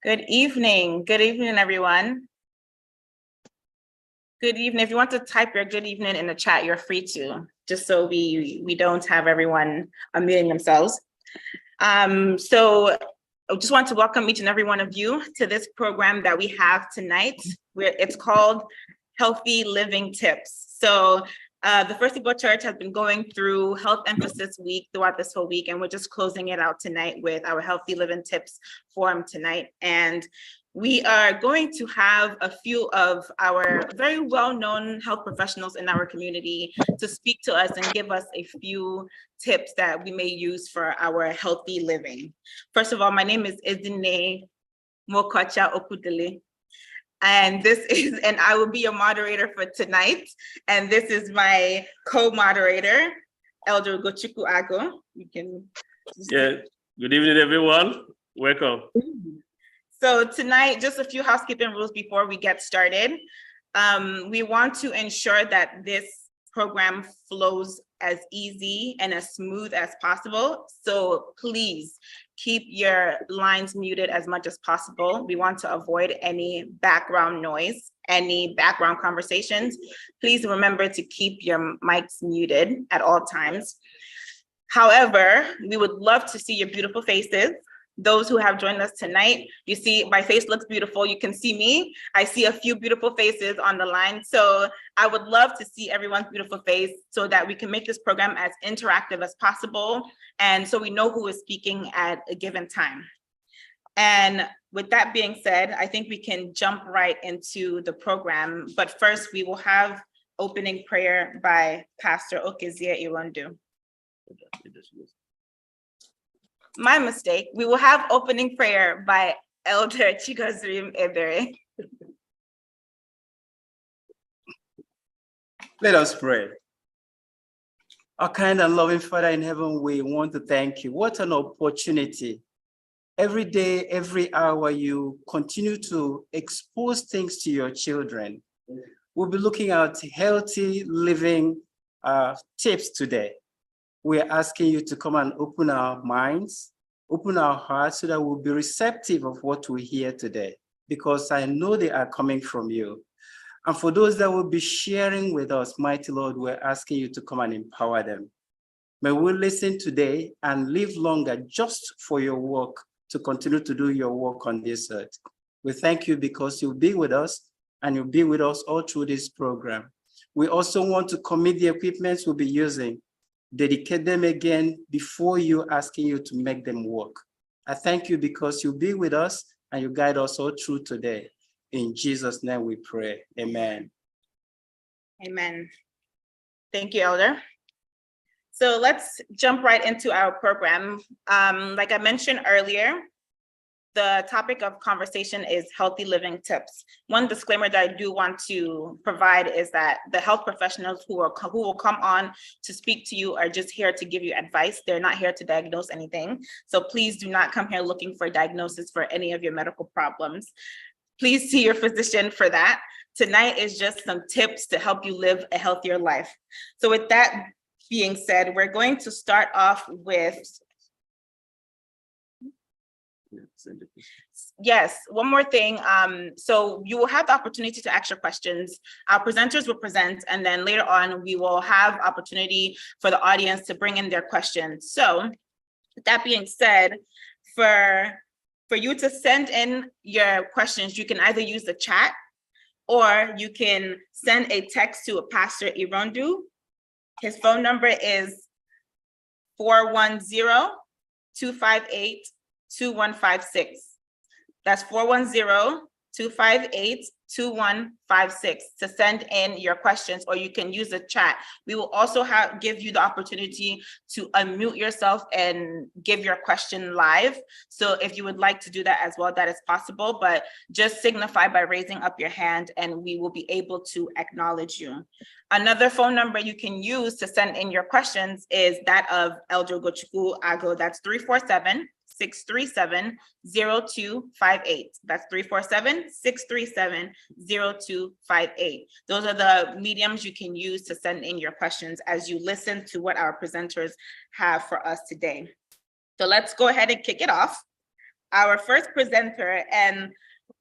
Good evening. Good evening, everyone. Good evening. If you want to type your good evening in the chat, you're free to, just so we don't have everyone unmuting themselves. So I just want to welcome each and every one of you to this program that we have tonight, where it's called Healthy Living Tips. So the First People Church has been going through Health Emphasis Week throughout this whole week, and we're just closing it out tonight with our Healthy Living Tips forum tonight. And we are going to have a few of our very well-known health professionals in our community to speak to us and give us a few tips that we may use for our healthy living. First of all, my name is Edine Mokocha Okudele. And I will be your moderator for tonight. And this is my co-moderator, Elder Gochuku Ago. You can. Yeah, good evening, everyone. Welcome. So tonight, just a few housekeeping rules before we get started. We want to ensure that this program flows as easy and as smooth as possible. So please keep your lines muted as much as possible. We want to avoid any background noise, any background conversations. Please remember to keep your mics muted at all times. However, we would love to see your beautiful faces. Those who have joined us tonight, you see my face looks beautiful. You can see me. I see a few beautiful faces on the line. So I would love to see everyone's beautiful face so that we can make this program as interactive as possible. And so we know who is speaking at a given time. And with that being said, I think we can jump right into the program. But first, we will have opening prayer by Pastor Okezie Irondu. My mistake. We will have opening prayer by Elder Chigozrim Ebere. Let us pray. Our kind and loving Father in heaven, we want to thank you. What an opportunity. Every day, every hour, you continue to expose things to your children. We'll be looking at healthy living tips today. We're asking you to come and open our minds, open our hearts so that we'll be receptive of what we hear today, because I know they are coming from you. And for those that will be sharing with us, mighty Lord, we're asking you to come and empower them. May we listen today and live longer just for your work, to continue to do your work on this earth. We thank you because you'll be with us and you'll be with us all through this program. We also want to commit the equipment we'll be using, dedicate them again before you, asking you to make them work. I thank you because you'll be with us and you guide us all through today. In Jesus' name we pray, amen. Amen. Thank you, Elder. So let's jump right into our program. Like I mentioned earlier, the topic of conversation is healthy living tips. One disclaimer that I do want to provide is that the health professionals who will come on to speak to you are just here to give you advice. They're not here to diagnose anything. So please do not come here looking for diagnosis for any of your medical problems. Please see your physician for that. Tonight is just some tips to help you live a healthier life. So with that being said, we're going to start off with, yes, one more thing. So you will have the opportunity to ask your questions. Our presenters will present, and then later on, we will have opportunity for the audience to bring in their questions. So with that being said, for you to send in your questions, you can either use the chat or you can send a text to Pastor Irondu. His phone number is 410-258-2156. That's 410-258-2156 to send in your questions, or you can use the chat. We will also give you the opportunity to unmute yourself and give your question live. So if you would like to do that as well, that is possible, but just signify by raising up your hand and we will be able to acknowledge you. Another phone number you can use to send in your questions is that of Elder Gochuku Ago. That's 347-637-0258. That's 347-637-0258. Those are the mediums you can use to send in your questions as you listen to what our presenters have for us today. So let's go ahead and kick it off. our first presenter, and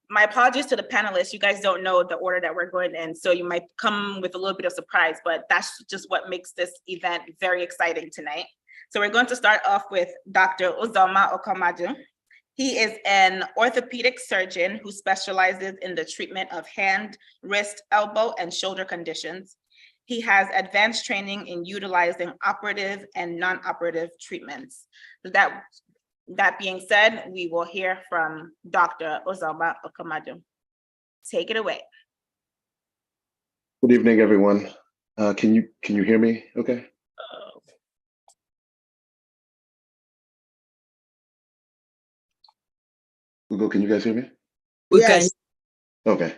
my apologies to the panelists, you guys don't know the order that we're going in, so you might come with a little bit of surprise, but that's just what makes this event very exciting tonight. So we're going to start off with Dr. Uzoma Okomadu. He is an orthopedic surgeon who specializes in the treatment of hand, wrist, elbow, and shoulder conditions. He has advanced training in utilizing operative and non-operative treatments. That being said, we will hear from Dr. Uzoma Okomadu. Take it away. Good evening, everyone. Can you hear me okay? Google, can you guys hear me? Yes. Okay.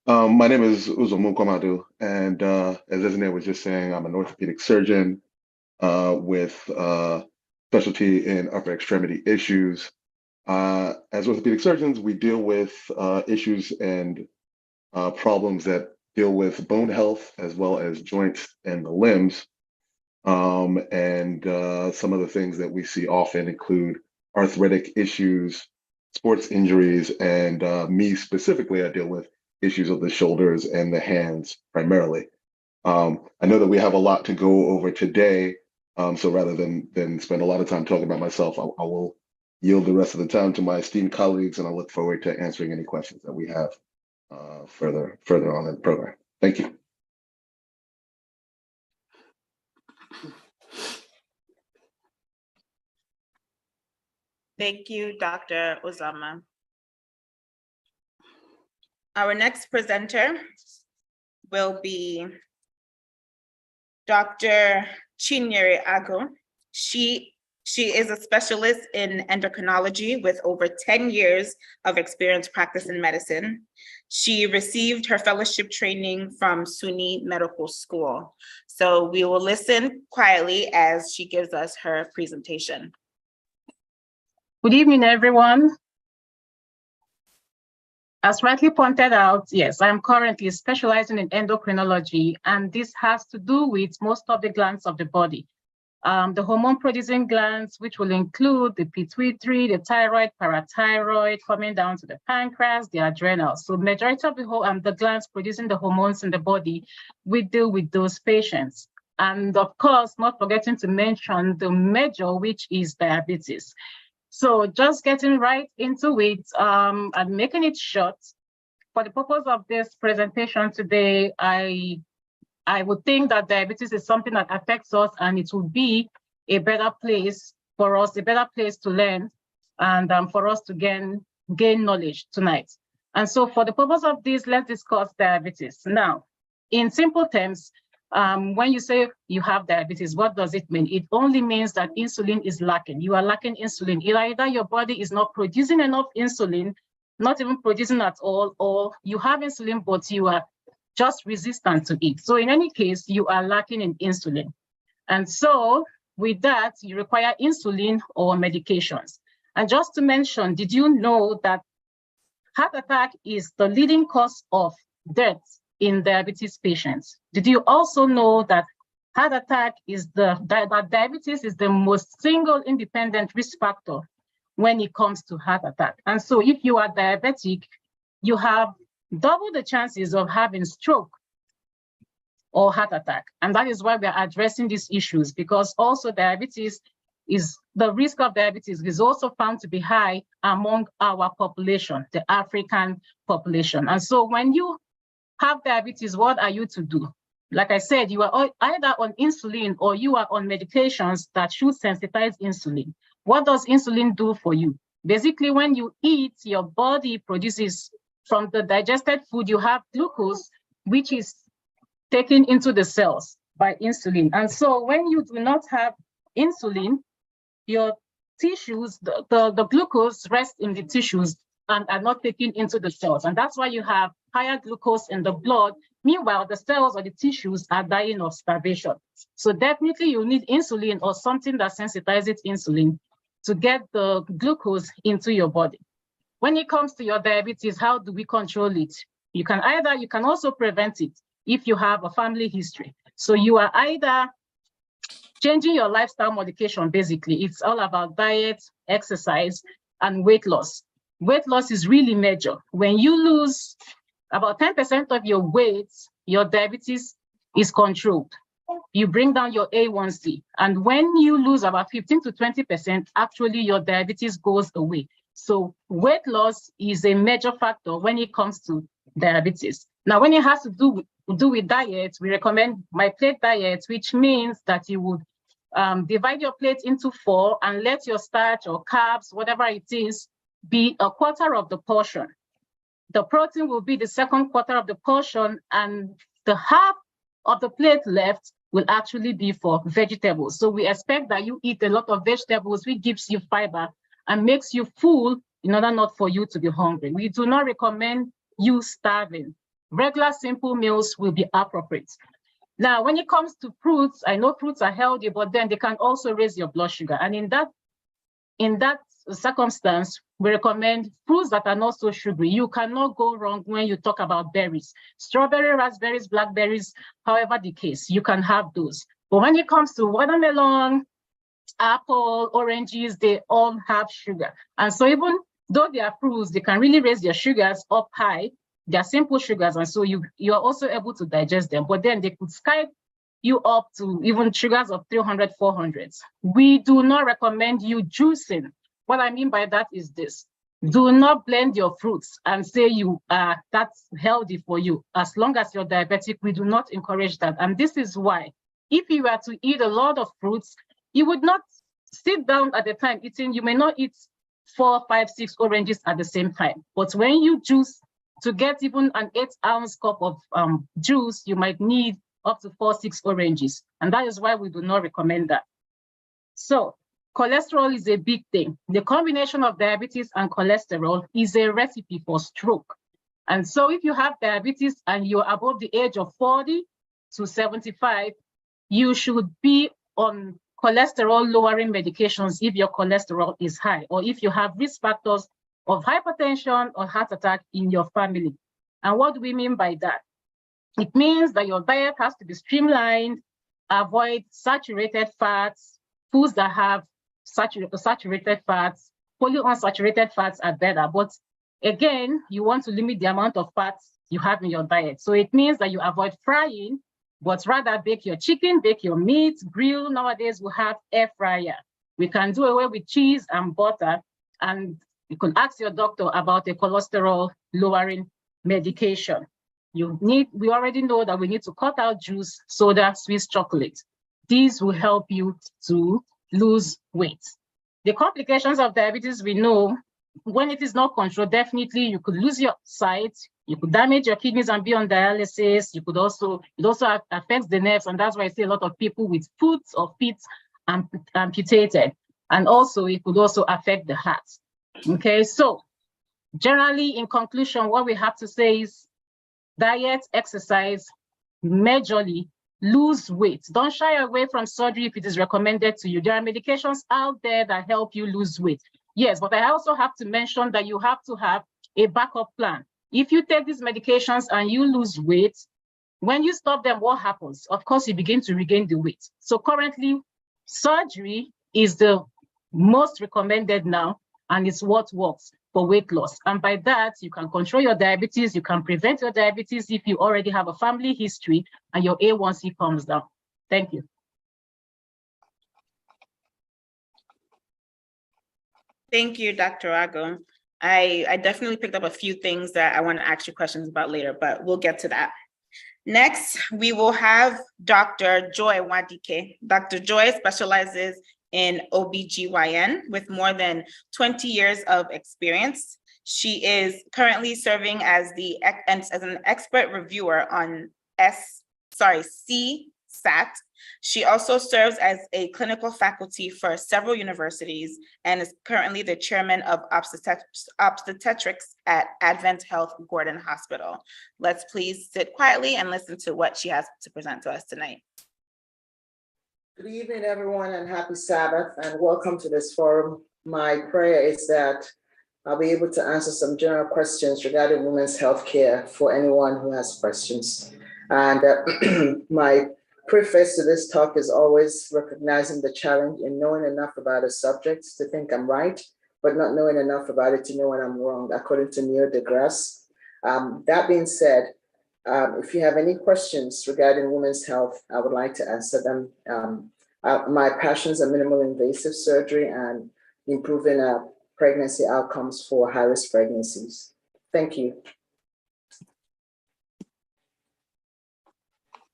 My name is Uzoma Okomadu, and as Ezinne was just saying, I'm an orthopedic surgeon with specialty in upper extremity issues. As orthopedic surgeons, we deal with issues and problems that deal with bone health as well as joints and the limbs. And some of the things that we see often include arthritic issues, sports injuries, and me specifically, I deal with issues of the shoulders and the hands primarily. I know that we have a lot to go over today, so rather than spend a lot of time talking about myself, I will yield the rest of the time to my esteemed colleagues, and I look forward to answering any questions that we have further on in the program. Thank you. Thank you, Dr. Uzoma. Our next presenter will be Dr. Chinyere Agu. She is a specialist in endocrinology with over 10 years of experience practicing medicine. She received her fellowship training from SUNY Medical School. So we will listen quietly as she gives us her presentation. Good evening, everyone. As rightly pointed out, yes, I'm currently specializing in endocrinology, and this has to do with most of the glands of the body. The hormone-producing glands, which will include the pituitary, the thyroid, parathyroid, coming down to the pancreas, the adrenals. So majority of the glands producing the hormones in the body, we deal with those patients. And of course, not forgetting to mention the major, which is diabetes. So just getting right into it and making it short, for the purpose of this presentation today, I would think that diabetes is something that affects us, and it will be a better place for us, a better place to learn, and for us to gain knowledge tonight. And so for the purpose of this, let's discuss diabetes. Now, in simple terms, when you say you have diabetes, what does it mean? It only means that insulin is lacking. You are lacking insulin. Either your body is not producing enough insulin, not even producing at all, or you have insulin, but you are just resistant to it. So in any case, you are lacking in insulin. And so with that, you require insulin or medications. And just to mention, did you know that heart attack is the leading cause of death in diabetes patients? Did you also know that heart attack is that diabetes is the most single independent risk factor when it comes to heart attack? And so if you are diabetic, you have double the chances of having stroke or heart attack. And that is why we are addressing these issues, because also the risk of diabetes is also found to be high among our population, the African population. And so when you have diabetes, what are you to do? Like I said, you are either on insulin or you are on medications that should sensitize insulin. What does insulin do for you? Basically, when you eat, your body produces from the digested food, you have glucose, which is taken into the cells by insulin. And so when you do not have insulin, your tissues, the glucose rests in the tissues and are not taken into the cells. And that's why you have higher glucose in the blood. Meanwhile, the cells or the tissues are dying of starvation. So definitely you need insulin or something that sensitizes insulin to get the glucose into your body. When it comes to your diabetes, how do we control it? You can also prevent it if you have a family history. So you are either changing your lifestyle modification, basically. It's all about diet, exercise. and weight loss. Weight loss is really major. When you lose about 10% of your weight, your diabetes is controlled. You bring down your A1C. And when you lose about 15 to 20%, actually your diabetes goes away. So weight loss is a major factor when it comes to diabetes. Now, when it has to do with diet, we recommend my plate diet, which means that you would divide your plate into 4 and let your starch or carbs, whatever it is, be a quarter of the portion. The protein will be the second quarter of the portion, and the half of the plate left will actually be for vegetables. So we expect that you eat a lot of vegetables, which gives you fiber and makes you full in order not for you to be hungry. We do not recommend you starving. Regular simple meals will be appropriate. Now, when it comes to fruits, I know fruits are healthy, but then they can also raise your blood sugar. And in that circumstance, we recommend fruits that are not so sugary. You cannot go wrong when you talk about berries. Strawberry, raspberries, blackberries, however the case, you can have those. But when it comes to watermelon, apple, oranges, they all have sugar. And so even though they are fruits, they can really raise your sugars up high. They are simple sugars, and so you are also able to digest them. But then they could skype you up to even sugars of 300, 400s. We do not recommend you juicing. What I mean by that is this: do not blend your fruits and say that's healthy for you. As long as you're diabetic, we do not encourage that. And this is why, if you were to eat a lot of fruits, you would not sit down at the time eating. You may not eat 4, 5, 6 oranges at the same time. But when you juice, to get even an 8-ounce cup of juice, you might need up to 4, 6 oranges. And that is why we do not recommend that. So cholesterol is a big thing. The combination of diabetes and cholesterol is a recipe for stroke. And so if you have diabetes and you're above the age of 40 to 75, you should be on cholesterol lowering medications if your cholesterol is high, or if you have risk factors of hypertension or heart attack in your family. And what do we mean by that? It means that your diet has to be streamlined, avoid saturated fats, foods that have saturated fats, polyunsaturated fats are better. But again, you want to limit the amount of fats you have in your diet. So it means that you avoid frying, but rather bake your chicken, bake your meat, grill. Nowadays we have air fryer. We can do away with cheese and butter, and you can ask your doctor about a cholesterol lowering medication. We already know that we need to cut out juice, soda, Swiss chocolate. These will help you to lose weight. The complications of diabetes, we know, when it is not controlled, definitely you could lose your sight, you could damage your kidneys and be on dialysis. It also affects the nerves, and that's why I see a lot of people with foot or feet amputated. And also it could also affect the heart. Okay, so generally, in conclusion, what we have to say is diet, exercise, majorly, lose weight. Don't shy away from surgery if it is recommended to you. There are medications out there that help you lose weight. Yes, but I also have to mention that you have to have a backup plan. If you take these medications and you lose weight, when you stop them, what happens? Of course, you begin to regain the weight. So currently, surgery is the most recommended now, and it's what works for weight loss. And by that, you can control your diabetes, you can prevent your diabetes if you already have a family history and your A1C comes down. Thank you. Thank you, Dr. Ago. I definitely picked up a few things that I want to ask you questions about later, but we'll get to that. Next, we will have Dr. Joy Wadike. Dr. Joy specializes in OBGYN with more than 20 years of experience. She is currently serving as an expert reviewer on CSAT. She also serves as a clinical faculty for several universities and is currently the chairman of obstetrics at Advent Health Gordon Hospital. Let's please sit quietly and listen to what she has to present to us tonight. Good evening, everyone, and happy Sabbath, and welcome to this forum. My prayer is that I'll be able to answer some general questions regarding women's health care for anyone who has questions. And my preface to this talk is always recognizing the challenge in knowing enough about a subject to think I'm right, but not knowing enough about it to know when I'm wrong, according to Neil deGrasse. That being said, if you have any questions regarding women's health, I would like to answer them. My passions are minimal invasive surgery and improving pregnancy outcomes for high-risk pregnancies. Thank you.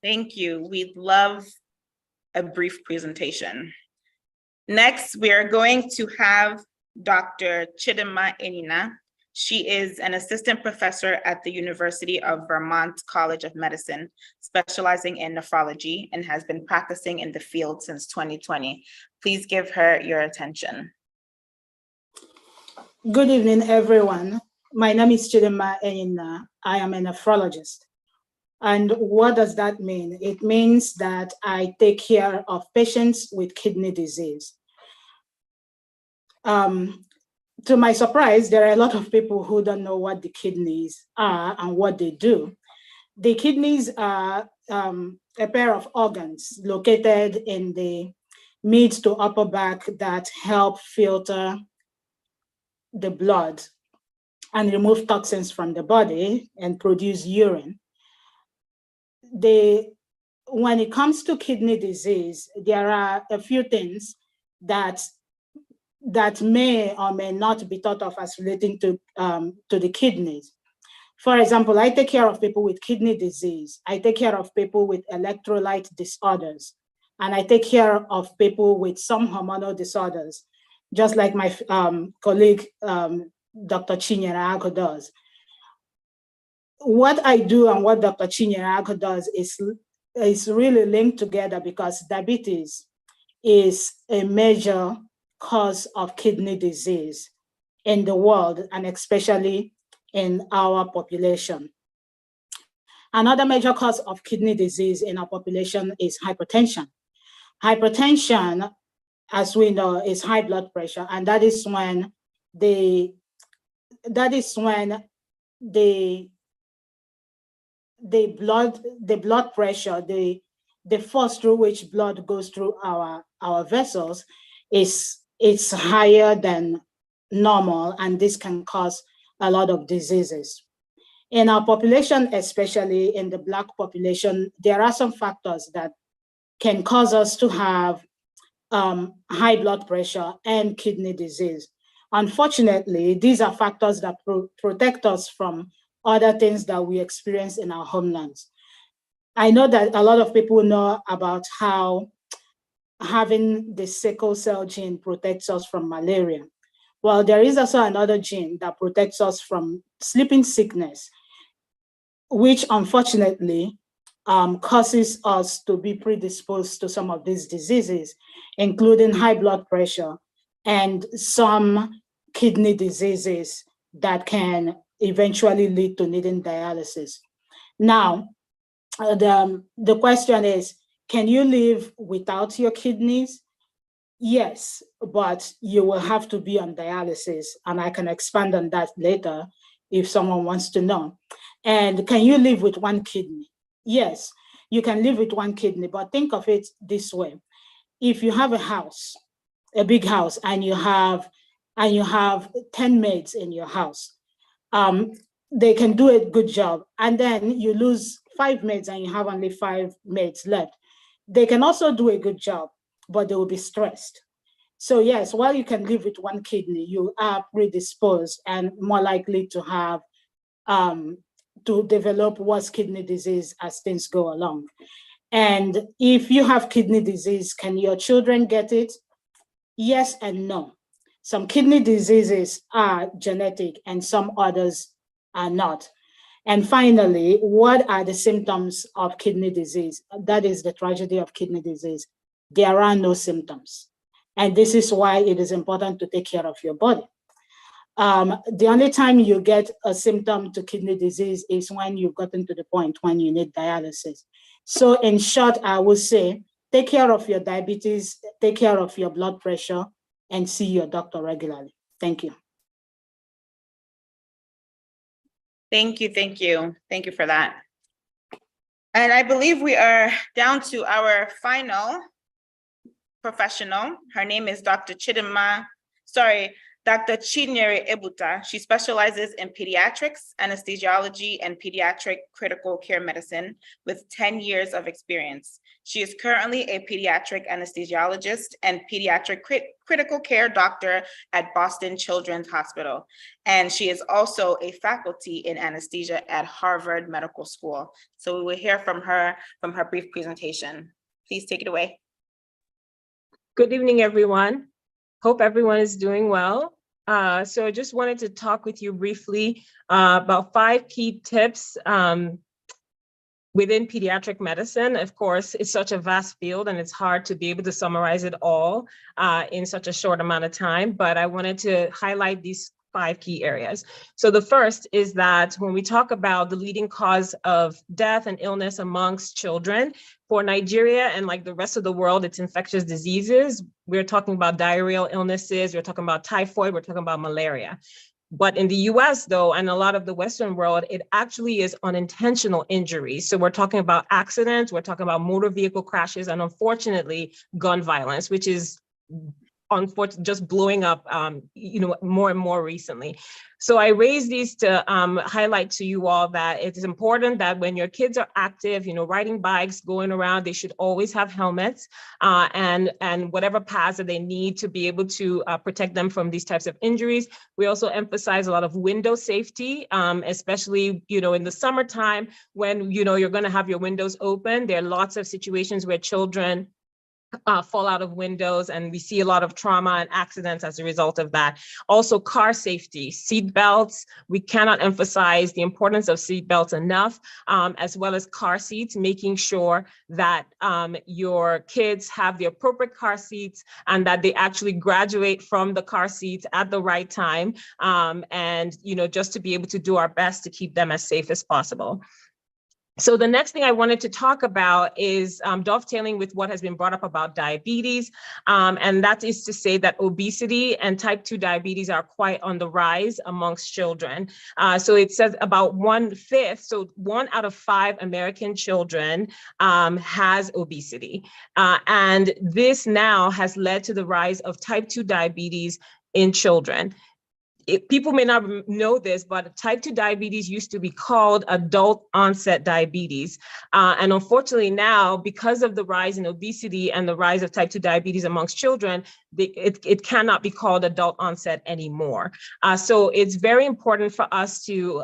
Thank you. We'd love a brief presentation. Next, we are going to have Dr. Chidinma Enina. She is an assistant professor at the University of Vermont College of Medicine, specializing in nephrology, and has been practicing in the field since 2020. Please give her your attention. Good evening, everyone. My name is Chidinma Enina. I am a nephrologist. And what does that mean? It means that I take care of patients with kidney disease. To my surprise, there are a lot of people who don't know what the kidneys are and what they do. The kidneys are a pair of organs located in the mid to upper back that help filter the blood and remove toxins from the body and produce urine. When it comes to kidney disease, there are a few things that may or may not be thought of as relating to the kidneys. For example, I take care of people with kidney disease. I take care of people with electrolyte disorders. And I take care of people with some hormonal disorders, just like my colleague, Dr. Chinyere Agụ does. What I do and what Dr. Chinyere Agụ does is really linked together because diabetes is a major cause of kidney disease in the world and especially in our population. Another major cause of kidney disease in our population is hypertension. Hypertension, as we know, is high blood pressure, and that is when the blood pressure, the force through which blood goes through our vessels it's higher than normal, and this can cause a lot of diseases. In our population, especially in the Black population, there are some factors that can cause us to have high blood pressure and kidney disease. Unfortunately, these are factors that protect us from other things that we experience in our homelands. I know that a lot of people know about how having the sickle cell gene protects us from malaria. Well, there is also another gene that protects us from sleeping sickness, which unfortunately causes us to be predisposed to some of these diseases, including high blood pressure and some kidney diseases that can eventually lead to needing dialysis. Now, the question is, can you live without your kidneys? Yes, but you will have to be on dialysis, and I can expand on that later if someone wants to know. And can you live with one kidney? Yes, you can live with one kidney, but think of it this way. If you have a house, a big house, and you have 10 maids in your house, they can do a good job, and then you lose 5 maids and you have only 5 maids left. They can also do a good job, but they will be stressed. So yes, while you can live with one kidney, you are predisposed and more likely to have to develop worse kidney disease as things go along. And if you have kidney disease, can your children get it? Yes and no. Some kidney diseases are genetic and some others are not. And finally, what are the symptoms of kidney disease? That is the tragedy of kidney disease. There are no symptoms. And this is why it is important to take care of your body. The only time you get a symptom to kidney disease is when you've gotten to the point when you need dialysis. So in short, I would say, take care of your diabetes, take care of your blood pressure, and see your doctor regularly. Thank you. Thank you, thank you. Thank you for that. And I believe we are down to our final professional. Her name is Dr. Chidinma. Sorry, Dr. Chinyere Ebuta, she specializes in pediatrics, anesthesiology, and pediatric critical care medicine with 10 years of experience. She is currently a pediatric anesthesiologist and pediatric critical care doctor at Boston Children's Hospital. And she is also a faculty in anesthesia at Harvard Medical School. So we will hear from her brief presentation. Please take it away. Good evening, everyone. Hope everyone is doing well. So I just wanted to talk with you briefly about 5 key tips within pediatric medicine. Of course, it's such a vast field and it's hard to be able to summarize it all in such a short amount of time, but I wanted to highlight these 5 key areas. So the first is that when we talk about the leading cause of death and illness amongst children, for Nigeria and like the rest of the world, it's infectious diseases. We're talking about diarrheal illnesses, we're talking about typhoid, we're talking about malaria. But in the US though, and a lot of the Western world, it actually is unintentional injuries. So we're talking about accidents, we're talking about motor vehicle crashes, and unfortunately, gun violence, which is unfortunately just blowing up more and more recently. So I raise these to highlight to you all that it is important that when your kids are active, riding bikes, going around, they should always have helmets and whatever pads that they need to be able to protect them from these types of injuries. We also emphasize a lot of window safety, especially in the summertime when you're going to have your windows open. There are lots of situations where children fall out of windows, and we see a lot of trauma and accidents as a result of that. Also, car safety, seat belts. We cannot emphasize the importance of seat belts enough, as well as car seats, making sure that your kids have the appropriate car seats and that they actually graduate from the car seats at the right time, and just to be able to do our best to keep them as safe as possible. So the next thing I wanted to talk about is dovetailing with what has been brought up about diabetes. And that is to say that obesity and type 2 diabetes are quite on the rise amongst children. So it says about 1/5, so 1 out of 5 American children has obesity. And this now has led to the rise of type 2 diabetes in children. People may not know this, but type 2 diabetes used to be called adult onset diabetes. And unfortunately now, because of the rise in obesity and the rise of type 2 diabetes amongst children, it cannot be called adult onset anymore. So it's very important for us to,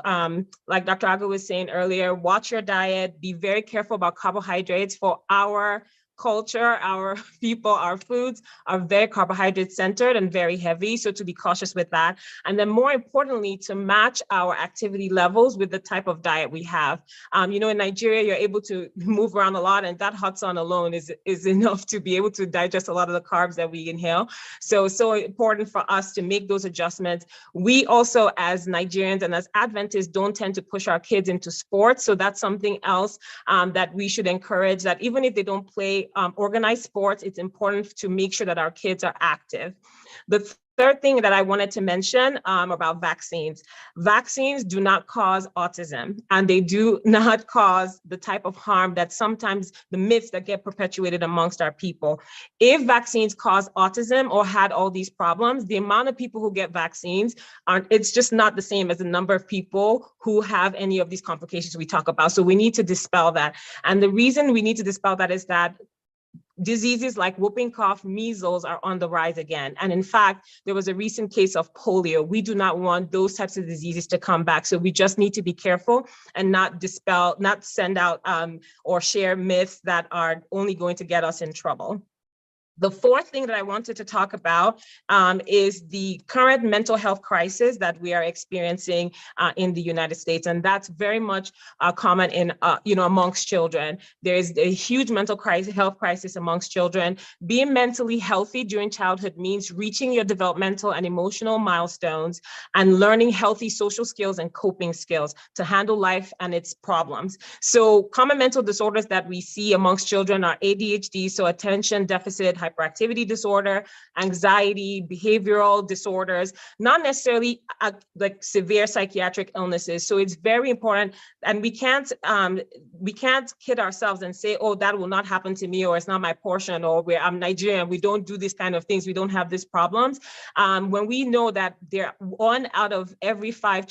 like Dr. Aga was saying earlier, watch your diet, be very careful about carbohydrates. For our culture, our people, our foods are very carbohydrate centered and very heavy. So to be cautious with that. And then more importantly, to match our activity levels with the type of diet we have. In Nigeria, you're able to move around a lot, and that hot sun alone is enough to be able to digest a lot of the carbs that we inhale. So important for us to make those adjustments. We also, as Nigerians and as Adventists, don't tend to push our kids into sports. So that's something else that we should encourage, that even if they don't play organized sports, it's important to make sure that our kids are active. The third thing that I wanted to mention about vaccines. Vaccines do not cause autism, and they do not cause the type of harm that sometimes the myths that get perpetuated amongst our people. If vaccines cause autism or had all these problems, the amount of people who get vaccines, it's just not the same as the number of people who have any of these complications we talk about. So we need to dispel that. And the reason we need to dispel that is that diseases like whooping cough, measles are on the rise again. And in fact, there was a recent case of polio. We do not want those types of diseases to come back. So we just need to be careful and not send out or share myths that are only going to get us in trouble. The fourth thing that I wanted to talk about is the current mental health crisis that we are experiencing in the United States, and that's very much common in amongst children. There is a huge mental health crisis amongst children. Being mentally healthy during childhood means reaching your developmental and emotional milestones and learning healthy social skills and coping skills to handle life and its problems. So common mental disorders that we see amongst children are ADHD, so attention deficit hyperactivity disorder, anxiety, behavioral disorders, not necessarily like severe psychiatric illnesses. So it's very important, and we can't kid ourselves and say, oh, that will not happen to me, or it's not my portion, or I'm Nigerian, we don't do these kind of things, we don't have these problems. When we know that there 1 out of every five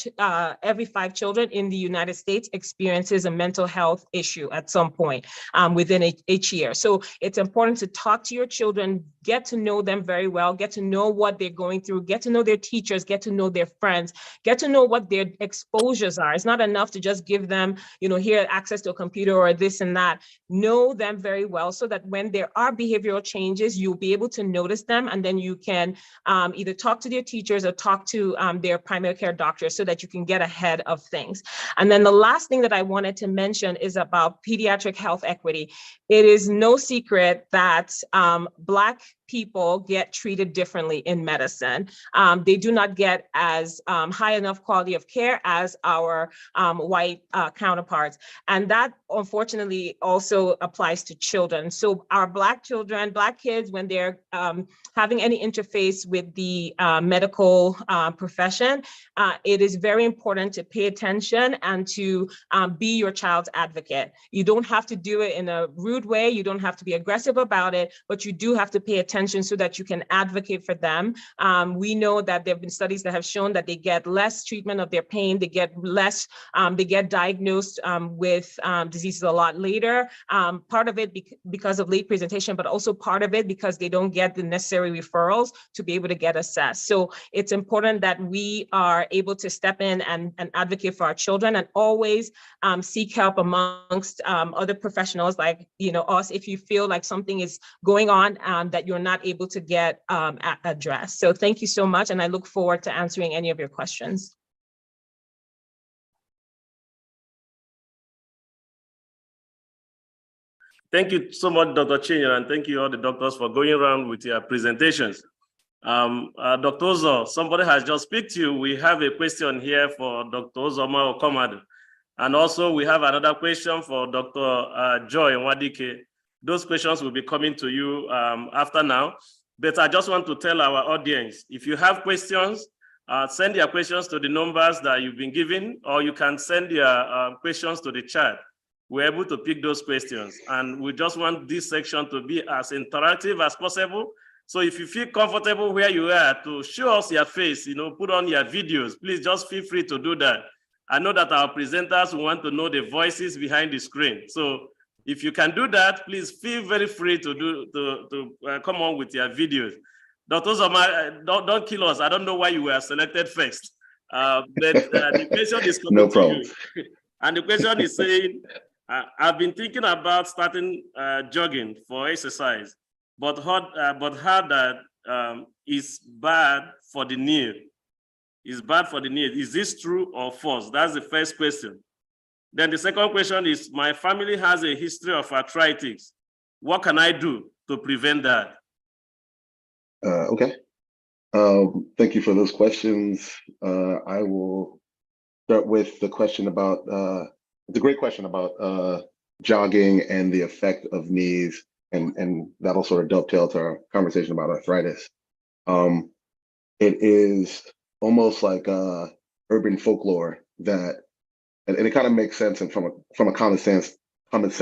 children in the United States experiences a mental health issue at some point within each year. So it's important to talk to your children, get to know them very well, get to know what they're going through, get to know their teachers, get to know their friends, get to know what their exposures are. It's not enough to just give them, here, access to a computer or this and that. Know them very well so that when there are behavioral changes, you'll be able to notice them, and then you can either talk to their teachers or talk to their primary care doctors so that you can get ahead of things. And then the last thing that I wanted to mention is about pediatric health equity. It is no secret that Black people get treated differently in medicine. They do not get as high enough quality of care as our white counterparts. And that unfortunately also applies to children. So our Black children, Black kids, when they're having any interface with the medical profession, it is very important to pay attention and to be your child's advocate. You don't have to do it in a rude way. You don't have to be aggressive about it, but you do have to pay attention so that you can advocate for them. We know that there have been studies that have shown that they get less treatment of their pain, they get less, they get diagnosed with diseases a lot later. Part of it because of late presentation, but also part of it because they don't get the necessary referrals to be able to get assessed. So it's important that we are able to step in and advocate for our children, and always seek help amongst other professionals like us if you feel like something is going on that you're not able to get addressed. So thank you so much, and I look forward to answering any of your questions. Thank you so much, Dr. Chinyere, and thank you all the doctors for going around with your presentations. Dr. Uzo, somebody has just speak to you. We have a question here for Dr. Uzoma Okomadu. And also we have another question for Dr. Joy Nwadike. Those questions will be coming to you after now. But I just want to tell our audience, if you have questions, send your questions to the numbers that you've been given, or you can send your questions to the chat. We're able to pick those questions. And we just want this section to be as interactive as possible. So if you feel comfortable where you are to show us your face, put on your videos, please just feel free to do that. I know that our presenters want to know the voices behind the screen. So if you can do that, please feel very free to come on with your videos. Dr. Uzoma, don't kill us. I don't know why you were selected first. But the question is coming no problem. to you. And the question is saying, I've been thinking about starting jogging for exercise, but heard that it's bad for the knee. It's bad for the knee. Is this true or false? That's the first question. Then the second question is, my family has a history of arthritis. What can I do to prevent that? Okay. Thank you for those questions. I will start with the question about, it's a great question about jogging and the effect of knees, and that'll sort of dovetail to our conversation about arthritis. It is almost like urban folklore that, and it kind of makes sense, and from a common sense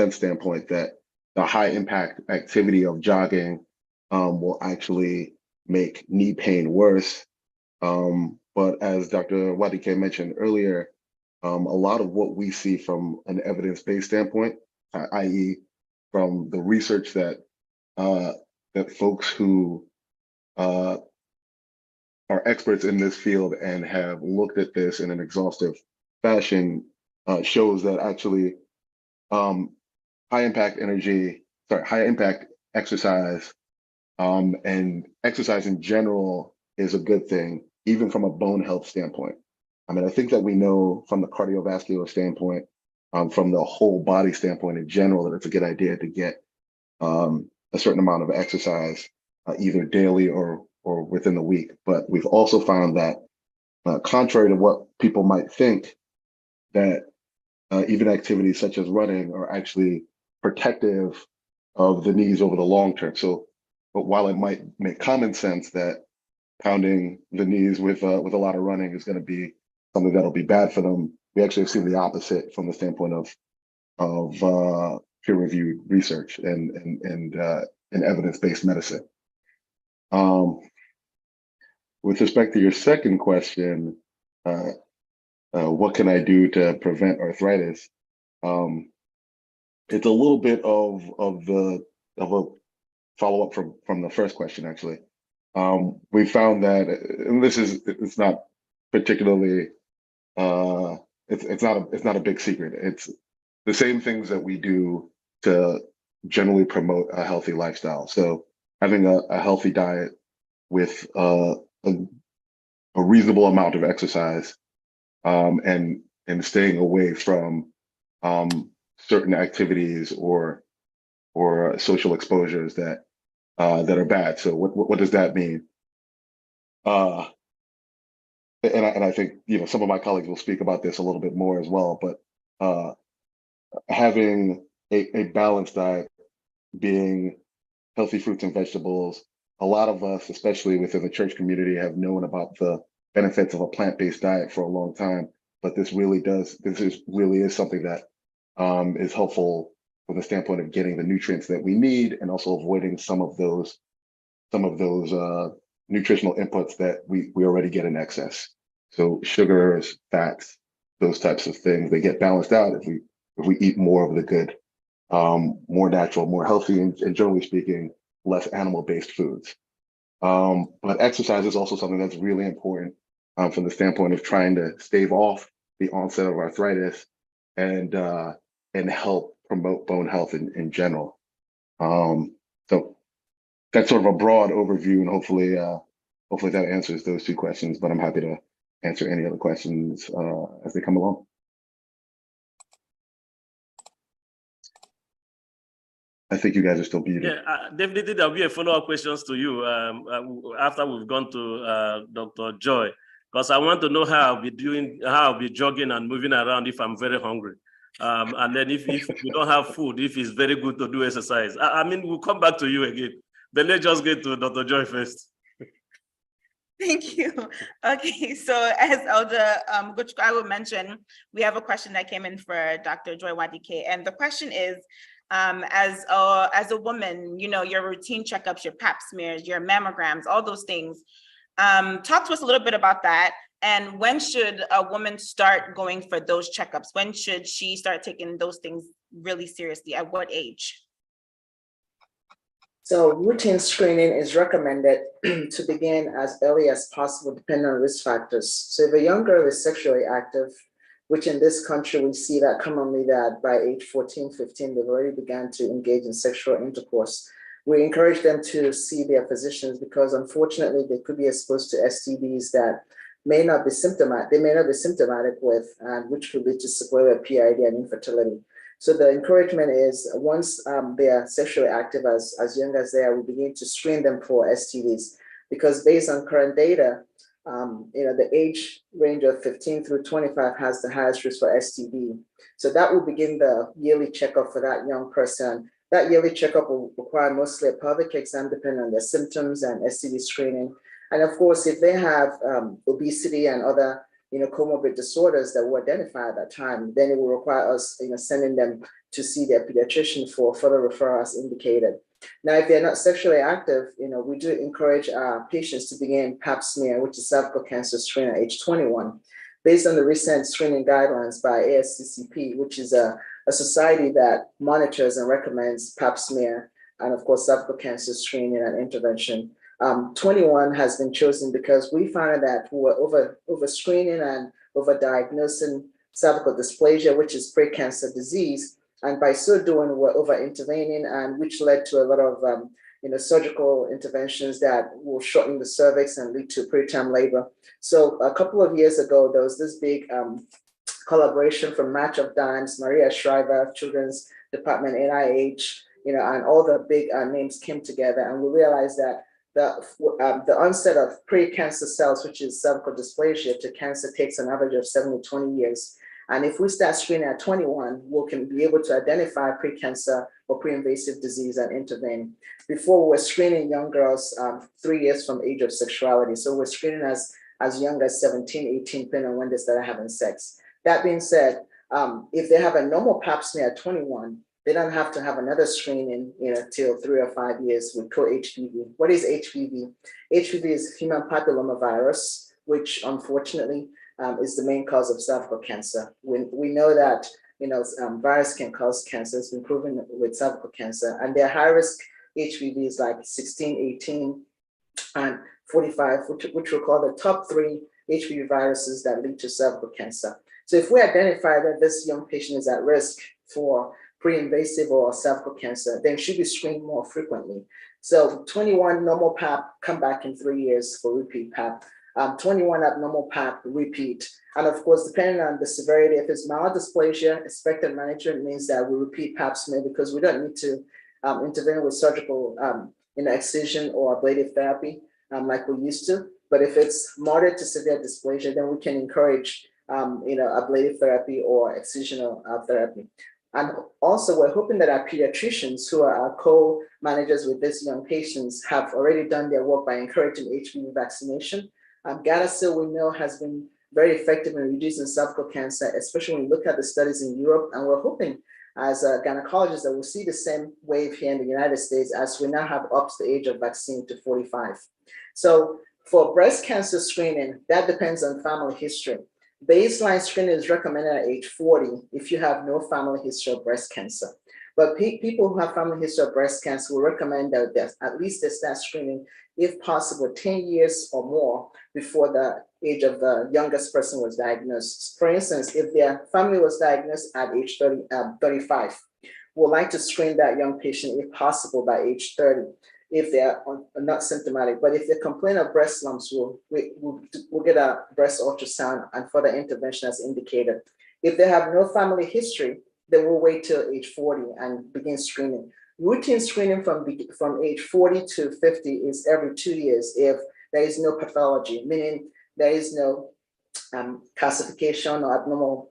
standpoint, that the high impact activity of jogging will actually make knee pain worse. But as Dr. Nwadike mentioned earlier, a lot of what we see from an evidence-based standpoint, i.e. from the research that folks who are experts in this field and have looked at this in an exhaustive fashion, shows that actually high impact exercise and exercise in general is a good thing, even from a bone health standpoint. I mean, I think that we know from the cardiovascular standpoint, from the whole body standpoint in general, that it's a good idea to get a certain amount of exercise either daily or within the week. But we've also found that contrary to what people might think, that even activities such as running are actually protective of the knees over the long term. So But while it might make common sense that pounding the knees with a lot of running is going to be something that'll be bad for them, we actually have seen the opposite from the standpoint of peer-reviewed research and evidence-based medicine. With respect to your second question, what can I do to prevent arthritis? It's a little bit of a follow-up from the first question, actually. We found that, and it's not particularly, it's not a big secret. It's the same things that we do to generally promote a healthy lifestyle. So having a healthy diet with a reasonable amount of exercise, and staying away from certain activities or social exposures that are bad. So what does that mean? And I think some of my colleagues will speak about this a little bit more as well. But having a balanced diet, being healthy fruits and vegetables. A lot of us, especially within the church community, have known about the benefits of a plant-based diet for a long time. But this really is something that is helpful from the standpoint of getting the nutrients that we need and also avoiding some of those nutritional inputs that we already get in excess. So sugars, fats, those types of things, they get balanced out if we eat more of the good, more natural, more healthy, and generally speaking, less animal-based foods. But exercise is also something that's really important from the standpoint of trying to stave off the onset of arthritis and help promote bone health in general. So that's sort of a broad overview, and hopefully that answers those two questions, but I'm happy to answer any other questions as they come along. I think you guys are still muted. Yeah, definitely there'll be a follow-up questions to you after we've gone to Dr. Joy, because I want to know how I'll be jogging and moving around if I'm very hungry. And then if you don't have food, if it's very good to do exercise. I mean, we'll come back to you again, but let's just get to Dr. Joy first. Thank you. Okay, so as Elder Guchko will mention, we have a question that came in for Dr. Joy Wadike, and the question is, as a woman, your routine checkups, your pap smears, your mammograms, all those things. Talk to us a little bit about that. And when should a woman start going for those checkups? When should she start taking those things really seriously? At what age? So routine screening is recommended to begin as early as possible, depending on risk factors. So if a young girl is sexually active, which in this country, we see that commonly that by age 14, 15, they've already begun to engage in sexual intercourse. We encourage them to see their physicians because unfortunately they could be exposed to STDs that may not be symptomatic with, and which could lead to sequelae PID and infertility. So the encouragement is once they are sexually active as young as they are, we begin to screen them for STDs because based on current data, the age range of 15 through 25 has the highest risk for STD. So that will begin the yearly checkup for that young person. That yearly checkup will require mostly a pelvic exam depending on their symptoms and STD screening. And of course, if they have obesity and other comorbid disorders that were identified at that time, then it will require us sending them to see their pediatrician for further referral as indicated. Now, if they're not sexually active, we do encourage our patients to begin pap smear, which is cervical cancer screening at age 21, based on the recent screening guidelines by ASCCP, which is a society that monitors and recommends pap smear and, of course, cervical cancer screening and intervention. 21 has been chosen because we found that we were over screening and over diagnosing cervical dysplasia, which is precancer disease. And by so doing, we're over intervening, and which led to a lot of surgical interventions that will shorten the cervix and lead to preterm labor. So a couple of years ago, there was this big collaboration from Match of Dimes, Maria Shriver, Children's Department, NIH, and all the big names came together, and we realized that the onset of precancer cells, which is cervical dysplasia, to cancer takes an average of 7 to 20 years. And if we start screening at 21, we can be able to identify precancer or pre-invasive disease and intervene. Before, we were screening young girls 3 years from age of sexuality. So we're screening as young as 17, 18, depending on when they started having sex. That being said, if they have a normal pap smear at 21, they don't have to have another screening, till 3 or 5 years with co-HPV. What is HPV? HPV is human papillomavirus, which unfortunately is the main cause of cervical cancer. We know that virus can cause cancer. It's been proven with cervical cancer, and their high risk HPV is like 16, 18, and 45, which we call the top 3 HPV viruses that lead to cervical cancer. So if we identify that this young patient is at risk for pre-invasive or cervical cancer, then should be screened more frequently. So 21 normal pap, come back in 3 years for repeat pap. 21 abnormal pap, repeat. And of course, depending on the severity, if it's mild dysplasia, expected management means that we repeat pap smear because we don't need to intervene with surgical excision or ablative therapy like we used to. But if it's moderate to severe dysplasia, then we can encourage ablative therapy or excisional therapy. And also, we're hoping that our pediatricians who are our co-managers with these young patients have already done their work by encouraging HPV vaccination. Gardasil, we know, has been very effective in reducing cervical cancer, especially when we look at the studies in Europe. And we're hoping as gynecologists that we'll see the same wave here in the United States as we now have upped the age of vaccine to 45. So for breast cancer screening, that depends on family history. Baseline screening is recommended at age 40 if you have no family history of breast cancer. But people who have family history of breast cancer will recommend that at least they start screening, if possible, 10 years or more before the age of the youngest person was diagnosed. For instance, if their family was diagnosed at age 35, we'd like to screen that young patient, if possible, by age 30, if they're not symptomatic. But if they complain of breast lumps, we'll get a breast ultrasound and further intervention as indicated. If they have no family history, then we'll wait till age 40 and begin screening. Routine screening from age 40 to 50 is every 2 years if there is no pathology, meaning there is no calcification or abnormal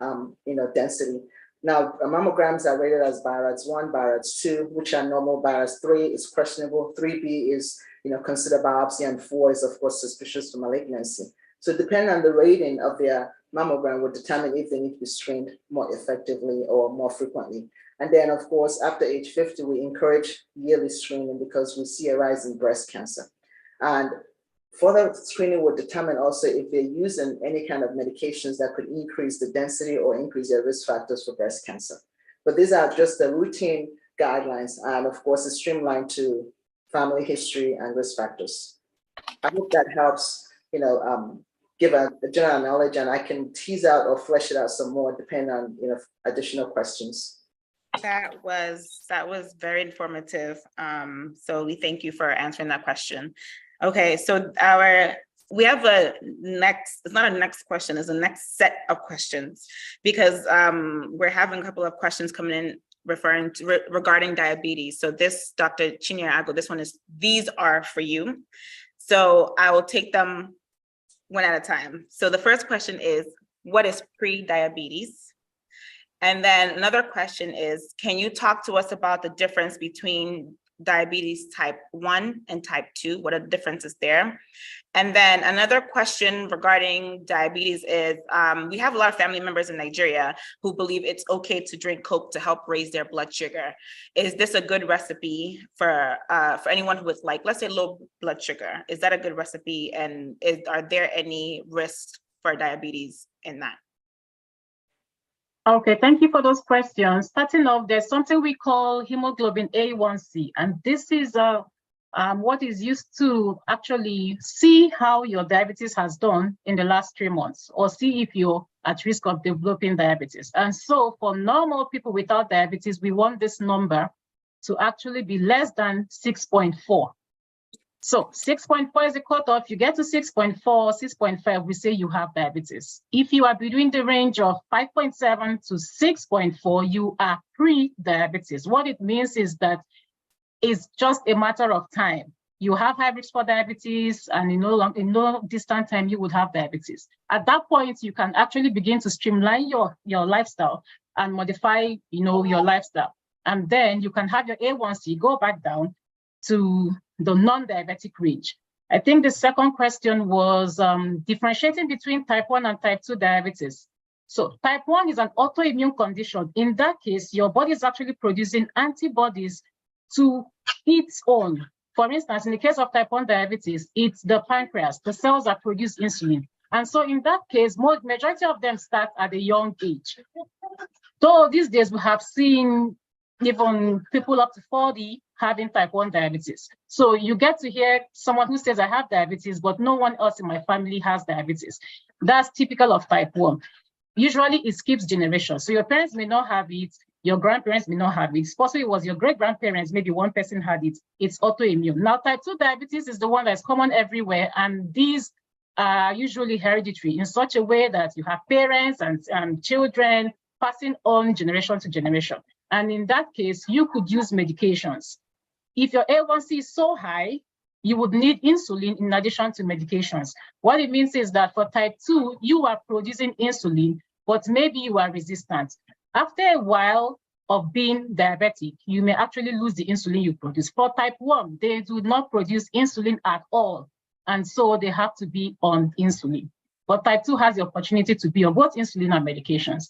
density. Now, mammograms are rated as BI-RADS 1, BI-RADS 2, which are normal. BI-RADS 3 is questionable. 3B is considered biopsy, and 4 is of course suspicious for malignancy. So depending on the rating of their mammogram will determine if they need to be screened more effectively or more frequently. And then of course, after age 50, we encourage yearly screening because we see a rise in breast cancer. And further screening will determine also if they're using any kind of medications that could increase the density or increase their risk factors for breast cancer. But these are just the routine guidelines, and of course, it's streamlined to family history and risk factors. I hope that helps, give a general knowledge, and I can tease out or flesh it out some more depending on, additional questions. That was very informative. So we thank you for answering that question. Okay, so we have it's not a next question, it's a next set of questions, because we're having a couple of questions coming in regarding diabetes. So this, Dr. Chinyere-Agu, these are for you. So I will take them one at a time. So the first question is, what is pre-diabetes? And then another question is, can you talk to us about the difference between diabetes type 1 and type 2? What are the differences there? And then another question regarding diabetes is, we have a lot of family members in Nigeria who believe it's okay to drink Coke to help raise their blood sugar. Is this a good recipe for anyone who is let's say low blood sugar? Is that a good recipe? And are there any risks for diabetes in that? Okay, thank you for those questions. Starting off, there's something we call hemoglobin A1C, and this is what is used to actually see how your diabetes has done in the last 3 months, or see if you're at risk of developing diabetes. And so for normal people without diabetes, we want this number to actually be less than 6.4. So 6.4 is the cutoff. You get to 6.4, 6.5, we say you have diabetes. If you are between the range of 5.7 to 6.4, you are pre-diabetes. What it means is that it's just a matter of time you have high risk for diabetes, and in no distant time, you would have diabetes. At that point, you can actually begin to streamline your lifestyle and modify, your lifestyle. And then you can have your A1C go back down to the non-diabetic range. I think the second question was differentiating between type 1 and type 2 diabetes. So type 1 is an autoimmune condition. In that case, your body is actually producing antibodies to its own. For instance, in the case of type 1 diabetes, it's the pancreas, the cells that produce insulin. And so in that case, majority of them start at a young age. So these days we have seen even people up to 40 having type 1 diabetes. So you get to hear someone who says, I have diabetes, but no one else in my family has diabetes. That's typical of type 1. Usually it skips generations. So your parents may not have it, your grandparents may not have it. It's possible it was your great-grandparents, maybe one person had it. It's autoimmune. Now, type 2 diabetes is the one that's common everywhere, and these are usually hereditary in such a way that you have parents and children passing on generation to generation. And in that case, you could use medications. If your A1C is so high, you would need insulin in addition to medications. What it means is that for type 2, you are producing insulin, but maybe you are resistant. After a while of being diabetic, you may actually lose the insulin you produce. For type 1, they do not produce insulin at all, and so they have to be on insulin. But type 2 has the opportunity to be on both insulin and medications.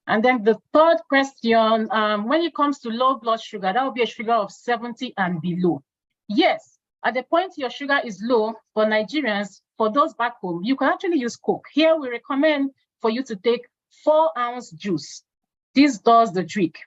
And then the third question, when it comes to low blood sugar, that would be a sugar of 70 and below. Yes, at the point your sugar is low, for Nigerians, for those back home, you can actually use Coke. Here we recommend for you to take 4-ounce juice. This does the trick.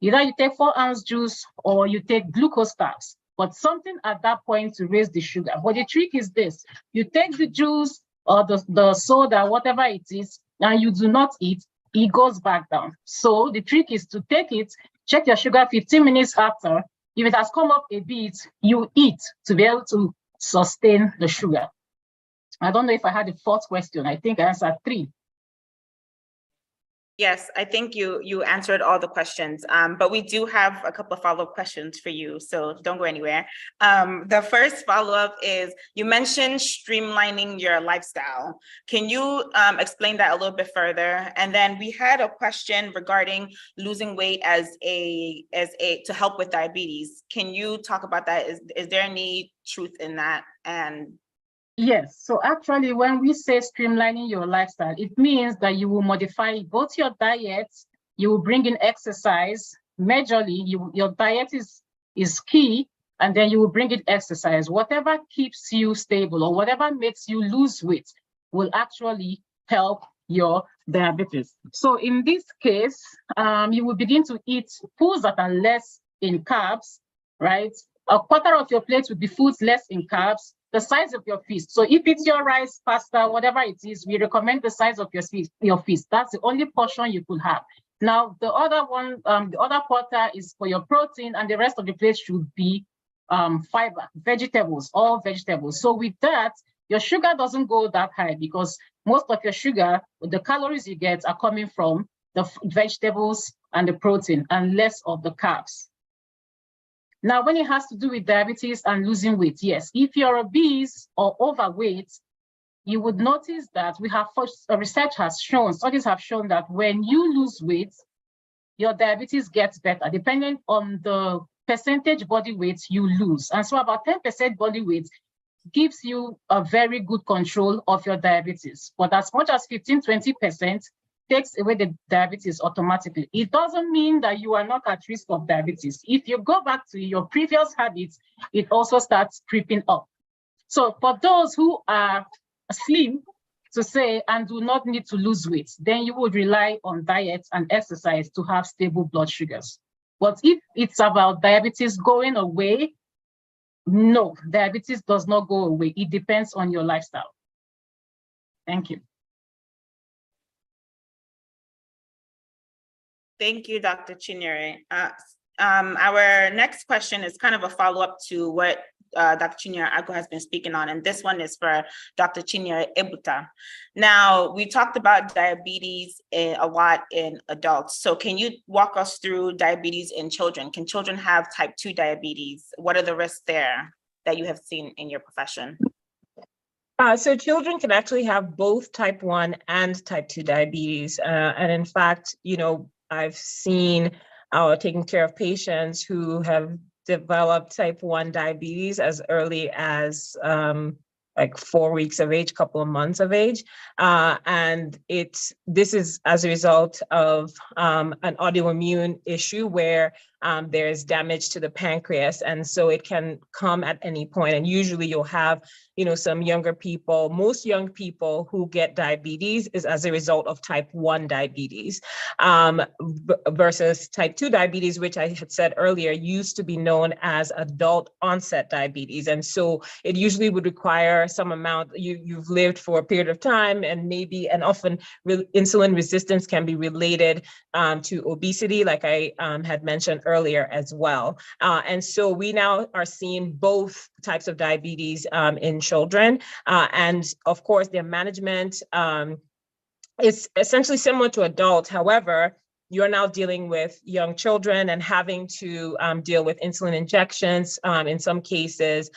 Either you take 4-ounce juice or you take glucose tabs, but something at that point to raise the sugar. But the trick is this: you take the juice or the soda, whatever it is, and you do not eat, it goes back down. So the trick is to take it, check your sugar 15 minutes after. If it has come up a bit, you eat to be able to sustain the sugar. I don't know if I had a fourth question. I think I answered 3. Yes, I think you answered all the questions, but we do have a couple of follow-up questions for you, so don't go anywhere. The first follow-up is, you mentioned streamlining your lifestyle. Can you explain that a little bit further? And then we had a question regarding losing weight as a to help with diabetes. Can you talk about that? Is there any truth in that? And yes, so actually when we say streamlining your lifestyle, it means that you will modify both your diet, you will bring in exercise. Majorly, your diet is key, and then you will bring in exercise. Whatever keeps you stable or whatever makes you lose weight will actually help your diabetes. So in this case, you will begin to eat foods that are less in carbs, right? A quarter of your plate would be foods less in carbs, the size of your feast. So if it's your rice, pasta, whatever it is, we recommend the size of your feast. That's the only portion you could have. Now, the other one, the other quarter is for your protein, and the rest of the plate should be fiber, vegetables, all vegetables. So with that, your sugar doesn't go that high because most of your sugar, the calories you get are coming from the vegetables and the protein and less of the carbs. Now, when it has to do with diabetes and losing weight, yes, if you're obese or overweight, you would notice that research has shown, studies have shown that when you lose weight, your diabetes gets better, depending on the percentage body weight you lose. And so about 10% body weight gives you a very good control of your diabetes. But as much as 15–20% takes away the diabetes automatically. It doesn't mean that you are not at risk of diabetes. If you go back to your previous habits, it also starts creeping up. So for those who are slim, to say, and do not need to lose weight, then you would rely on diet and exercise to have stable blood sugars. But if it's about diabetes going away, no, diabetes does not go away. It depends on your lifestyle. Thank you. Thank you, Dr. Chinyere. Our next question is kind of a follow-up to what Dr. Chinyere Agu has been speaking on, and this one is for Dr. Chinyere Ebuta. Now, we talked about diabetes a lot in adults. So can you walk us through diabetes in children? Can children have type 2 diabetes? What are the risks there? that you have seen in your profession? So children can actually have both type 1 and type 2 diabetes. And in fact, I've seen taking care of patients who have developed type 1 diabetes as early as like 4 weeks of age, couple of months of age. And this is as a result of an autoimmune issue where there's damage to the pancreas. And so it can come at any point. And usually you'll have, some younger people, most young people who get diabetes is as a result of type 1 diabetes versus type 2 diabetes, which I had said earlier, used to be known as adult onset diabetes. And so it usually would require some amount, you've lived for a period of time, and often insulin resistance can be related to obesity, like I had mentioned earlier as well. And so we now are seeing both types of diabetes in children. And of course, their management is essentially similar to adults. However, you're now dealing with young children and having to deal with insulin injections in some cases.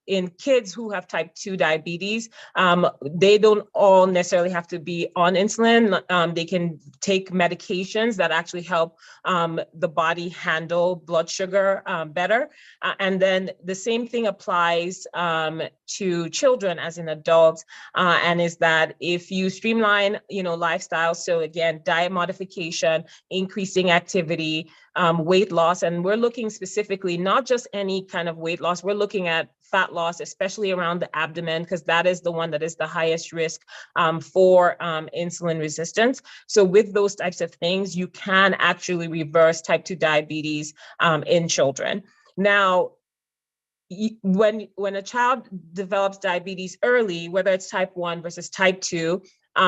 In kids who have type 2 diabetes, they don't all necessarily have to be on insulin. They can take medications that actually help the body handle blood sugar better. And then the same thing applies to children as in adults, and is that if you streamline, lifestyle, so again, diet modification, increasing activity, weight loss, and we're looking specifically, not just any kind of weight loss, we're looking at fat loss, especially around the abdomen, because that is the one that is the highest risk for insulin resistance. So with those types of things, you can actually reverse type 2 diabetes in children. Now, when a child develops diabetes early, whether it's type 1 versus type 2,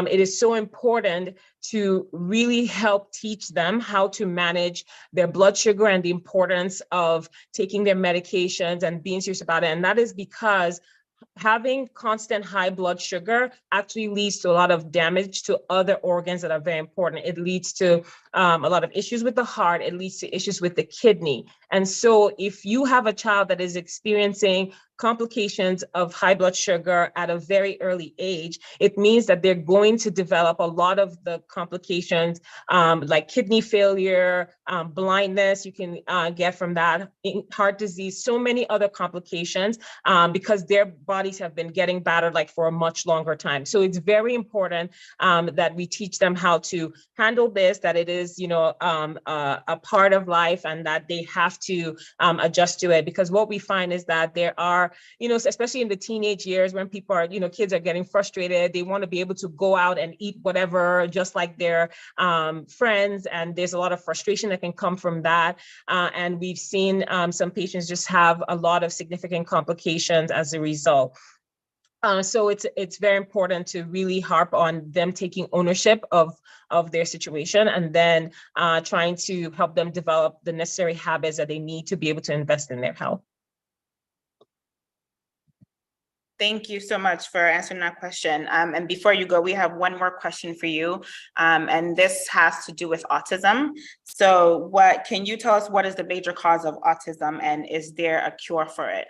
it is so important to really help teach them how to manage their blood sugar and the importance of taking their medications and being serious about it. And that is because having constant high blood sugar actually leads to a lot of damage to other organs that are very important. It leads to a lot of issues with the heart. It leads to issues with the kidney. And so if you have a child that is experiencing complications of high blood sugar at a very early age, it means that they're going to develop a lot of the complications like kidney failure, blindness you can get from that, heart disease, so many other complications because their bodies have been getting battered like for a much longer time. So it's very important that we teach them how to handle this, that it is, a part of life and that they have to adjust to it. Because what we find is that there are, especially in the teenage years when people are, kids are getting frustrated, they want to be able to go out and eat whatever, just like their friends. And there's a lot of frustration that can come from that. And we've seen some patients just have a lot of significant complications as a result. So it's very important to really harp on them taking ownership of their situation and then trying to help them develop the necessary habits that they need to be able to invest in their health. Thank you so much for answering that question. And before you go, we have one more question for you. And this has to do with autism. So can you tell us what is the major cause of autism and is there a cure for it?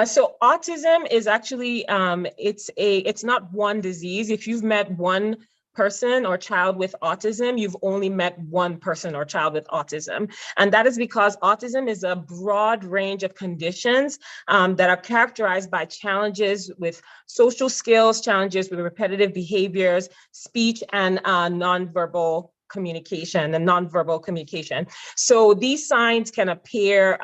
So autism is actually, it's not one disease. If you've met one person or child with autism, you've only met one person or child with autism. And that is because autism is a broad range of conditions that are characterized by challenges with social skills, challenges with repetitive behaviors, speech, and nonverbal communication. So these signs can appear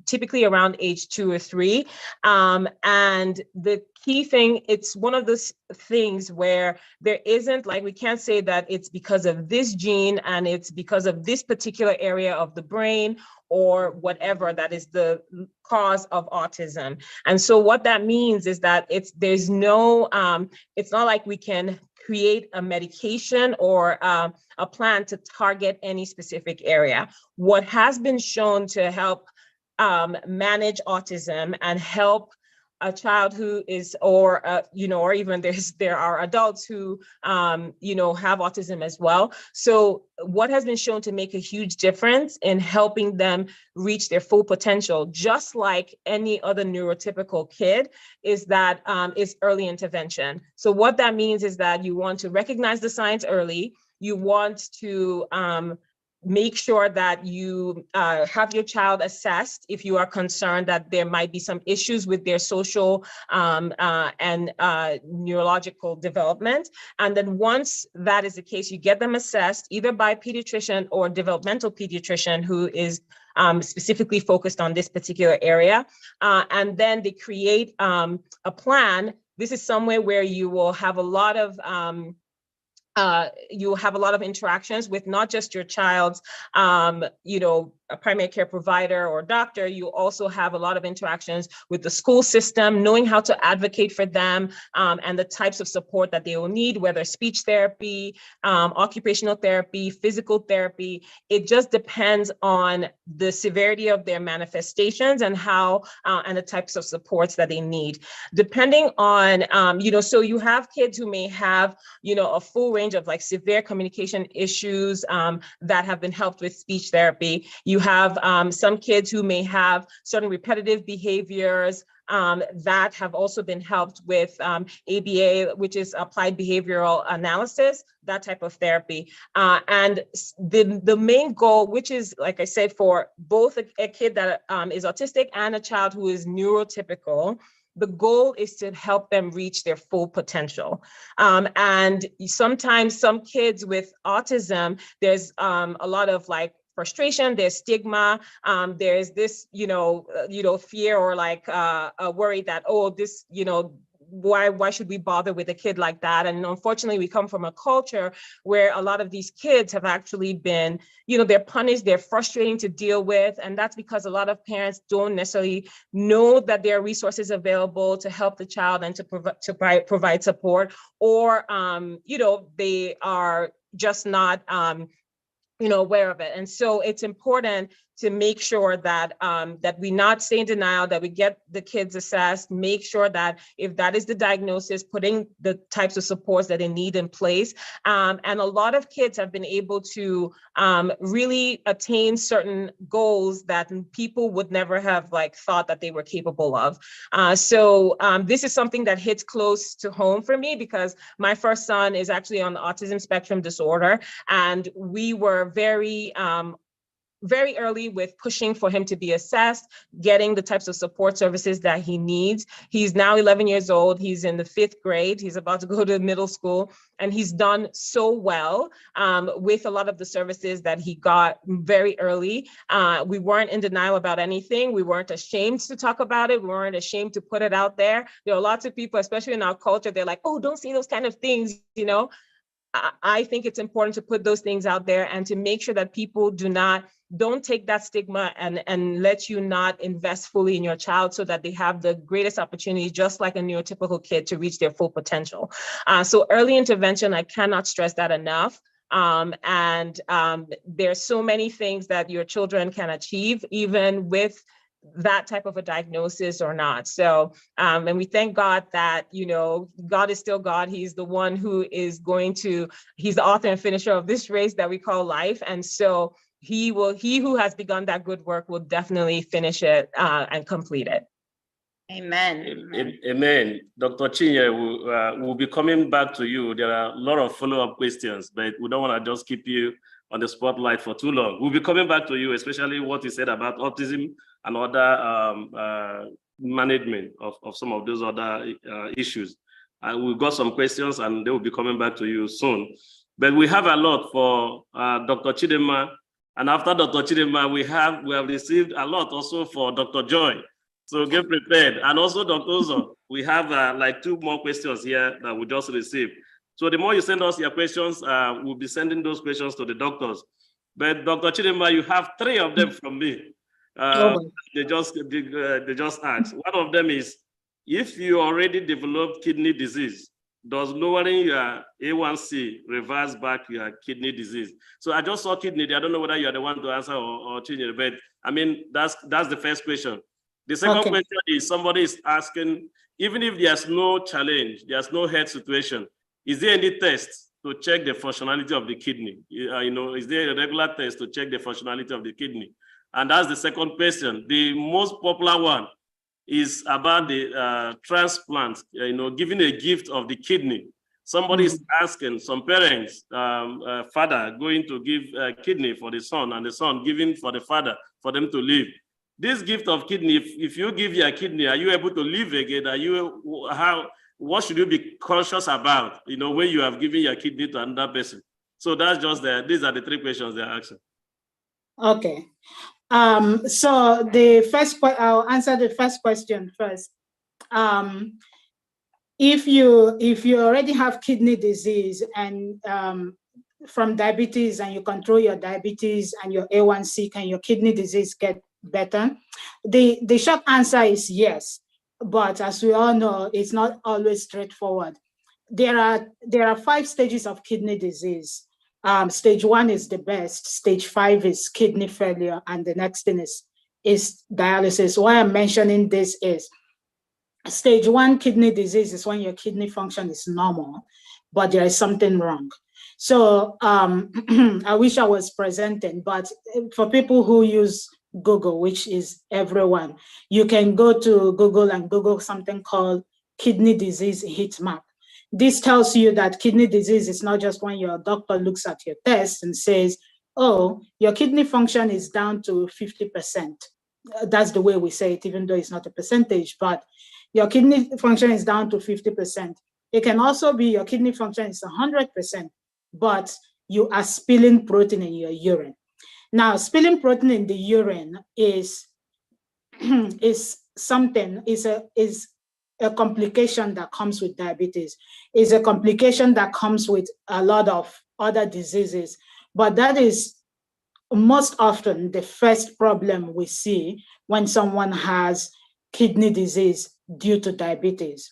typically around age 2 or 3. And the key thing, it's one of those things where there isn't, like, we can't say that it's because of this gene and it's because of this particular area of the brain or whatever that is the cause of autism. And so what that means is that it's not like we can create a medication or a plan to target any specific area. What has been shown to help manage autism and help a child who is, or or even there are adults who have autism as well. So what has been shown to make a huge difference in helping them reach their full potential, just like any other neurotypical kid, is that is early intervention. So what that means is that you want to recognize the signs early. You want to make sure that you have your child assessed if you are concerned that there might be some issues with their social and neurological development. And then once that is the case, you get them assessed either by a pediatrician or developmental pediatrician who is specifically focused on this particular area. And then they create a plan. This is somewhere where you will have a lot of interactions with not just your child's, a primary care provider or doctor. You also have a lot of interactions with the school system, knowing how to advocate for them and the types of support that they will need, whether speech therapy, occupational therapy, physical therapy. It just depends on the severity of their manifestations and how and the types of supports that they need. Depending on, so you have kids who may have, a full range of like severe communication issues that have been helped with speech therapy. You have some kids who may have certain repetitive behaviors that have also been helped with ABA, which is applied behavioral analysis, that type of therapy. And the main goal, which is, like I said, for both a kid that is autistic and a child who is neurotypical, the goal is to help them reach their full potential. And sometimes some kids with autism, there's a lot of like frustration, there's stigma, there's this, fear or like a worry that, oh, this, why should we bother with a kid like that? And unfortunately, we come from a culture where a lot of these kids have actually been, they're punished, they're frustrating to deal with. And that's because a lot of parents don't necessarily know that there are resources available to help the child and to provide support, or, they are just not, aware of it. And so it's important to make sure that that we not stay in denial, that we get the kids assessed, make sure that if that is the diagnosis, putting the types of supports that they need in place. And a lot of kids have been able to really attain certain goals that people would never have like thought that they were capable of. So this is something that hits close to home for me because my first son is actually on the autism spectrum disorder, and we were very early with pushing for him to be assessed, getting the types of support services that he needs. He's now 11 years old. He's in the 5th grade. He's about to go to middle school, and he's done so well with a lot of the services that he got very early. We weren't in denial about anything. We weren't ashamed to talk about it. We weren't ashamed to put it out there. There are lots of people, especially in our culture, they're like, oh, don't say those kind of things, I think it's important to put those things out there and to make sure that people don't take that stigma and let you not invest fully in your child so that they have the greatest opportunity, just like a neurotypical kid, to reach their full potential. So early intervention, I cannot stress that enough. And there's so many things that your children can achieve, even with that type of a diagnosis or not. So, and we thank God that, God is still God. He's the one who is he's the author and finisher of this race that we call life. And so he who has begun that good work will definitely finish it and complete it. Amen. Amen. Dr. Chinye, we'll be coming back to you. There are a lot of follow-up questions, but we don't want to just keep you on the spotlight for too long. We'll be coming back to you, especially what you said about autism and other management of some of those other issues. We've got some questions and they will be coming back to you soon. But we have a lot for Dr. Chidinma. And after Dr. Chidinma, we have received a lot also for Dr. Joy. So get prepared. And also Dr. Uzo, we have like 2 more questions here that we just received. So the more you send us your questions, we'll be sending those questions to the doctors. But Dr. Chidinma, you have 3 of them from me. They just asked. One of them is, if you already developed kidney disease, does lowering your A1C reverse back your kidney disease? So I just saw kidney. I don't know whether you're the one to answer or Chinye, but I mean, that's the first question. The second Okay. question is somebody is asking, even if there's no challenge, there's no health situation, is there any test to check the functionality of the kidney? Is there a regular test to check the functionality of the kidney? And that's the second question. The most popular one is about the transplant, giving a gift of the kidney. Somebody is asking, some parents, father going to give a kidney for the son, and the son giving for the father for them to live. This gift of kidney, if you give your kidney, are you able to live again? What should you be conscious about, when you have given your kidney to another person? So that's just these are the three questions they're asking. Okay. So I'll answer the first question first. If you already have kidney disease and from diabetes, and you control your diabetes and your A1C, can your kidney disease get better? The short answer is yes, but as we all know, it's not always straightforward. There are 5 stages of kidney disease. Stage 1 is the best. Stage 5 is kidney failure, and the next thing is dialysis. Why I'm mentioning this is stage 1 kidney disease is when your kidney function is normal, but there is something wrong. So I wish I was presenting, but for people who use Google, which is everyone, you can go to Google and Google something called kidney disease heat map. This tells you that kidney disease is not just when your doctor looks at your test and says, oh, your kidney function is down to 50%. That's the way we say it, even though it's not a percentage, but your kidney function is down to 50%. It can also be your kidney function is 100%, but you are spilling protein in your urine. Now, spilling protein in the urine is a complication that comes with diabetes. Is a complication that comes with a lot of other diseases, but that is most often the first problem we see when someone has kidney disease due to diabetes.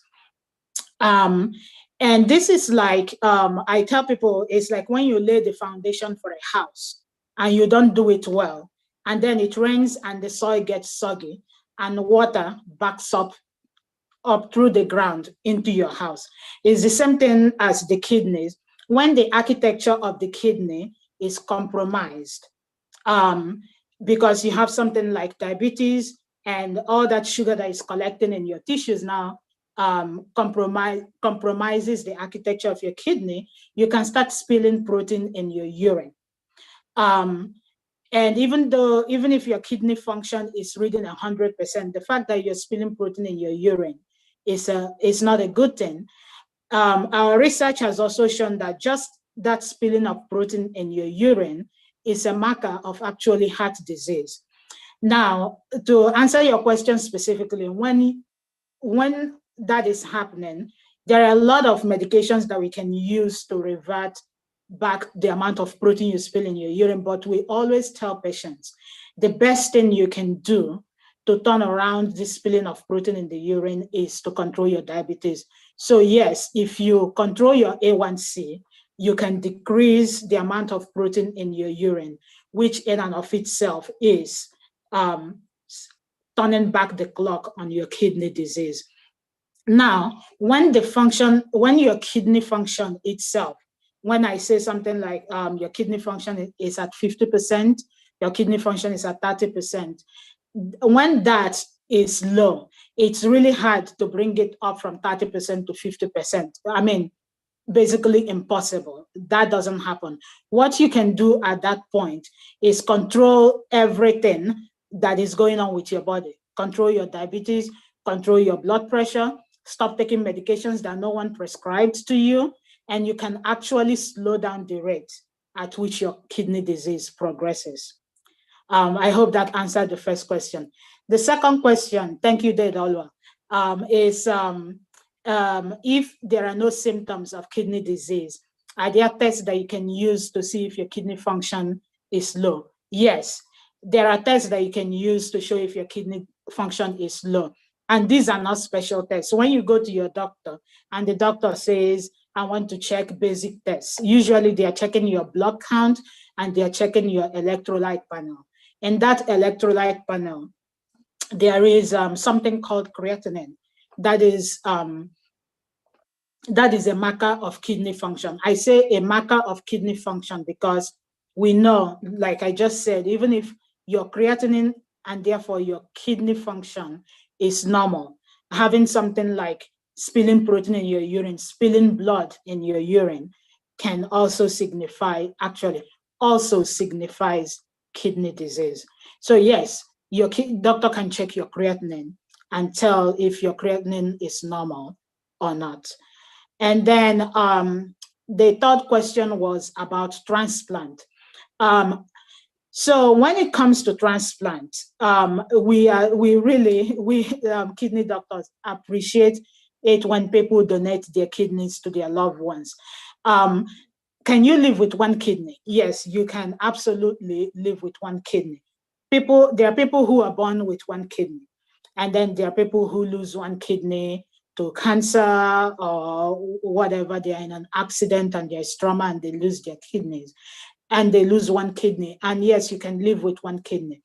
And this is like, I tell people, it's like when you lay the foundation for a house and you don't do it well, and then it rains and the soil gets soggy and water backs up through the ground into your house. It's the same thing as the kidneys. When the architecture of the kidney is compromised, because you have something like diabetes and all that sugar that is collecting in your tissues now compromises the architecture of your kidney, you can start spilling protein in your urine. And even if your kidney function is reading 100%, the fact that you're spilling protein in your urine is not a good thing. Our research has also shown that just that spilling of protein in your urine is a marker of actually heart disease. Now, to answer your question specifically, when that is happening, there are a lot of medications that we can use to revert back the amount of protein you spill in your urine, but we always tell patients the best thing you can do to turn around this spilling of protein in the urine is to control your diabetes. So yes, if you control your A1C, you can decrease the amount of protein in your urine, which in and of itself is turning back the clock on your kidney disease. Now, when your kidney function itself, when I say something like your kidney function is at 50%, your kidney function is at 30%, when that is low, it's really hard to bring it up from 30% to 50%. I mean, basically impossible. That doesn't happen. What you can do at that point is control everything that is going on with your body. Control your diabetes, control your blood pressure, stop taking medications that no one prescribed to you, and you can actually slow down the rate at which your kidney disease progresses. I hope that answered the first question. The second question, thank you, Dedolwa, is if there are no symptoms of kidney disease, are there tests that you can use to see if your kidney function is low? Yes, there are tests that you can use to show if your kidney function is low. And these are not special tests. When you go to your doctor and the doctor says, I want to check basic tests, usually they are checking your blood count and they are checking your electrolyte panel. And that electrolyte panel there is something called creatinine that is a marker of kidney function. I say a marker of kidney function because we know, like I just said, even if your creatinine and therefore your kidney function is normal, having something like spilling protein in your urine, spilling blood in your urine can also signifies kidney disease. So yes, your doctor can check your creatinine and tell if your creatinine is normal or not. And then the third question was about transplant. So when it comes to transplant, we kidney doctors appreciate it when people donate their kidneys to their loved ones. Can you live with one kidney? Yes, you can absolutely live with one kidney. There are people who are born with one kidney, and then there are people who lose one kidney to cancer or whatever. They are in an accident and there's trauma and they lose their kidneys, and they lose one kidney. And yes, you can live with one kidney.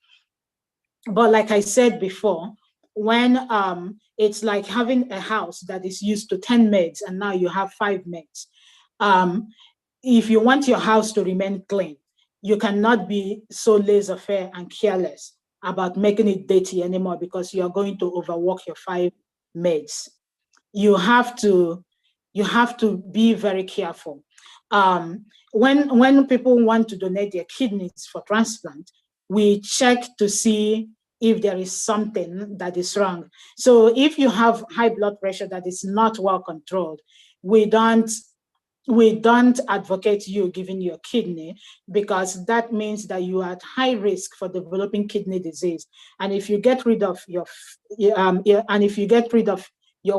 But like I said before, when it's like having a house that is used to 10 maids and now you have 5 maids. If you want your house to remain clean, you cannot be so laissez-faire and careless about making it dirty anymore because you're going to overwork your 5 maids. You have to be very careful. When people want to donate their kidneys for transplant, we check to see if there is something that is wrong. So if you have high blood pressure that is not well controlled, we don't advocate you giving your kidney, because that means that you are at high risk for developing kidney disease. And if you get rid of your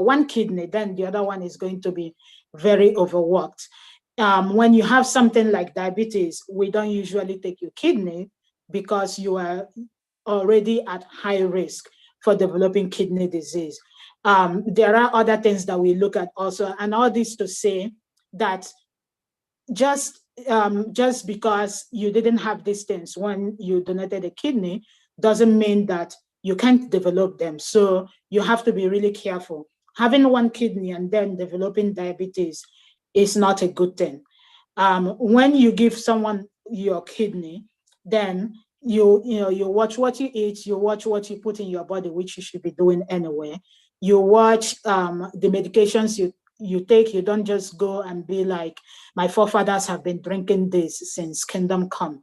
one kidney, then the other one is going to be very overworked. When you have something like diabetes, we don't usually take your kidney because you are already at high risk for developing kidney disease. There are other things that we look at also, and all this to say that just because you didn't have these things when you donated a kidney doesn't mean that you can't develop them. So you have to be really careful. Having one kidney and then developing diabetes is not a good thing. When you give someone your kidney, then you watch what you eat, you watch what you put in your body, which you should be doing anyway. You watch the medications you take. You don't just go and be like, my forefathers have been drinking this since kingdom come.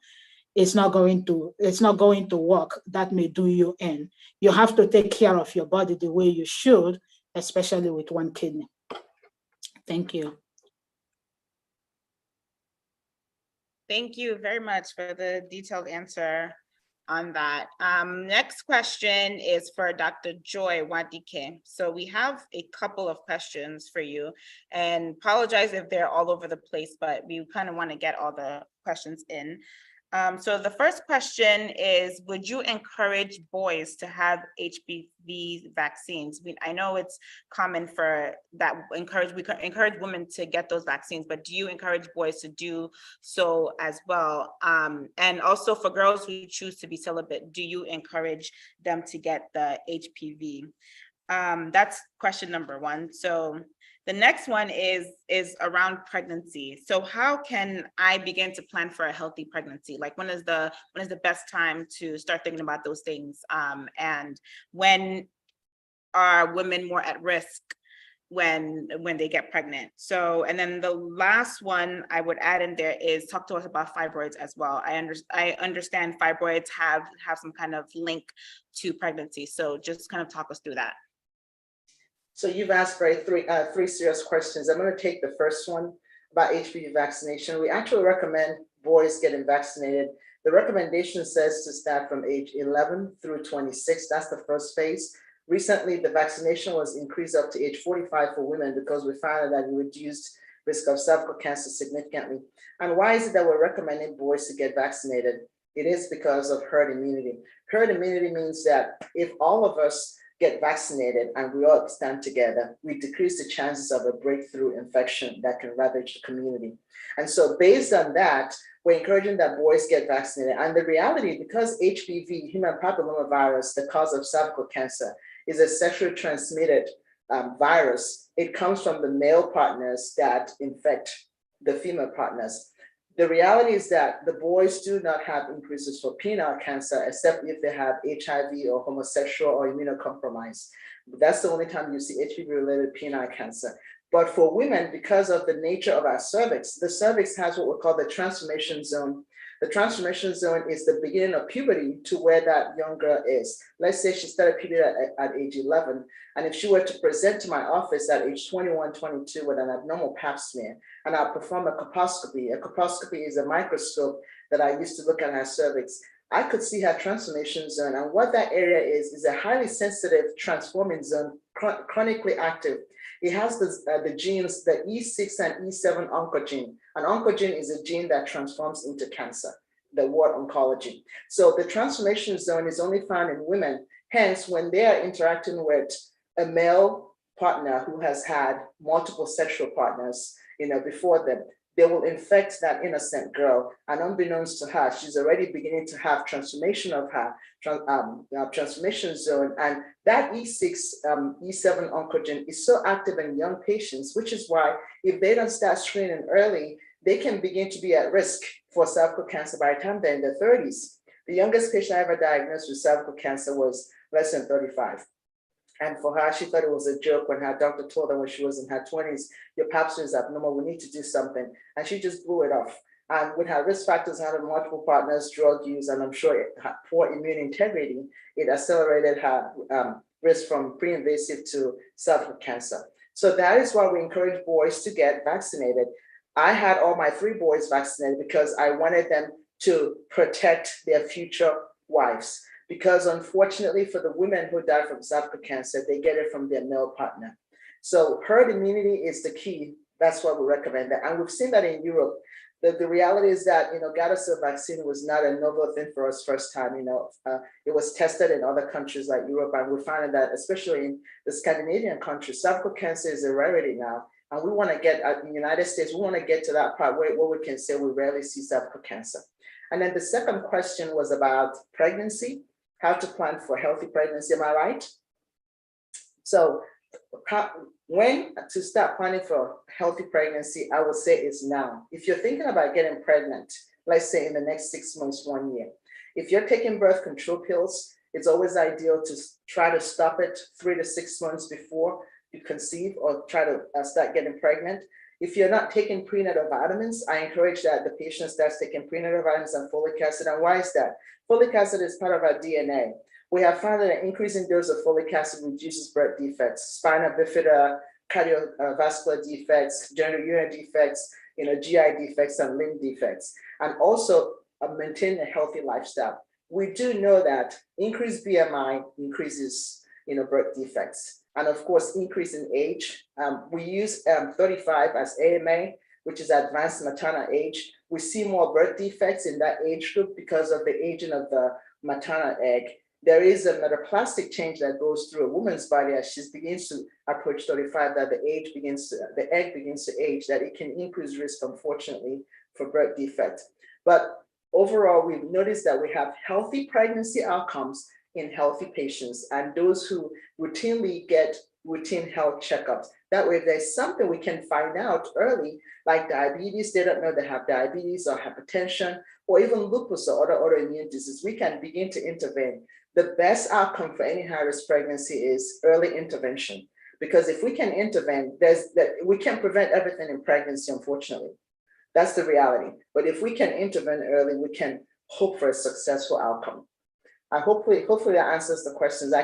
It's not going to work. That may do you in. You have to take care of your body the way you should, especially with one kidney. Thank you. Thank you very much for the detailed answer on that. Next question is for Dr. Joy Wadike. So we have a couple of questions for you, and apologize if they're all over the place, but we kind of want to get all the questions in. So the first question is, would you encourage boys to have HPV vaccines? I know it's common for that, we encourage women to get those vaccines, but do you encourage boys to do so as well? And also for girls who choose to be celibate, do you encourage them to get the HPV? That's question number one. So the next one is around pregnancy. So how can I begin to plan for a healthy pregnancy? Like when is the best time to start thinking about those things? And when are women more at risk when they get pregnant? So, and then the last one I would add in there is talk to us about fibroids as well. I understand fibroids have some kind of link to pregnancy. So just kind of talk us through that. So you've asked three serious questions. I'm going to take the first one about HPV vaccination. We actually recommend boys getting vaccinated. The recommendation says to start from age 11 through 26. That's the first phase. Recently, the vaccination was increased up to age 45 for women because we found that it reduced risk of cervical cancer significantly. And why is it that we're recommending boys to get vaccinated? It is because of herd immunity. Herd immunity means that if all of us get vaccinated and we all stand together, we decrease the chances of a breakthrough infection that can ravage the community. And so based on that, we're encouraging that boys get vaccinated. And the reality, because HPV, human papillomavirus, the cause of cervical cancer, is a sexually transmitted virus, it comes from the male partners that infect the female partners. The reality is that the boys do not have increases for penile cancer, except if they have HIV or homosexual or immunocompromised. That's the only time you see HPV-related penile cancer. But for women, because of the nature of our cervix, the cervix has what we call the transformation zone. The transformation zone is the beginning of puberty to where that young girl is. Let's say she started puberty at age 11. And if she were to present to my office at age 21, 22 with an abnormal pap smear, and I'll perform a colposcopy is a microscope that I used to look at her cervix, I could see her transformation zone. And what that area is a highly sensitive transforming zone, chronically active. It has the genes, the E6 and E7 oncogene. An oncogene is a gene that transforms into cancer, the word oncology. So the transformation zone is only found in women. Hence, when they are interacting with a male partner who has had multiple sexual partners, before them, they will infect that innocent girl. And unbeknownst to her, she's already beginning to have transformation of her transformation zone. And that E6, E7 oncogene is so active in young patients, which is why if they don't start screening early, they can begin to be at risk for cervical cancer by the time they're in their 30s. The youngest patient I ever diagnosed with cervical cancer was less than 35. And for her, she thought it was a joke when her doctor told her when she was in her 20s, your pap smear is abnormal, we need to do something. And she just blew it off. And with her risk factors, having multiple partners, drug use, and I'm sure her poor immune integrity, it accelerated her risk from pre-invasive to cervical cancer. So that is why we encourage boys to get vaccinated. I had all my 3 boys vaccinated because I wanted them to protect their future wives. Because unfortunately for the women who die from cervical cancer, they get it from their male partner. So herd immunity is the key. That's why we recommend that. And we've seen that in Europe. The reality is that, Gardasil vaccine was not a novel thing for us first time. It was tested in other countries like Europe. And we're finding that, especially in the Scandinavian countries, cervical cancer is a rarity now. And we want to get, in the United States, we want to get to that part where we can say we rarely see cervical cancer. And then the second question was about pregnancy. How to plan for healthy pregnancy, am I right? So when to start planning for healthy pregnancy, I would say it's now. If you're thinking about getting pregnant, let's say in the next 6 months, 1 year, if you're taking birth control pills, it's always ideal to try to stop it 3 to 6 months before you conceive or try to start getting pregnant. If you're not taking prenatal vitamins, I encourage that the patient starts taking prenatal vitamins and folic acid. And why is that? Folic acid is part of our DNA. We have found that an increasing dose of folic acid reduces birth defects, spina bifida, cardiovascular defects, genital urinary defects, GI defects and limb defects, and also maintain a healthy lifestyle. We do know that increased BMI increases, birth defects. And of course, increase in age. We use 35 as AMA, which is advanced maternal age. We see more birth defects in that age group because of the aging of the maternal egg. There is a metaplastic change that goes through a woman's body as she begins to approach 35, that the egg begins to age, that it can increase risk, unfortunately, for birth defect. But overall, we've noticed that we have healthy pregnancy outcomes in healthy patients and those who routinely get routine health checkups. That way, if there's something we can find out early, like diabetes, they don't know they have diabetes or hypertension, or even lupus or other autoimmune disease, we can begin to intervene. The best outcome for any high-risk pregnancy is early intervention, because if we can intervene, we can prevent everything in pregnancy, unfortunately. That's the reality. But if we can intervene early, we can hope for a successful outcome. Hopefully that answers the questions.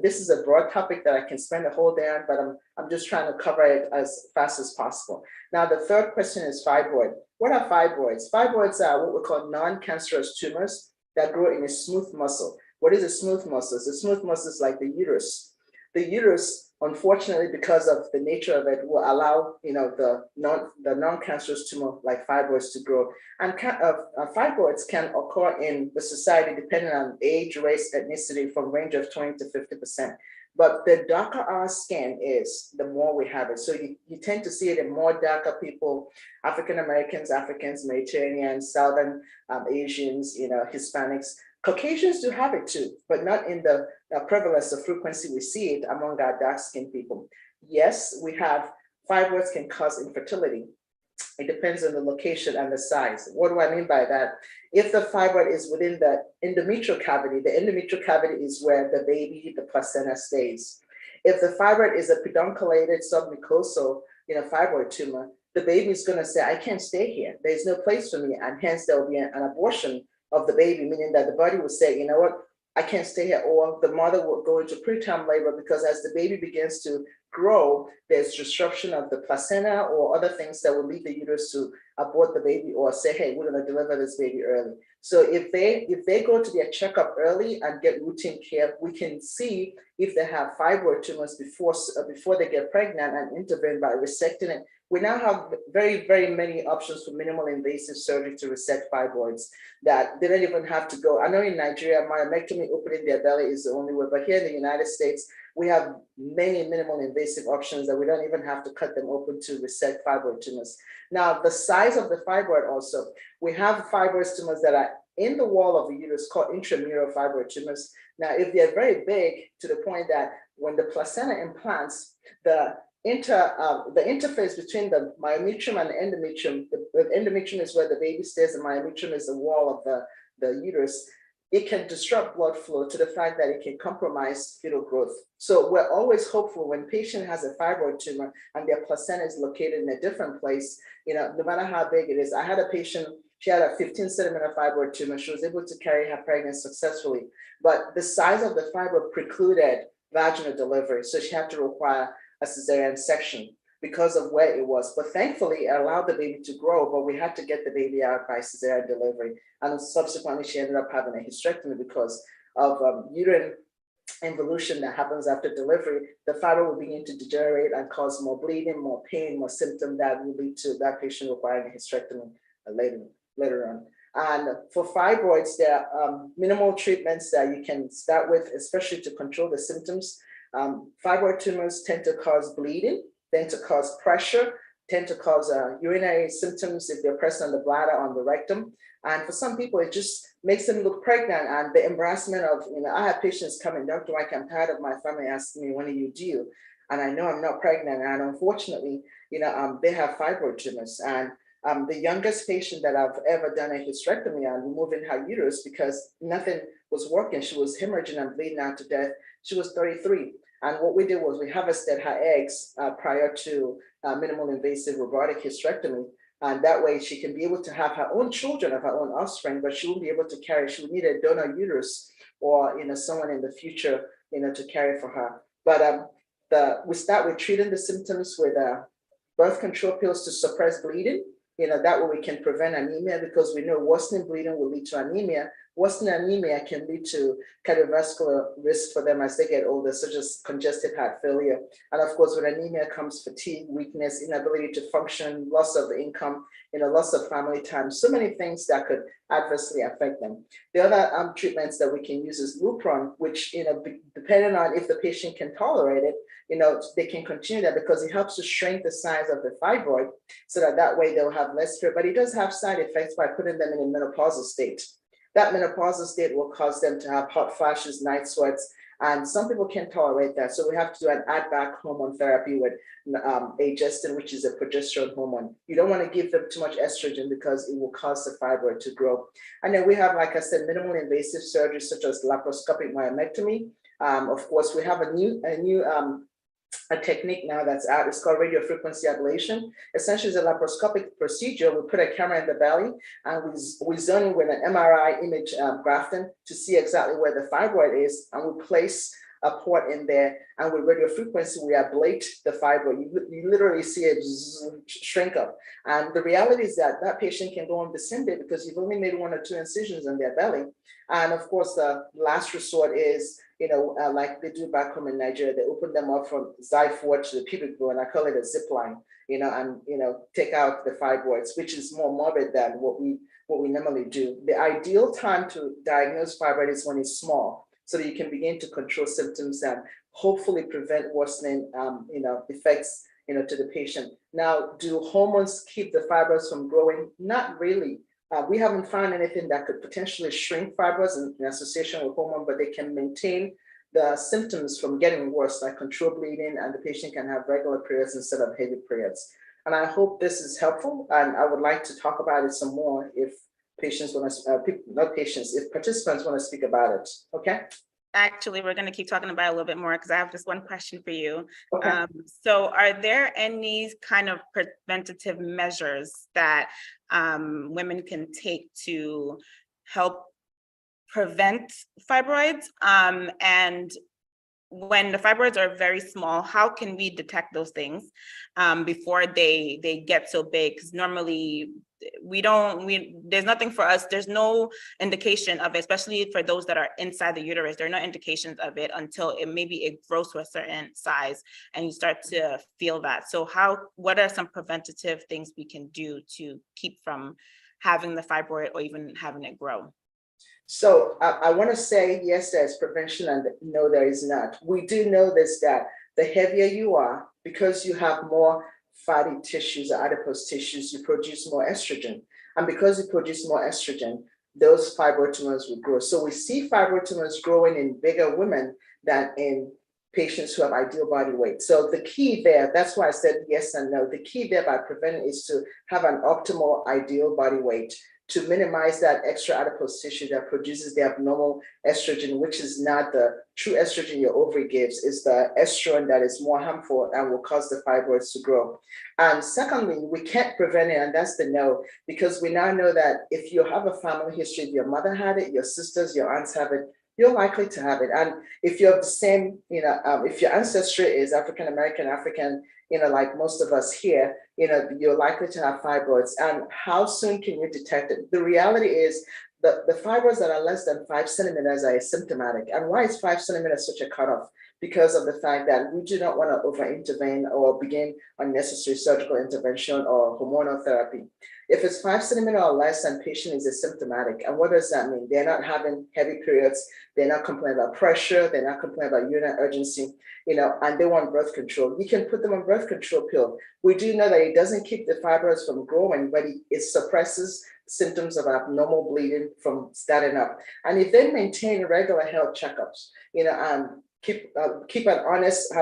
This is a broad topic that I can spend a whole day on, but I'm just trying to cover it as fast as possible. Now, the third question is fibroid. What are fibroids? Fibroids are what we call non-cancerous tumors that grow in a smooth muscle. What is a smooth muscle? The smooth muscle is like the uterus. The uterus, unfortunately, because of the nature of it, will allow the non-cancerous tumor like fibroids to grow. And fibroids can occur in the society depending on age, race, ethnicity, from range of 20 to 50%. But the darker our skin is, the more we have it. So you tend to see it in more darker people, African Americans, Mediterranean, Southern Asians, Hispanics. Caucasians do have it too, but not in the prevalence of frequency we see it among our dark-skinned people. Yes, we have fibroids can cause infertility. It depends on the location and the size. What do I mean by that? If the fibroid is within the endometrial cavity is where the baby, the placenta stays. If the fibroid is a pedunculated submucosal, fibroid tumor, the baby is going to say, I can't stay here. There's no place for me. And hence there will be an abortion of the baby, meaning that the body will say, you know what, I can't stay here. Or the mother will go into preterm labor because as the baby begins to grow, there's disruption of the placenta or other things that will lead the uterus to abort the baby or say, hey, we're going to deliver this baby early. So if they go to their checkup early and get routine care, we can see if they have fibroid tumors before they get pregnant and intervene by resecting it. We now have very, very many options for minimal invasive surgery to resect fibroids that they don't even have to go. I know in Nigeria, myomectomy, opening their belly is the only way, but here in the United States, we have many minimal invasive options that we don't even have to cut them open to resect fibroid tumors. Now, the size of the fibroid also, we have fibroid tumors that are in the wall of the uterus called intramural fibroid tumors. Now, if they're very big to the point that when the placenta implants, the interface between the myometrium and the endometrium, the endometrium is where the baby stays, the myometrium is the wall of the uterus. It can disrupt blood flow to the fact that it can compromise fetal growth. So we're always hopeful when patient has a fibroid tumor and their placenta is located in a different place, no matter how big it is. I had a patient, she had a 15-centimeter fibroid tumor. She was able to carry her pregnancy successfully, but the size of the fibroid precluded vaginal delivery. So she had to require a cesarean section because of where it was. But thankfully, it allowed the baby to grow, but we had to get the baby out by cesarean delivery. And subsequently, she ended up having a hysterectomy because of uterine involution that happens after delivery. The fibroid will begin to degenerate and cause more bleeding, more pain, more symptom that will lead to that patient requiring a hysterectomy later on. And for fibroids, there are minimal treatments that you can start with, especially to control the symptoms. Fibroid tumors tend to cause bleeding, tend to cause pressure, tend to cause urinary symptoms if they're present on the bladder, on the rectum. And for some people, it just makes them look pregnant, and the embarrassment of, I have patients coming, Dr. Mike, I'm tired of my family asking me, when are you due? And I know I'm not pregnant. And unfortunately, they have fibroid tumors. And the youngest patient that I've ever done a hysterectomy on, removing her uterus because nothing was working. She was hemorrhaging and bleeding out to death. She was 33. And what we did was we harvested her eggs prior to minimal invasive robotic hysterectomy. And that way she can be able to have her own children of her own offspring, but she won't be able to carry, she would need a donor uterus or someone in the future, to carry for her. But we start with treating the symptoms with birth control pills to suppress bleeding. That way we can prevent anemia, because we know worsening bleeding will lead to anemia. Worsening anemia can lead to cardiovascular risk for them as they get older, such as congestive heart failure. And of course, with anemia comes fatigue, weakness, inability to function, loss of income, loss of family time, so many things that could adversely affect them. The other treatments that we can use is Lupron, which, depending on if the patient can tolerate it, they can continue that because it helps to shrink the size of the fibroid so that way they'll have less fear. But it does have side effects by putting them in a menopausal state. That menopausal state will cause them to have hot flashes, night sweats, and some people can't tolerate that. So we have to do an add-back hormone therapy with agestin, which is a progesterone hormone. You don't want to give them too much estrogen because it will cause the fibroid to grow. And then we have, like I said, minimal invasive surgery such as laparoscopic myomectomy. Of course, we have a new technique now that's out. It's called radiofrequency ablation. Essentially, it's a laparoscopic procedure. We put a camera in the belly and we zone in with an MRI image grafting to see exactly where the fibroid is, and we place a port in there, and with radiofrequency, we ablate the fibroid. You literally see it shrink up. And the reality is that that patient can go on Vicente because you've only made 1 or 2 incisions in their belly. And of course, the last resort is, like they do back home in Nigeria, they open them up from xiphoid to the pubic bone. I call it a zip line, and take out the fibroids, which is more morbid than what we normally do. The ideal time to diagnose fibroid is when it's small, so that you can begin to control symptoms and hopefully prevent worsening, effects, to the patient. Now, do hormones keep the fibers from growing? Not really. We haven't found anything that could potentially shrink fibers in association with hormone, but they can maintain the symptoms from getting worse, like controlled bleeding, and the patient can have regular periods instead of heavy periods. And I hope this is helpful, and I would like to talk about it some more if patients want to, not patients, if participants want to speak about it, okay? Actually, we're going to keep talking about it a little bit more because I have just one question for you. Okay. So are there any kind of preventative measures that women can take to help prevent fibroids? And when the fibroids are very small, how can we detect those things before they get so big? Because normally there's nothing for us, there's no indication of it, especially for those that are inside the uterus, there are no indications of it until it grows to a certain size and you start to feel that. So what are some preventative things we can do to keep from having the fibroid or even having it grow? So I want to say, yes, there's prevention, and no, there is not. We do know this, that the heavier you are, because you have more fatty tissues or adipose tissues, you produce more estrogen. And because you produce more estrogen, those fibroid tumors will grow. So we see fibroid tumors growing in bigger women than in patients who have ideal body weight. So the key there, that's why I said yes and no. The key there by preventing is to have an optimal ideal body weight, to minimize that extra adipose tissue that produces the abnormal estrogen, which is not the true estrogen your ovary gives, is the estrogen that is more harmful and will cause the fibroids to grow. And secondly, we can't prevent it, and that's the no, because we now know that if you have a family history, if your mother had it, your sisters, your aunts have it, you're likely to have it. And if you're the same, if your ancestry is African-American, African, like most of us here, you're likely to have fibroids. And how soon can you detect it? The reality is the fibroids that are less than 5 centimeters are asymptomatic. And why is 5 centimeters such a cutoff? Because of the fact that we do not want to over-intervene or begin unnecessary surgical intervention or hormonal therapy. If it's 5 centimeters or less and patient is asymptomatic, and what does that mean? They're not having heavy periods, they're not complaining about pressure, they're not complaining about urinary urgency, and they want birth control. You can put them on birth control pill. We do know that it doesn't keep the fibroids from growing, but it suppresses symptoms of abnormal bleeding from starting up. And if they maintain regular health checkups, and keep an honest,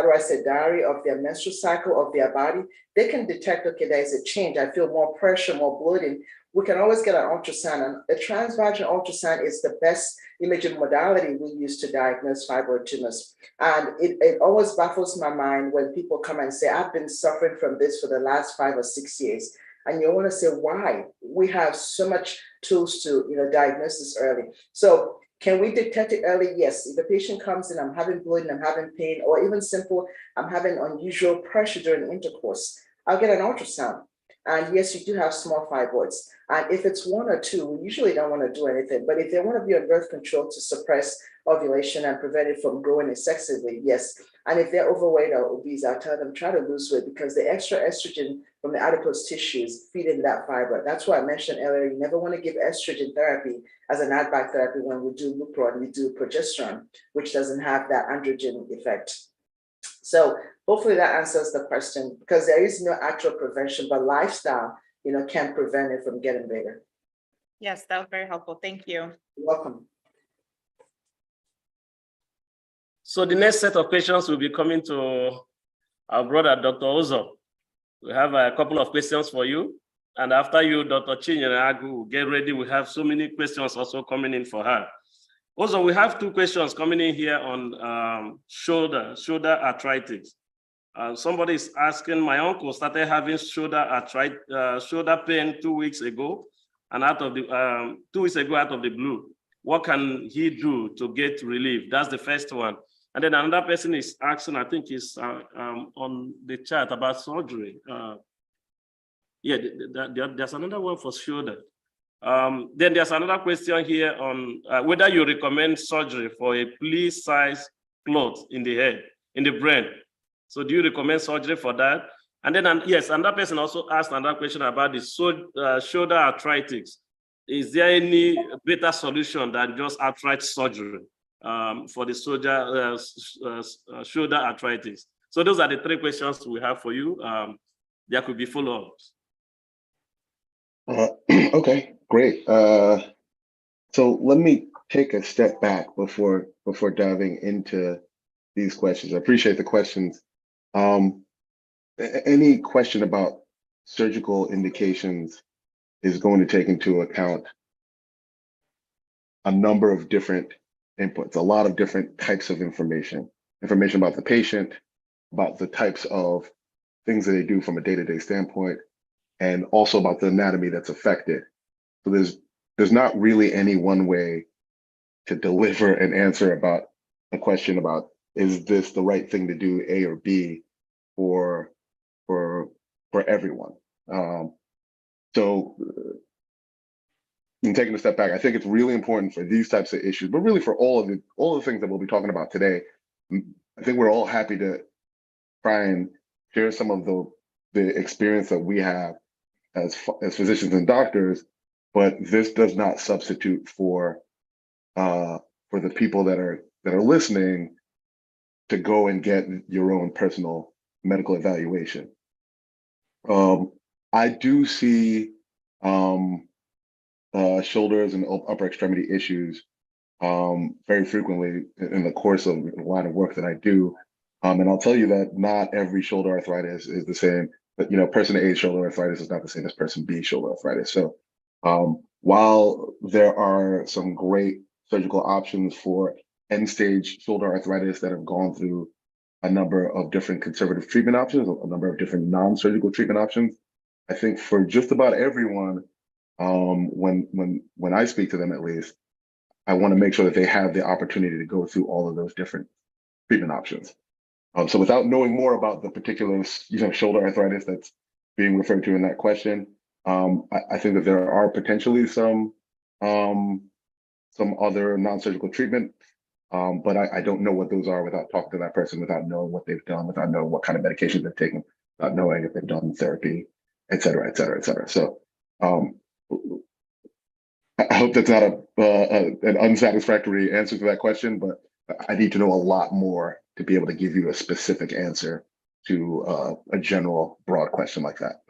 diary of their menstrual cycle, of their body, they can detect, okay, there's a change. I feel more pressure, more bloating. We can always get an ultrasound, and a transvaginal ultrasound is the best imaging modality we use to diagnose fibroid tumors. And it always baffles my mind when people come and say, I've been suffering from this for the last 5 or 6 years. And you want to say, why? We have so much tools to diagnose this early. So can we detect it early? Yes. If a patient comes in, I'm having bloating, I'm having pain, or even simple, I'm having unusual pressure during intercourse, I'll get an ultrasound. And yes, you do have small fibroids. And if it's 1 or 2, we usually don't want to do anything. But if they want to be on birth control to suppress ovulation and prevent it from growing excessively, yes. And if they're overweight or obese, I'll tell them try to lose weight, because the extra estrogen from the adipose tissues feed in that fiber. That's why I mentioned earlier, you never want to give estrogen therapy as an add-back therapy when we do Lupron, we do progesterone, which doesn't have that androgen effect. So hopefully that answers the question, because there is no actual prevention, but lifestyle, can prevent it from getting bigger. Yes, that was very helpful. Thank you. You're welcome. So the next set of questions will be coming to our brother, Dr. Ozo. We have a couple of questions for you. And after you, Dr. Chinyere will get ready. We have so many questions also coming in for her. Also, we have 2 questions coming in here on shoulder arthritis. Somebody is asking, my uncle started having shoulder pain 2 weeks ago, and 2 weeks ago out of the blue. What can he do to get relief? That's the first one. And then another person is asking, I think is on the chat about surgery. There's another one for shoulder. Then there's another question here on whether you recommend surgery for a please-size clot in the head, in the brain. So do you recommend surgery for that? And then, yes, another person also asked another question about the shoulder arthritis. Is there any better solution than just outright surgery? for the shoulder arthritis. So those are the 3 questions we have for you. There could be follow-ups. Okay, great. So let me take a step back before diving into these questions. I appreciate the questions. Any question about surgical indications is going to take into account a number of different inputs, a lot of different types of information about the patient, about the types of things that they do from a day-to-day standpoint, and also about the anatomy that's affected. So there's not really any one way to deliver an answer about a question about, is this the right thing to do, A or B, for everyone. So in taking a step back, I think it's really important for these types of issues, but really for all of the things that we'll be talking about today. I think we're all happy to try and share some of the experience that we have as physicians and doctors, but this does not substitute for the people that are listening to go and get your own personal medical evaluation. I do see shoulders and upper extremity issues very frequently in the course of the line of work that I do. And I'll tell you that not every shoulder arthritis is the same, but person A shoulder arthritis is not the same as person B shoulder arthritis. So while there are some great surgical options for end-stage shoulder arthritis that have gone through a number of different conservative treatment options, a number of different non-surgical treatment options, I think for just about everyone, when I speak to them at least, I want to make sure that they have the opportunity to go through all of those different treatment options. So without knowing more about the particular shoulder arthritis that's being referred to in that question, I think that there are potentially some other non-surgical treatment, but I don't know what those are without talking to that person, without knowing what they've done, without knowing what kind of medications they've taken, without knowing if they've done therapy, et cetera, et cetera, et cetera. So I hope that's not an unsatisfactory answer to that question, but I need to know a lot more to be able to give you a specific answer to a general broad question like that.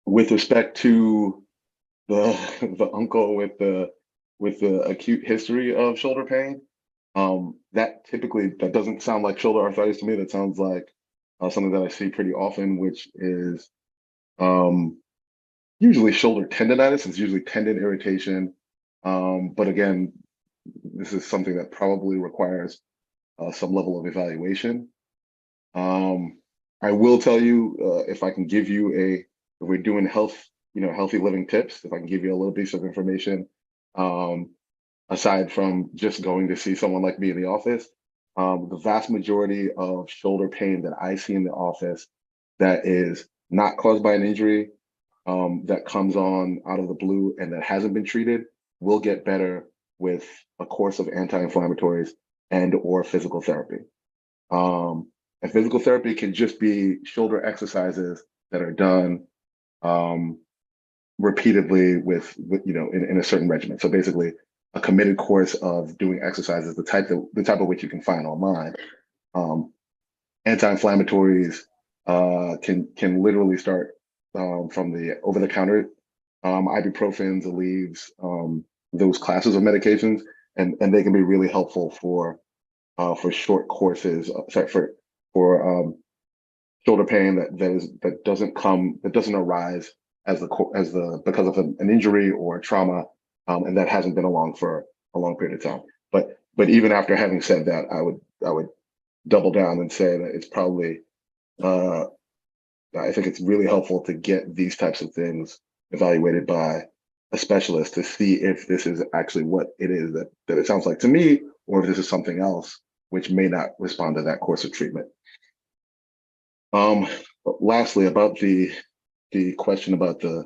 With respect to the uncle with the acute history of shoulder pain, that doesn't sound like shoulder arthritis to me. That sounds like something that I see pretty often, which is usually shoulder tendonitis. It's usually tendon irritation. But again, this is something that probably requires some level of evaluation. I will tell you, if I can give you if we're doing healthy living tips, if I can give you a little piece of information, aside from just going to see someone like me in the office, the vast majority of shoulder pain that I see in the office that is not caused by an injury, that comes on out of the blue and that hasn't been treated, will get better with a course of anti-inflammatories and or physical therapy. And physical therapy can just be shoulder exercises that are done repeatedly with in a certain regimen. So basically, a committed course of doing exercises, the type of which you can find online. Anti-inflammatories can literally start from the over-the-counter ibuprofens, Aleve, those classes of medications, and they can be really helpful for short courses, for shoulder pain that doesn't arise because of an injury or trauma, and that hasn't been along for a long period of time. But even after having said that, I would double down and say that it's probably I think it's really helpful to get these types of things evaluated by a specialist to see if this is actually what it is that it sounds like to me, or if this is something else which may not respond to that course of treatment. Lastly, about the question about the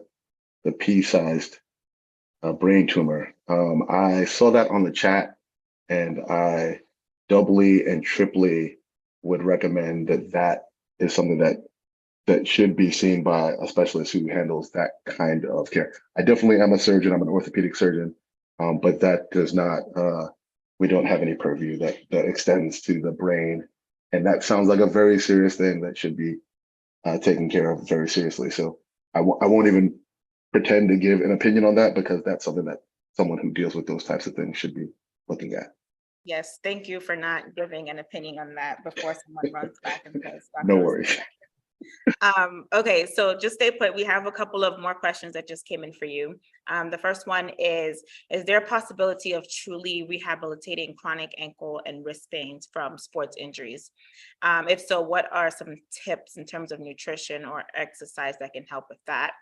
pea-sized brain tumor, I saw that on the chat, and I doubly and triply would recommend that is something that should be seen by a specialist who handles that kind of care. I definitely am a surgeon. I'm an orthopedic surgeon. But that does not, we don't have any purview that extends to the brain. And that sounds like a very serious thing that should be taken care of very seriously. So I won't even pretend to give an opinion on that, because that's something that someone who deals with those types of things should be looking at. Yes, thank you for not giving an opinion on that before someone runs back and says. No "Dr. worries. Okay, so just stay put. We have a couple of more questions that just came in for you. The first one is there a possibility of truly rehabilitating chronic ankle and wrist pains from sports injuries? If so, what are some tips in terms of nutrition or exercise that can help with that?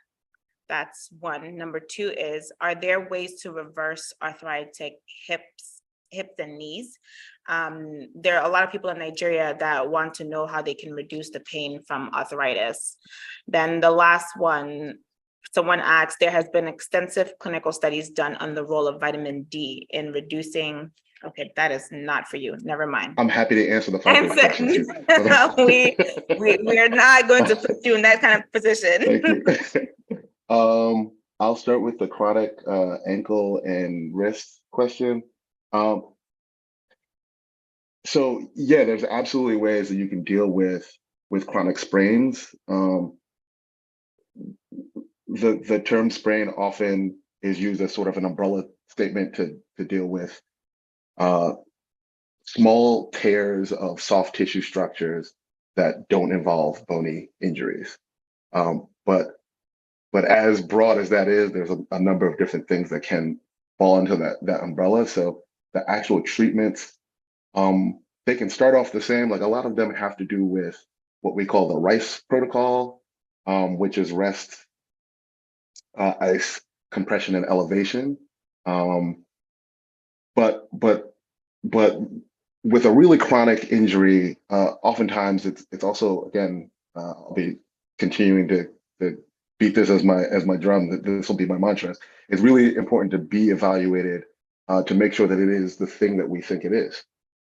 That's one. Number two is, are there ways to reverse arthritic hips and knees? There are a lot of people in Nigeria that want to know how they can reduce the pain from arthritis. Then the last one, someone asked, there has been extensive clinical studies done on the role of vitamin D in reducing, okay, that is not for you, never mind. I'm happy to answer the follow-up questions. We're not going to put you in that kind of position. Thank you. I'll start with the chronic ankle and wrist question. So yeah, there's absolutely ways that you can deal with chronic sprains. The term sprain often is used as sort of an umbrella statement to deal with small tears of soft tissue structures that don't involve bony injuries. But as broad as that is, there's a number of different things that can fall into that umbrella. So the actual treatments, they can start off the same. Like, a lot of them have to do with what we call the RICE protocol, which is rest, ice, compression, and elevation. But with a really chronic injury, oftentimes it's also, again, I'll be continuing to beat this as my drum. This will be my mantra. It's really important to be evaluated to make sure that it is the thing that we think it is.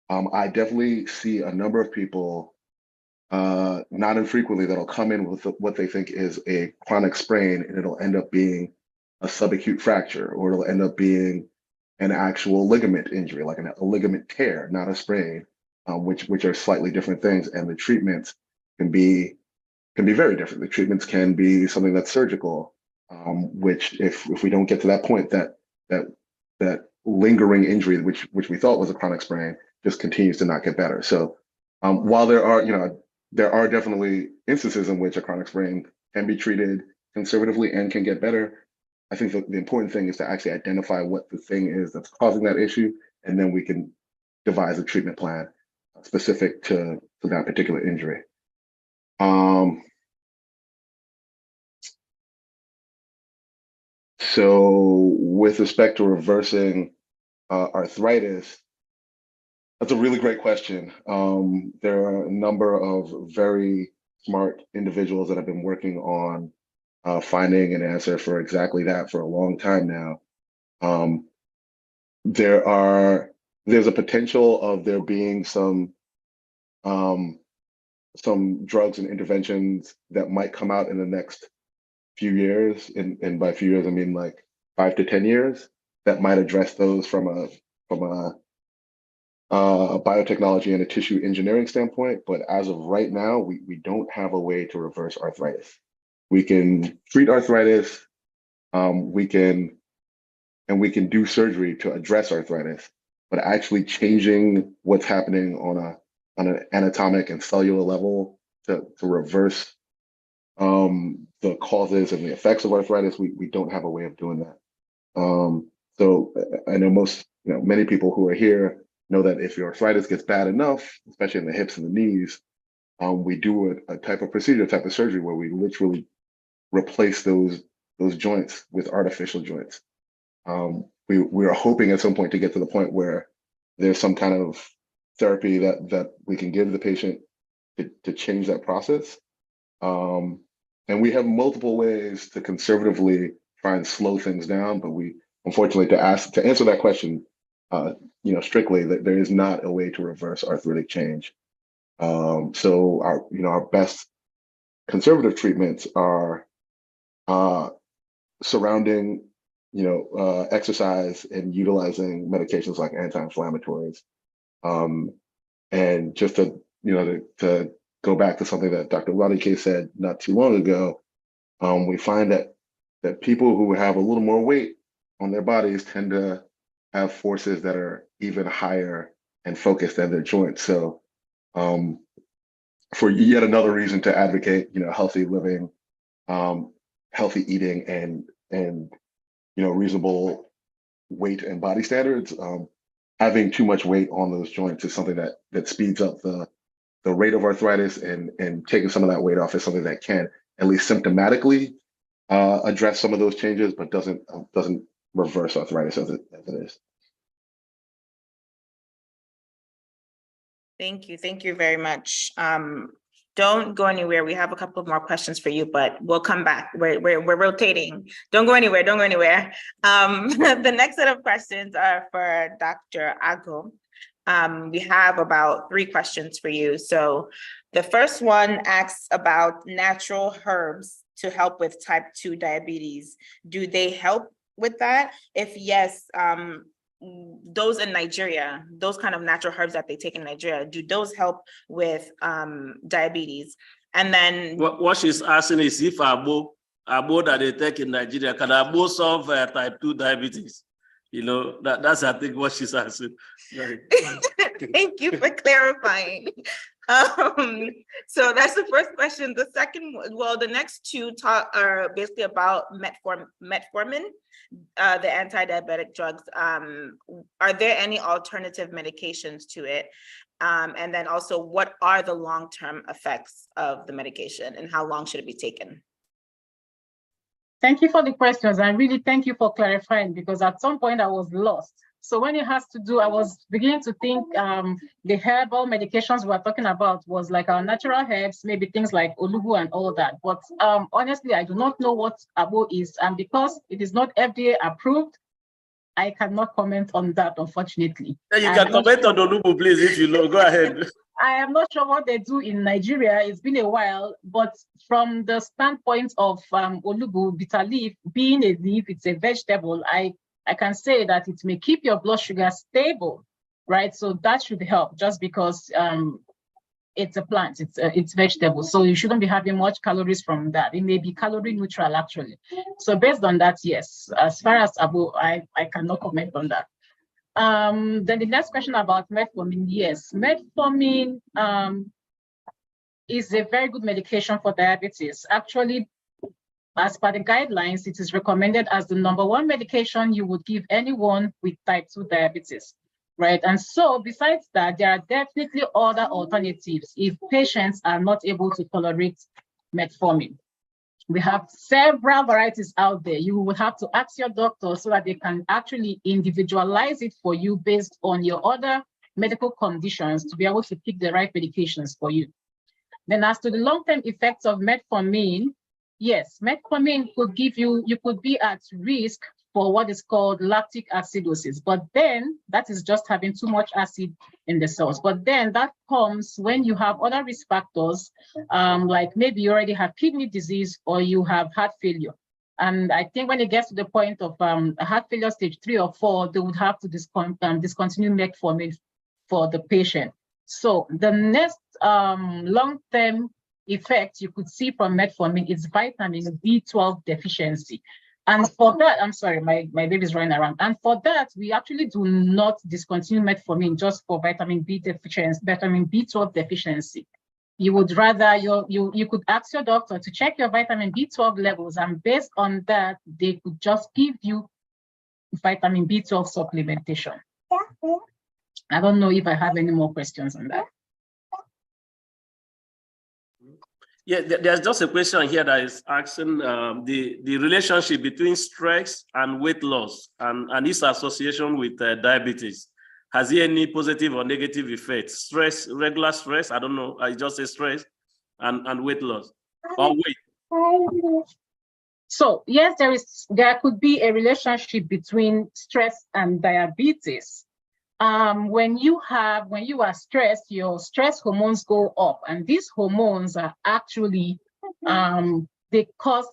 I definitely see a number of people, not infrequently, that'll come in with what they think is a chronic sprain, and it'll end up being a subacute fracture, or it'll end up being an actual ligament injury, like a ligament tear, not a sprain, which are slightly different things. And the treatments can be very different. The treatments can be something that's surgical, which if we don't get to that point, that lingering injury, which we thought was a chronic sprain, just continues to not get better. So while there are definitely instances in which a chronic sprain can be treated conservatively and can get better, I think that the important thing is to actually identify what the thing is that's causing that issue, and then we can devise a treatment plan specific to that particular injury. So with respect to reversing arthritis, that's a really great question. There are a number of very smart individuals that have been working on finding an answer for exactly that for a long time now. There's a potential of there being some drugs and interventions that might come out in the next few years, and by few years I mean like 5 to 10 years, that might address those from a biotechnology and a tissue engineering standpoint. But as of right now, we don't have a way to reverse arthritis. We can treat arthritis, we can do surgery to address arthritis, but actually changing what's happening on an anatomic and cellular level to reverse the causes and the effects of arthritis, we don't have a way of doing that. So I know many people who are here know that if your arthritis gets bad enough, especially in the hips and the knees, we do a type of procedure, type of surgery where we literally replace those joints with artificial joints. We are hoping at some point to get to the point where there's some kind of therapy that we can give the patient to change that process. And we have multiple ways to conservatively try and slow things down, but we, unfortunately, to answer that question, strictly, that there is not a way to reverse arthritic change. So our best conservative treatments are surrounding exercise and utilizing medications like anti-inflammatories. And just to go back to something that Dr. Wadike said not too long ago, we find that people who have a little more weight on their bodies tend to have forces that are even higher and focused than their joints. So for yet another reason to advocate, healthy living, healthy eating, and reasonable weight and body standards. Having too much weight on those joints is something that speeds up the rate of arthritis, and taking some of that weight off is something that can at least symptomatically address some of those changes, but doesn't reverse arthritis as it is. Thank you very much. Don't go anywhere. We have a couple of more questions for you, but we'll come back. We're rotating. Don't go anywhere. The next set of questions are for Dr. Agu. We have about 3 questions for you. So the first one asks about natural herbs to help with type 2 diabetes. Do they help with that? If yes, those in Nigeria, those kind of natural herbs that they take in Nigeria, do those help with diabetes? And then what she's asking is if Agbo that they take in Nigeria, can Agbo solve type 2 diabetes? That's I think what she's asking. Thank you for clarifying. So that's the first question. The second, the next 2 are basically about metformin, the anti-diabetic drugs. Are there any alternative medications to it? And then also, what are the long-term effects of the medication, and how long should it be taken? Thank you for the questions, and really thank you for clarifying, because at some point I was lost. So when it has to do, I was beginning to think the herbal medications we're talking about was like our natural herbs, maybe things like Olubu and all that. But honestly, I do not know what Agbo is. And because it is not FDA approved, I cannot comment on that, unfortunately. You can comment on Olubu, please, if you know. Go ahead. I am not sure what they do in Nigeria. It's been a while, but from the standpoint of Olubu, bitter leaf, being a leaf, it's a vegetable, I can say that it may keep your blood sugar stable, right? So that should help, just because it's a plant, it's vegetable. So you shouldn't be having much calories from that. It may be calorie neutral, actually. So based on that, yes. As far as Agbo, I cannot comment on that. Then the next question about metformin, yes. Metformin is a very good medication for diabetes. Actually, as per the guidelines, it is recommended as the #1 medication you would give anyone with type 2 diabetes, right? And so besides that, there are definitely other alternatives if patients are not able to tolerate metformin. We have several varieties out there. You will have to ask your doctor so that they can actually individualize it for you based on your other medical conditions to be able to pick the right medications for you. Then as to the long-term effects of metformin, yes, metformin could give you could be at risk for what is called lactic acidosis, but then that is just having too much acid in the cells. But then that comes when you have other risk factors, like maybe you already have kidney disease or you have heart failure. And I think when it gets to the point of heart failure stage 3 or 4, they would have to discontinue metformin for the patient. So the next long-term effect you could see from metformin is vitamin B12 deficiency. And for that, I'm sorry, my baby's running around. And for that, we actually do not discontinue metformin just for vitamin B deficiency, vitamin B12 deficiency. You would rather, you could ask your doctor to check your vitamin B12 levels, and based on that, they could just give you vitamin B12 supplementation. I don't know if I have any more questions on that. Yeah, there's just a question here that is asking the relationship between stress and weight loss and its association with diabetes. Has it any positive or negative effects? Stress, regular stress, I don't know, I just say stress and weight loss or weight. So yes, there could be a relationship between stress and diabetes. When you are stressed, your stress hormones go up, and these hormones are actually they cause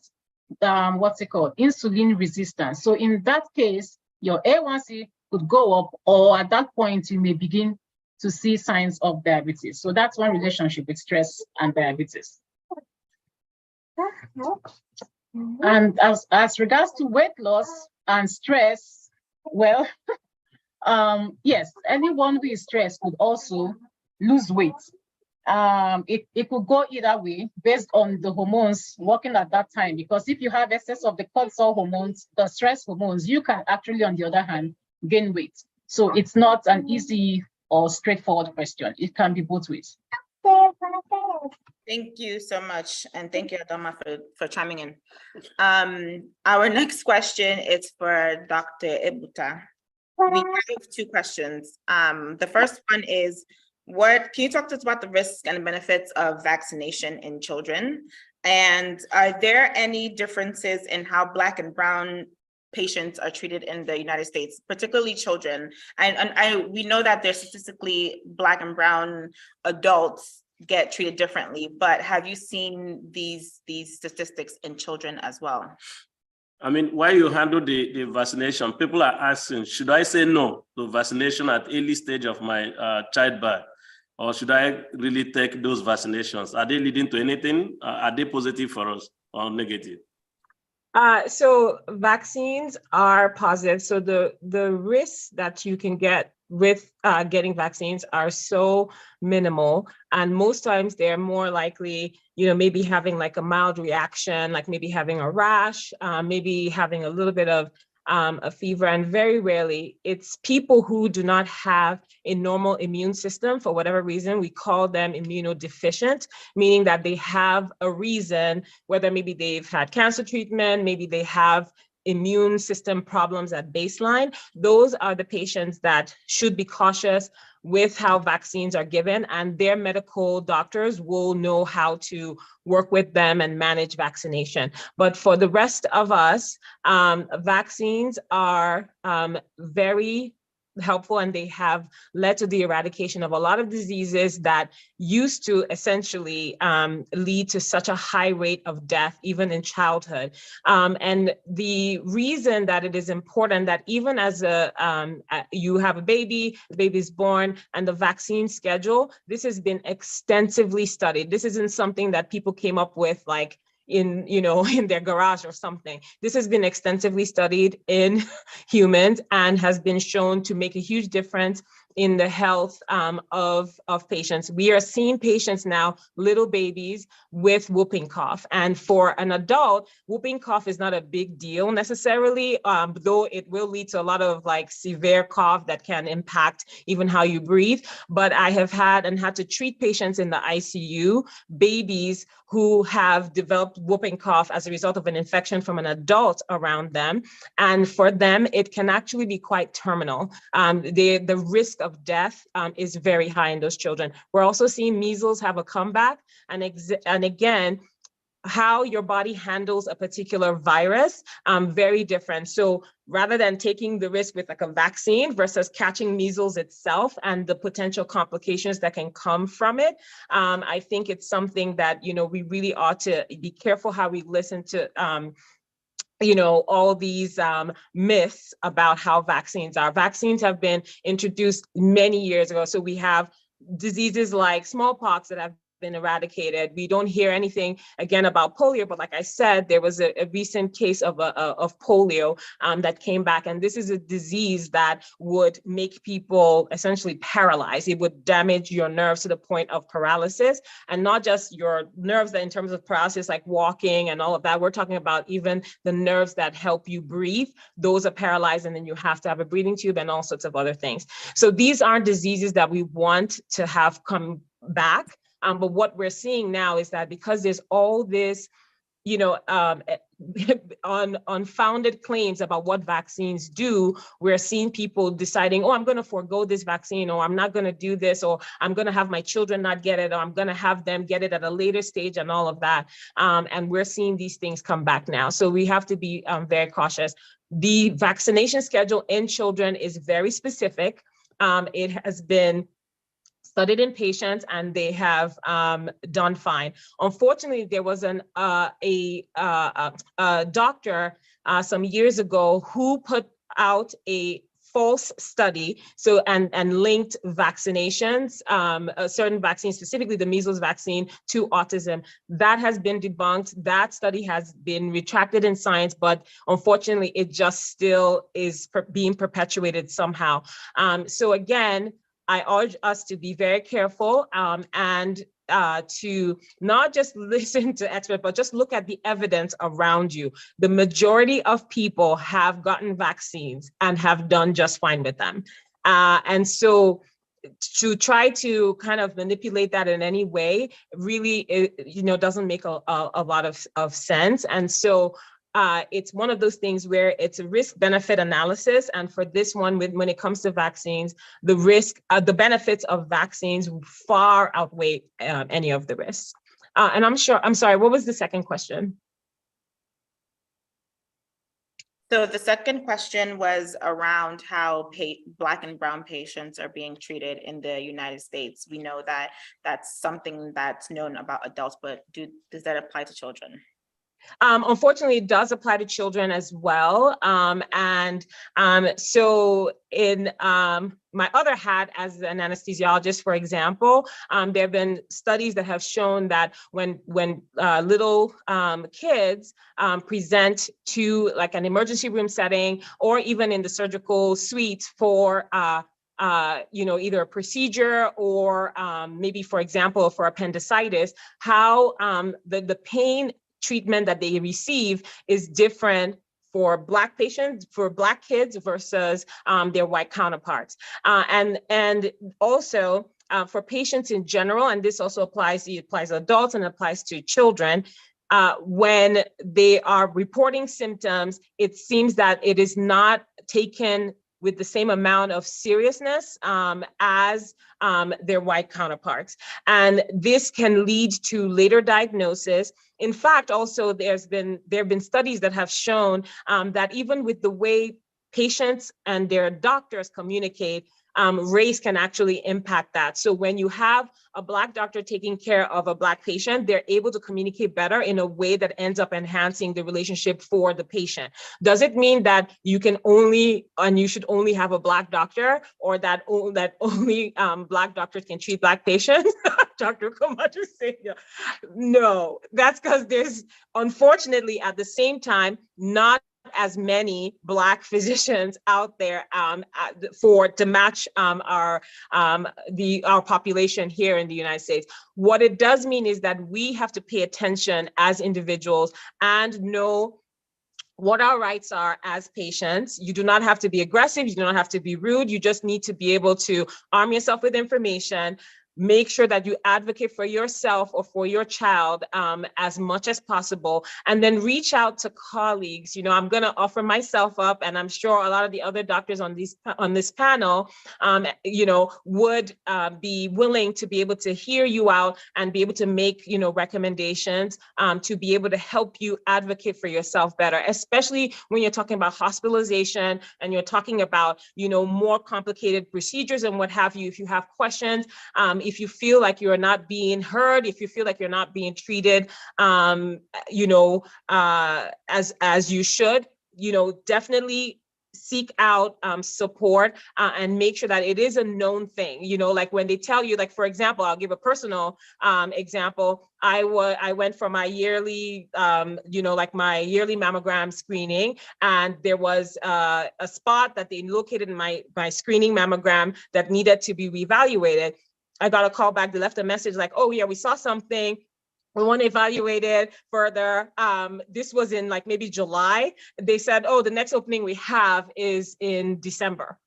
insulin resistance. So in that case, your A1C could go up, or at that point, you may begin to see signs of diabetes. So that's one relationship with stress and diabetes. And as regards to weight loss and stress, well, yes, anyone who is stressed could also lose weight. It could go either way based on the hormones working at that time, because if you have excess of the cortisol hormones, the stress hormones, you can actually, on the other hand, gain weight. So it's not an easy or straightforward question. It can be both ways. Thank you so much. And thank you, Adoma, for chiming in. Our next question is for Dr. Ebuta. We have two questions. The first one is, can you talk to us about the risks and benefits of vaccination in children? And are there any differences in how Black and Brown patients are treated in the United States, particularly children? And we know that there's statistically Black and Brown adults get treated differently, but have you seen these statistics in children as well? I mean, while you handle the vaccination, people are asking, should I say no to vaccination at early stage of my childbirth? Or should I really take those vaccinations? Are they leading to anything? Are they positive for us or negative? So vaccines are positive. So the risks that you can get with getting vaccines are so minimal, and most times they're more likely, maybe having like a mild reaction, like maybe having a rash, maybe having a little bit of a fever, and very rarely it's people who do not have a normal immune system for whatever reason. We call them immunodeficient, meaning that they have a reason, whether maybe they've had cancer treatment, maybe they have immune system problems at baseline. Those are the patients that should be cautious with how vaccines are given, and their medical doctors will know how to work with them and manage vaccination. But for the rest of us, vaccines are very helpful, and they have led to the eradication of a lot of diseases that used to essentially lead to such a high rate of death, even in childhood. And the reason that it is important that even as you have a baby, the baby is born, and the vaccine schedule, this has been extensively studied. This isn't something that people came up with like in their garage or something. This has been extensively studied in humans and has been shown to make a huge difference in the health of patients. We are seeing patients now, little babies with whooping cough. And for an adult, whooping cough is not a big deal necessarily, though it will lead to a lot of like severe cough that can impact even how you breathe. But I have had to treat patients in the ICU, babies who have developed whooping cough as a result of an infection from an adult around them. And for them, it can actually be quite terminal. The risk of death is very high in those children. We're also seeing measles have a comeback. And again, how your body handles a particular virus, very different. So rather than taking the risk with like a vaccine versus catching measles itself and the potential complications that can come from it, I think it's something that, we really ought to be careful how we listen to all these myths about how vaccines are. Vaccines have been introduced many years ago. So we have diseases like smallpox that have been eradicated. We don't hear anything again about polio, but like I said, there was a recent case of polio that came back, and this is a disease that would make people essentially paralyzed. It would damage your nerves to the point of paralysis, and not just your nerves that in terms of paralysis, like walking and all of that. We're talking about even the nerves that help you breathe. Those are paralyzed, and then you have to have a breathing tube and all sorts of other things. So these aren't diseases that we want to have come back. But what we're seeing now is that because there's all this, unfounded claims about what vaccines do, we're seeing people deciding, oh, I'm going to forego this vaccine, or I'm not going to do this, or I'm going to have my children not get it, or I'm going to have them get it at a later stage and all of that. And we're seeing these things come back now. So we have to be very cautious. The vaccination schedule in children is very specific. It has been studied in patients, and they have done fine. Unfortunately, there was a doctor some years ago who put out a false study, and linked vaccinations, certain vaccines, specifically the measles vaccine, to autism. That has been debunked. That study has been retracted in Science, but unfortunately, it just still is being perpetuated somehow. So again, I urge us to be very careful and to not just listen to experts, but just look at the evidence around you. The majority of people have gotten vaccines and have done just fine with them. And so to try to kind of manipulate that in any way really, doesn't make a lot of sense. And so it's one of those things where it's a risk-benefit analysis. And for this one, when it comes to vaccines, the benefits of vaccines far outweigh any of the risks. And I'm sorry, what was the second question? So the second question was around how Black and Brown patients are being treated in the United States. We know that that's something that's known about adults, but does that apply to children? Unfortunately, it does apply to children as well. So in my other hat as an anesthesiologist, for example, there have been studies that have shown that when little kids present to like an emergency room setting, or even in the surgical suite for either a procedure or maybe, for example, for appendicitis, how the pain treatment that they receive is different for Black patients, for Black kids versus their white counterparts. And also for patients in general, and this also applies to adults and applies to children, when they are reporting symptoms, it seems that it is not taken with the same amount of seriousness as their white counterparts. And this can lead to later diagnosis. In fact, also there have been studies that have shown that even with the way patients and their doctors communicate, race can actually impact that. So when you have a Black doctor taking care of a Black patient, they're able to communicate better in a way that ends up enhancing the relationship for the patient. Does it mean that you can only, and you should only have a Black doctor, or that only Black doctors can treat Black patients? Dr. Camacho said, no, that's because there's, unfortunately, at the same time, not as many Black physicians out there to match our population here in the United States. What it does mean is that we have to pay attention as individuals and know what our rights are as patients. You do not have to be aggressive, you do not have to be rude, you just need to be able to arm yourself with information. Make sure that you advocate for yourself or for your child as much as possible, and then reach out to colleagues. I'm going to offer myself up, and I'm sure a lot of the other doctors on this panel, would be willing to be able to hear you out and be able to make, recommendations to be able to help you advocate for yourself better, especially when you're talking about hospitalization and you're talking about, more complicated procedures and what have you. If you have questions, if you feel like you're not being heard, if you feel like you're not being treated, as you should, definitely seek out support and make sure that it is a known thing. Like when they tell you, like, for example, I'll give a personal example. I went for my yearly, my yearly mammogram screening, and there was a spot that they located in my screening mammogram that needed to be reevaluated. I got a call back. They left a message like, oh yeah, we saw something, we want to evaluate it further. This was in like maybe July. They said, oh, the next opening we have is in December.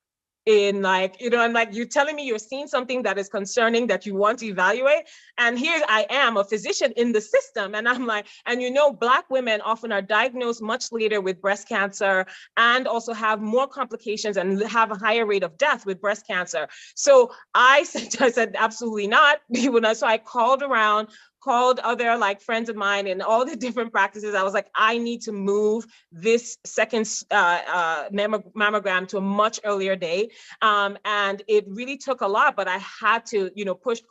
I'm like, you're telling me you're seeing something that is concerning that you want to evaluate. And here I am, a physician in the system. And I'm like, and Black women often are diagnosed much later with breast cancer and also have more complications and have a higher rate of death with breast cancer. So I said, absolutely not. So I called around called other like friends of mine in all the different practices. I was like, I need to move this second mammogram to a much earlier date. And it really took a lot, but I had to,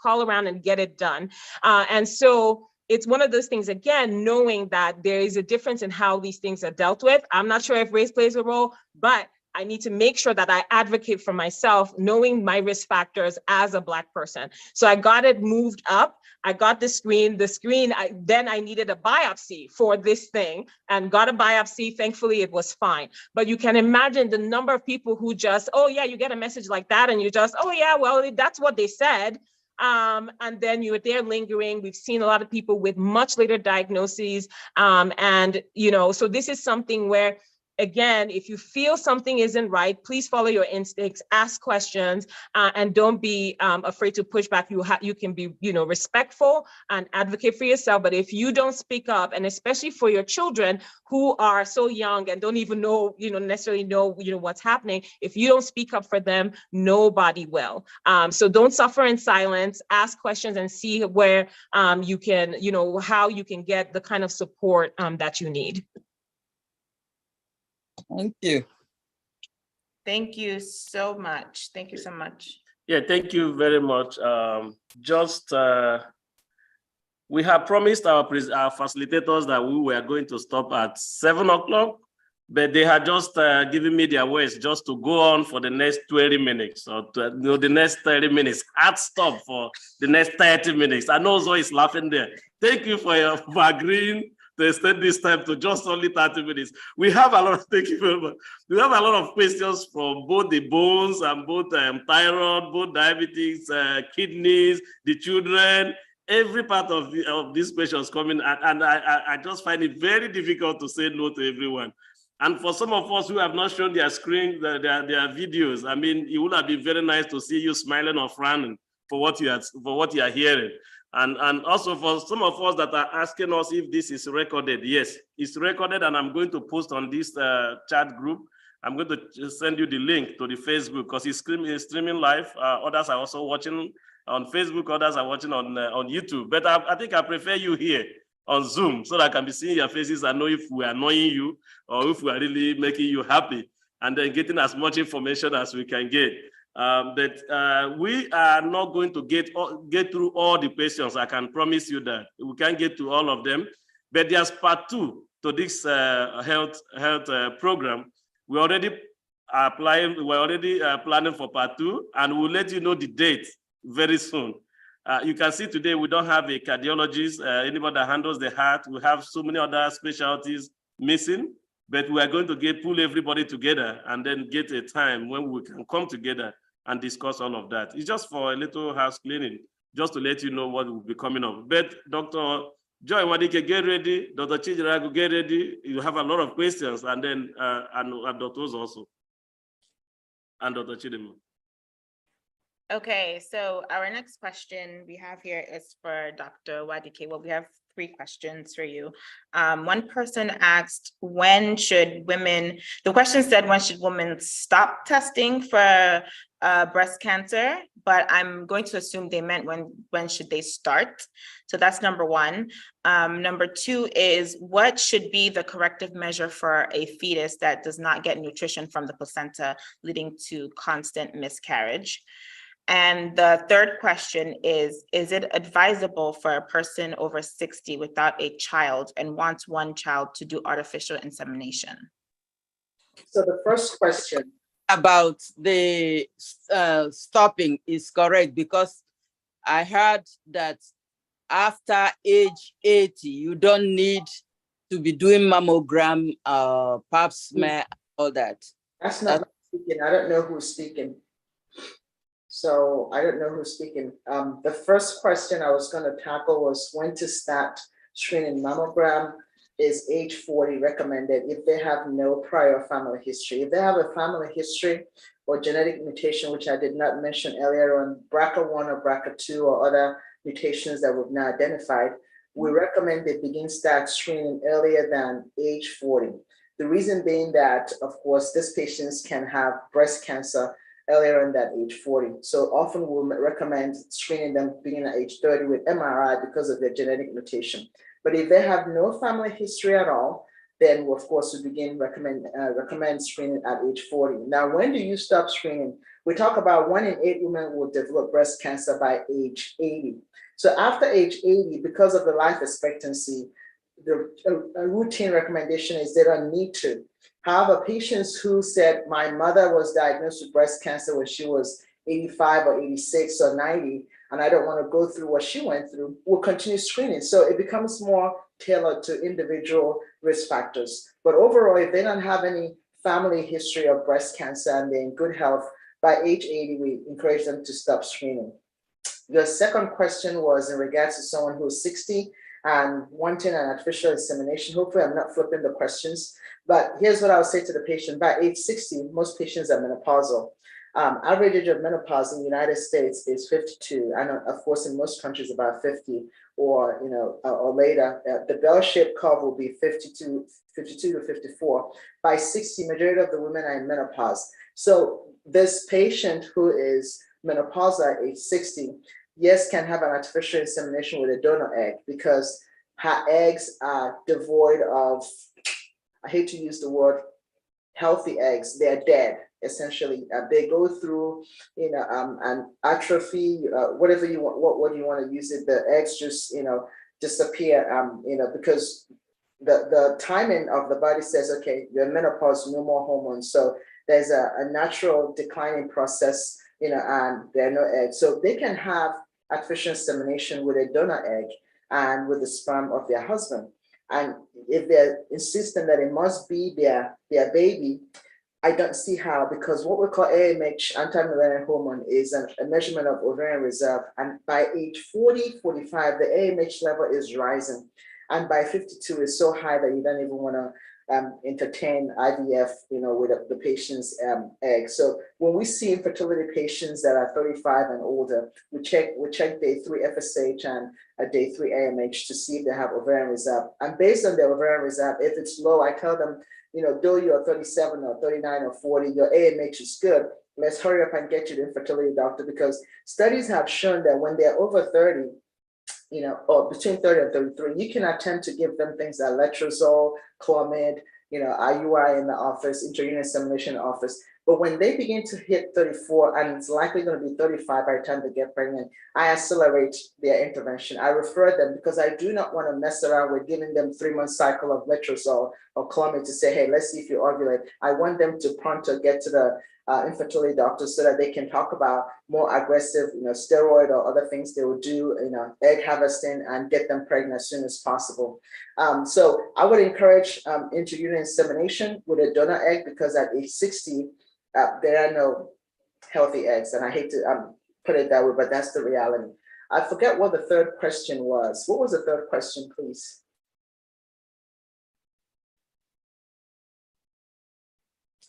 call around and get it done. And so it's one of those things, again, knowing that there is a difference in how these things are dealt with. I'm not sure if race plays a role, but I need to make sure that I advocate for myself, knowing my risk factors as a Black person. So I got it moved up. I got the screen, then I needed a biopsy for this thing and got a biopsy. Thankfully, it was fine. But you can imagine the number of people who just, oh yeah, you get a message like that and you just, oh yeah, well, that's what they said. And then you're there lingering. We've seen a lot of people with much later diagnoses. So this is something where, again, if you feel something isn't right, please follow your instincts, ask questions, and don't be afraid to push back. You can be, respectful and advocate for yourself. But if you don't speak up, and especially for your children who are so young and don't even know, necessarily know, what's happening, if you don't speak up for them, nobody will. So don't suffer in silence. Ask questions and see where you can, how you can get the kind of support that you need. Thank you. Thank you so much. Thank you so much. Yeah, thank you very much. We have promised our facilitators that we were going to stop at 7 o'clock, but they had just given me their words just to go on for the next 20 minutes or the next 30 minutes. I'd stop for the next 30 minutes. I know Zoe is laughing there. Thank you for agreeing to extend this time to just only 30 minutes. We have a lot, thank you very much. We have a lot of questions from both the bones and both thyroid, both diabetes, kidneys, the children, every part of these questions coming. And I just find it very difficult to say no to everyone. And for some of us who have not shown their screen, their videos, I mean, it would have been very nice to see you smiling or frowning for what you are hearing. And also for some of us that are asking us if this is recorded, yes, it's recorded, and I'm going to post on this chat group. I'm going to send you the link to the Facebook because it's streaming live. Others are also watching on Facebook, others are watching on YouTube. But I think I prefer you here on Zoom so that I can be seeing your faces and know if we are annoying you or if we are really making you happy, and then getting as much information as we can get. But we are not going to get through all the questions. I can promise you that we can't get to all of them. But there's part 2 to this health program. We already applying. We're already planning for part 2, and we'll let you know the date very soon. You can see today we don't have a cardiologist, anybody that handles the heart. We have so many other specialties missing. But we are going to pull everybody together and then get a time when we can come together and discuss all of that. It's just for a little house cleaning, just to let you know what will be coming up. But Dr. Joy Wadike, get ready. Dr. Chijiragu, get ready. You have a lot of questions, and then and Dr. Oz also, and Dr. Chidimo. Okay, so our next question we have here is for Dr. Wadike. Well, we have 3 questions for you. One person asked, when should women stop testing for breast cancer? But I'm going to assume they meant when should they start? So that's number 1. Number 2 is, what should be the corrective measure for a fetus that does not get nutrition from the placenta, leading to constant miscarriage? And the third question is it advisable for a person over 60 without a child and wants one child to do artificial insemination? So the first question About the stopping is correct, because I heard that after age 80, you don't need to be doing mammogram, pap smear, all that. That's not speaking. I don't know who's speaking. So I don't know who's speaking. The first question I was going to tackle was when to start screening. Mammogram is age 40 recommended if they have no prior family history. If they have a family history or genetic mutation, which I did not mention earlier on, BRCA1 or BRCA2 or other mutations that we've not identified, we recommend they start screening earlier than age 40. The reason being that, of course, these patients can have breast cancer earlier in that age 40. So often we'll recommend screening them beginning at age 30 with MRI because of their genetic mutation. But if they have no family history at all, then of course we recommend screening at age 40. Now, when do you stop screening? We talk about 1 in 8 women will develop breast cancer by age 80. So after age 80, because of the life expectancy, a routine recommendation is they don't need to. However, patients who said, my mother was diagnosed with breast cancer when she was 85 or 86 or 90, and I don't want to go through what she went through, will continue screening. So it becomes more tailored to individual risk factors. But overall, if they don't have any family history of breast cancer and they're in good health, by age 80, we encourage them to stop screening. Your second question was in regards to someone who's 60 and wanting an artificial insemination. Hopefully I'm not flipping the questions, but here's what I'll say to the patient. By age 60, most patients are menopausal. Average age of menopause in the United States is 52. And of course, in most countries about 50 or, or later. The bell-shaped curve will be 52 to 54. By 60, majority of the women are in menopause. So this patient who is menopausal at age 60, yes, can have an artificial insemination with a donor egg because her eggs are devoid of, I hate to use the word healthy eggs, they're dead, essentially. They go through, an atrophy, whatever you want, what you want to use it, the eggs just, disappear, because the timing of the body says, okay, you're in menopause, no more hormones. So there's a natural declining process, and there are no eggs. So they can have artificial insemination with a donor egg and with the sperm of their husband. And if they're insisting that it must be their baby, I don't see how, because what we call AMH, anti-mullerian hormone, is a measurement of ovarian reserve. And by age 40, 45, the AMH level is rising. And by 52, it's so high that you don't even want to entertain IVF, with the patient's egg. So when we see infertility patients that are 35 and older, we check day 3 FSH and day 3 AMH to see if they have ovarian reserve. And based on their ovarian reserve, if it's low, I tell them, though you're 37 or 39 or 40, your AMH is good. Let's hurry up and get you the infertility doctor, because studies have shown that when they're over 30, or between 30 and 33, you can attempt to give them things like letrozole, Clomid, IUI in the office, intrauterine insemination office. But when they begin to hit 34, and it's likely going to be 35 by the time they get pregnant, I accelerate their intervention. I refer them because I do not want to mess around with giving them 3-month cycle of letrozole or Clomid to say, hey, let's see if you ovulate. I want them to pronto get to the infertility doctors so that they can talk about more aggressive, steroid or other things they will do, egg harvesting, and get them pregnant as soon as possible. So I would encourage intrauterine insemination with a donor egg, because at age 60, there are no healthy eggs. And I hate to put it that way, but that's the reality. I forget what the third question was. What was the third question, please?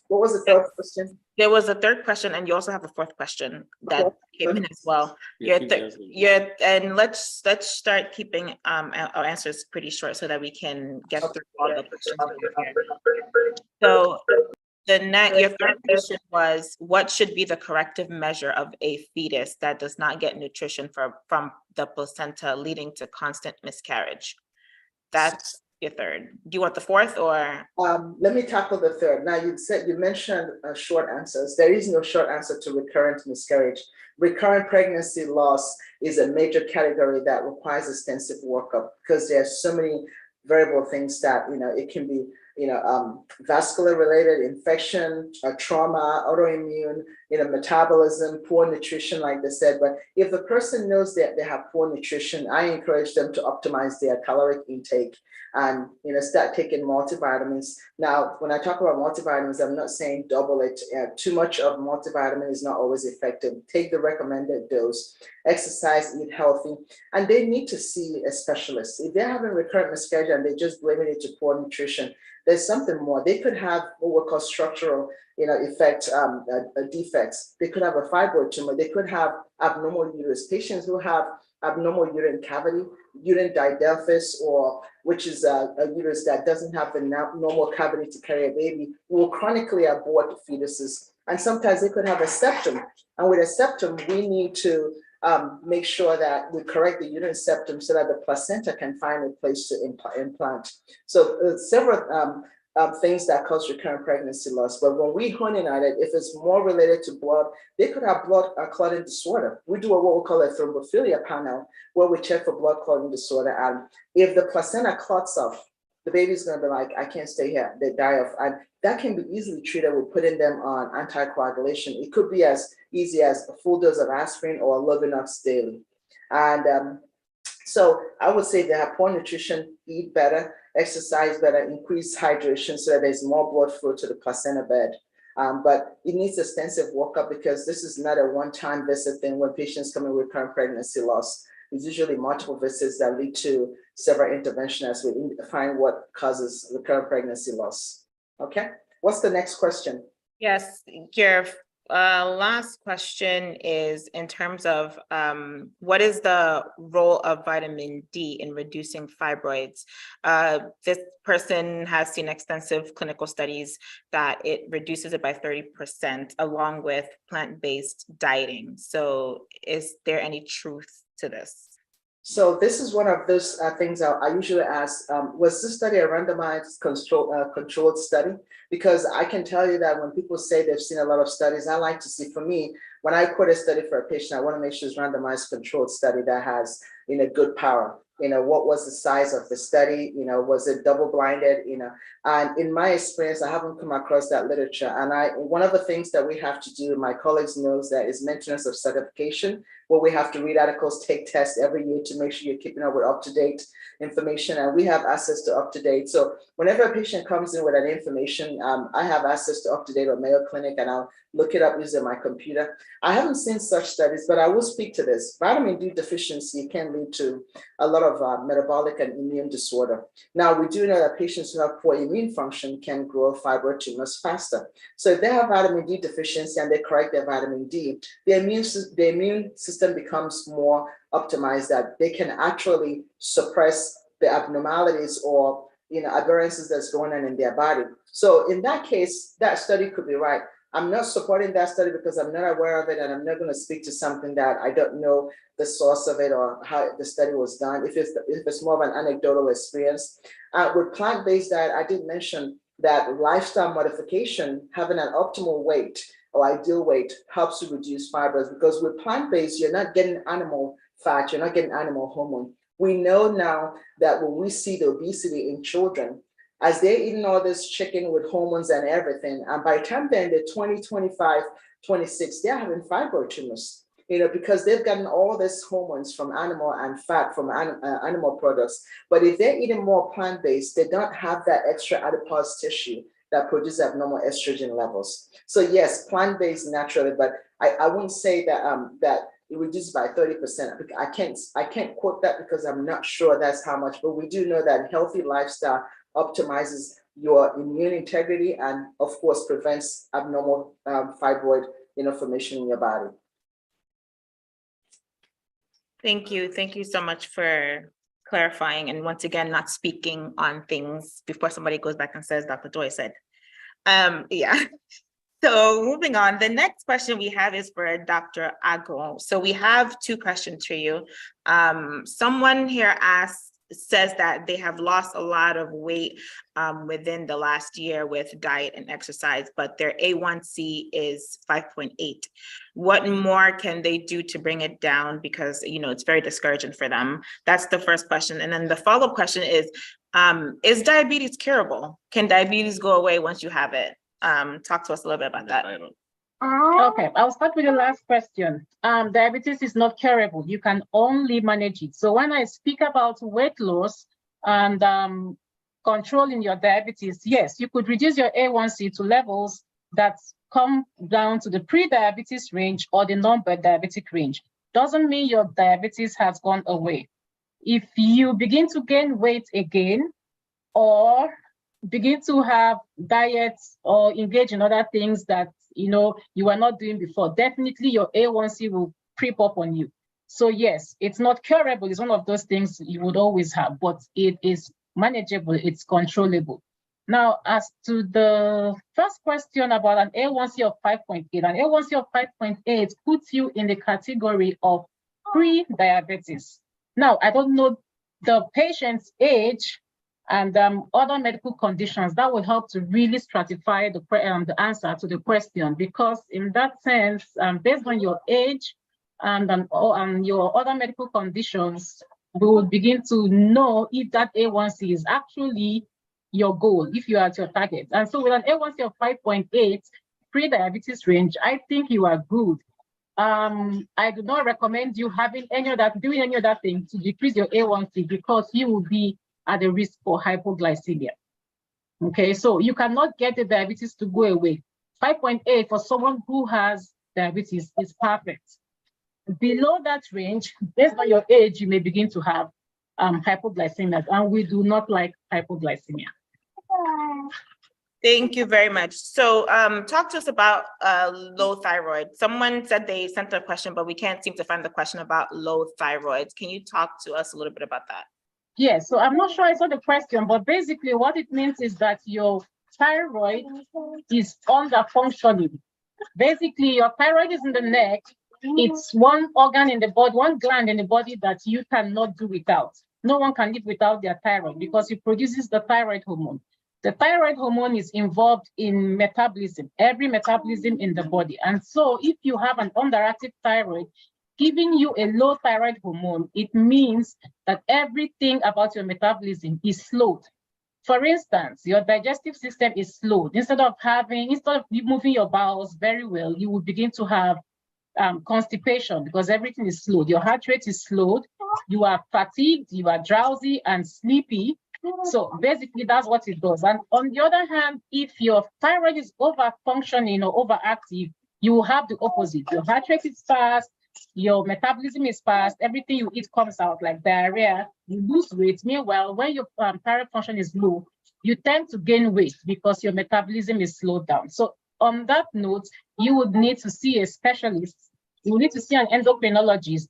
What was the third question? There was a third question, and you also have a fourth question that Okay. came in as well. And let's start keeping our answers pretty short so that we can get through all the questions. So your third question was, what should be the corrective measure of a fetus that does not get nutrition from the placenta, leading to constant miscarriage? That's your third. Do you want the fourth, or? Let me tackle the third. Now, you mentioned short answers. There is no short answer to recurrent miscarriage. Recurrent pregnancy loss is a major category that requires extensive workup, because there are so many variable things that, it can be, vascular related, infection, trauma, autoimmune, metabolism, poor nutrition, like they said. But if the person knows that they have poor nutrition, I encourage them to optimize their caloric intake and, start taking multivitamins. Now, when I talk about multivitamins, I'm not saying double it. Too much of multivitamin is not always effective. Take the recommended dose, exercise, eat healthy, and they need to see a specialist. If they're having recurrent miscarriage and they just blame it to poor nutrition, there's something more. They could have what we call structural, defects. They could have a fibroid tumor. They could have abnormal uterus. Patients who have abnormal uterine cavity, uterine didelphys, or which is a uterus that doesn't have the normal cavity to carry a baby, will chronically abort fetuses. And sometimes they could have a septum. And with a septum, we need to make sure that we correct the uterine septum so that the placenta can find a place to implant. So several things that cause recurrent pregnancy loss. But when we hone in on it, if it's more related to blood, they could have blood clotting disorder. We do what we call a thrombophilia panel, where we check for blood clotting disorder. And if the placenta clots off, the baby's gonna be like, I can't stay here. They die of, and that can be easily treated with putting them on anticoagulation. It could be as easy as a full dose of aspirin or Lovenox daily. And so I would say they have poor nutrition, eat better, exercise better, increase hydration so that there's more blood flow to the placenta bed. But it needs extensive workup because this is not a one-time visit thing when patients come in with recurrent pregnancy loss. It's usually multiple visits that lead to several interventions as we find what causes recurrent pregnancy loss. Okay, what's the next question? Yes, your last question is in terms of what is the role of vitamin D in reducing fibroids? This person has seen extensive clinical studies that it reduces it by 30% along with plant-based dieting. So is there any truth to this? So this is one of those things I usually ask, was this study a randomized controlled study? Because I can tell you that when people say they've seen a lot of studies, I like to see, for me, when I quote a study for a patient, I want to make sure it's randomized controlled study that has, good power. What was the size of the study? Was it double blinded? And in my experience, I haven't come across that literature. And one of the things that we have to do, my colleagues knows that is maintenance of certification, where we have to read articles, take tests every year to make sure you're keeping up with up-to-date information. And we have access to up-to-date. So whenever a patient comes in with an information, I have access to up-to-date or Mayo Clinic, and I'll look it up using my computer. I haven't seen such studies, but I will speak to this. Vitamin D deficiency can lead to a lot of metabolic and immune disorder. Now, we do know that patients who have poor immune function can grow fibroid tumors faster. So if they have vitamin D deficiency and they correct their vitamin D, the immune system becomes more optimized, that they can actually suppress the abnormalities or aberrances that's going on in their body. So in that case, that study could be right. I'm not supporting that study because I'm not aware of it, and I'm not going to speak to something that I don't know the source of it or how the study was done, if it's more of an anecdotal experience. With plant-based diet, I did mention that lifestyle modification, having an optimal weight or ideal weight, helps to reduce fibers, because with plant-based, you're not getting animal fat, you're not getting animal hormone. We know now that when we see the obesity in children, as they're eating all this chicken with hormones and everything, and by the time they're in the 20, 25, 26, they're having fibroid tumors, because they've gotten all this hormones from animal and fat from animal products. But if they're eating more plant-based, they don't have that extra adipose tissue that produces abnormal estrogen levels. So yes, plant-based naturally, but I wouldn't say that that it reduced by 30%. I can't quote that because I'm not sure that's how much, but we do know that healthy lifestyle optimizes your immune integrity and of course prevents abnormal fibroid formation in your body. Thank you. Thank you so much for clarifying, and once again, not speaking on things before somebody goes back and says Dr. Joy said. Yeah. So moving on, the next question we have is for Dr. Ago. So we have two questions for you. Someone here says that they have lost a lot of weight within the last year with diet and exercise, but their A1C is 5.8. What more can they do to bring it down? Because, it's very discouraging for them. That's the first question. And then the follow-up question is diabetes curable? Can diabetes go away once you have it? Talk to us a little bit about that. Okay, I'll start with the last question. Diabetes is not curable. You can only manage it. So when I speak about weight loss and controlling your diabetes, yes, you could reduce your A1C to levels that come down to the pre-diabetes range or the non-diabetic range. Doesn't mean your diabetes has gone away. If you begin to gain weight again, or begin to have diets or engage in other things that you were not doing before, definitely your A1C will creep up on you. So yes, it's not curable. It's one of those things you would always have, but it is manageable. It's controllable. Now, as to the first question about an A1C of 5.8, an A1C of 5.8 puts you in the category of pre-diabetes. Now, I don't know the patient's age and other medical conditions. That will help to really stratify the answer to the question, because in that sense, based on your age and your other medical conditions, we will begin to know if that A1C is actually your goal, if you are at your target. And so with an A1C of 5.8, pre-diabetes range, I think you are good. I do not recommend you doing any other thing to decrease your A1C, because you will be at the risk for hypoglycemia. Okay, so you cannot get the diabetes to go away. 5.8 for someone who has diabetes is perfect. Below that range, based on your age, you may begin to have hypoglycemia, and we do not like hypoglycemia. Thank you very much. So talk to us about low thyroid. Someone said they sent a question, but we can't seem to find the question about low thyroid. Can you talk to us a little bit about that? Yes, so I'm not sure I saw the question, but basically what it means is that your thyroid is under functioning. Basically, your thyroid is in the neck. It's one organ in the body, one gland in the body that you cannot do without. No one can live without their thyroid because it produces the thyroid hormone. The thyroid hormone is involved in metabolism, every metabolism in the body. And so if you have an underactive thyroid, giving you a low thyroid hormone, it means that everything about your metabolism is slowed. For instance, your digestive system is slowed. Instead of you moving your bowels very well, you will begin to have constipation because everything is slowed. Your heart rate is slowed. You are fatigued, you are drowsy and sleepy. So basically that's what it does. And on the other hand, if your thyroid is over functioning or overactive, you will have the opposite. Your heart rate is fast, your metabolism is fast, everything you eat comes out like diarrhea, you lose weight. Meanwhile, when your thyroid function is low, you tend to gain weight because your metabolism is slowed down. So on that note, you would need to see a specialist. You will need to see an endocrinologist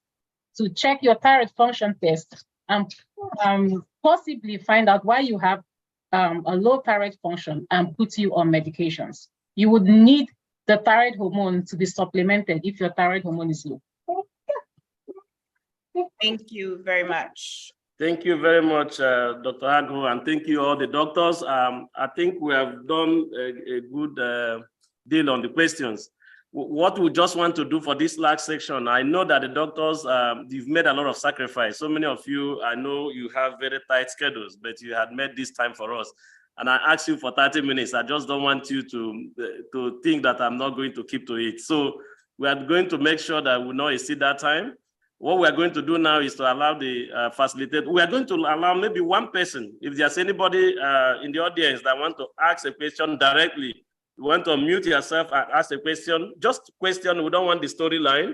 to check your thyroid function test and possibly find out why you have a low thyroid function and put you on medications. You would need the thyroid hormone to be supplemented if your thyroid hormone is low. Thank you very much. Thank you very much, Dr. Agro, and thank you all the doctors. I think we have done a good deal on the questions. What we just want to do for this last section, I know that the doctors, you've made a lot of sacrifice. So many of you, I know you have very tight schedules, but you had made this time for us. And I asked you for 30 minutes. I just don't want you to think that I'm not going to keep to it. So we are going to make sure that we not exceed that time. What we are going to do now is to allow the facilitator. We are going to allow maybe one person, if there's anybody in the audience that want to ask a question directly, you want to unmute yourself and ask a question, just question. We don't want the storyline.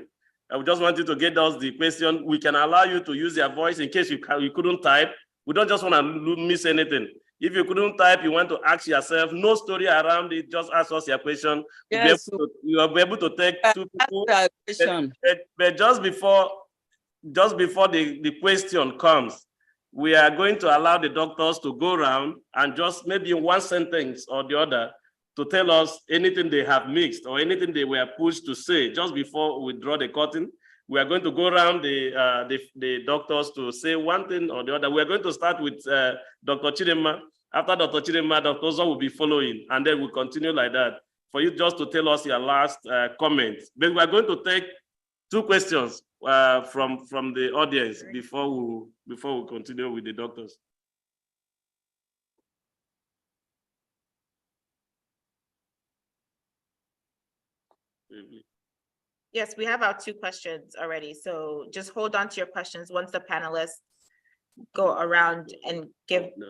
We just want you to get us the question. We can allow you to use your voice in case you couldn't type. We don't just want to miss anything. If you couldn't type, you want to ask yourself, no story around it, just ask us your question. Yes. You will be able to take two people. But just before the question comes, we are going to allow the doctors to go around and just maybe in one sentence or the other to tell us anything they have mixed or anything they were pushed to say just before we draw the curtain. We are going to go around the doctors to say one thing or the other. We are going to start with Dr. Chidinma. After Dr. Chidinma, Dr. Uzo will be following, and then we'll continue like that for you just to tell us your last comment. But we are going to take two questions from the audience before we continue with the doctors. Yes, we have our two questions already. So just hold on to your questions once the panelists go around and give. No,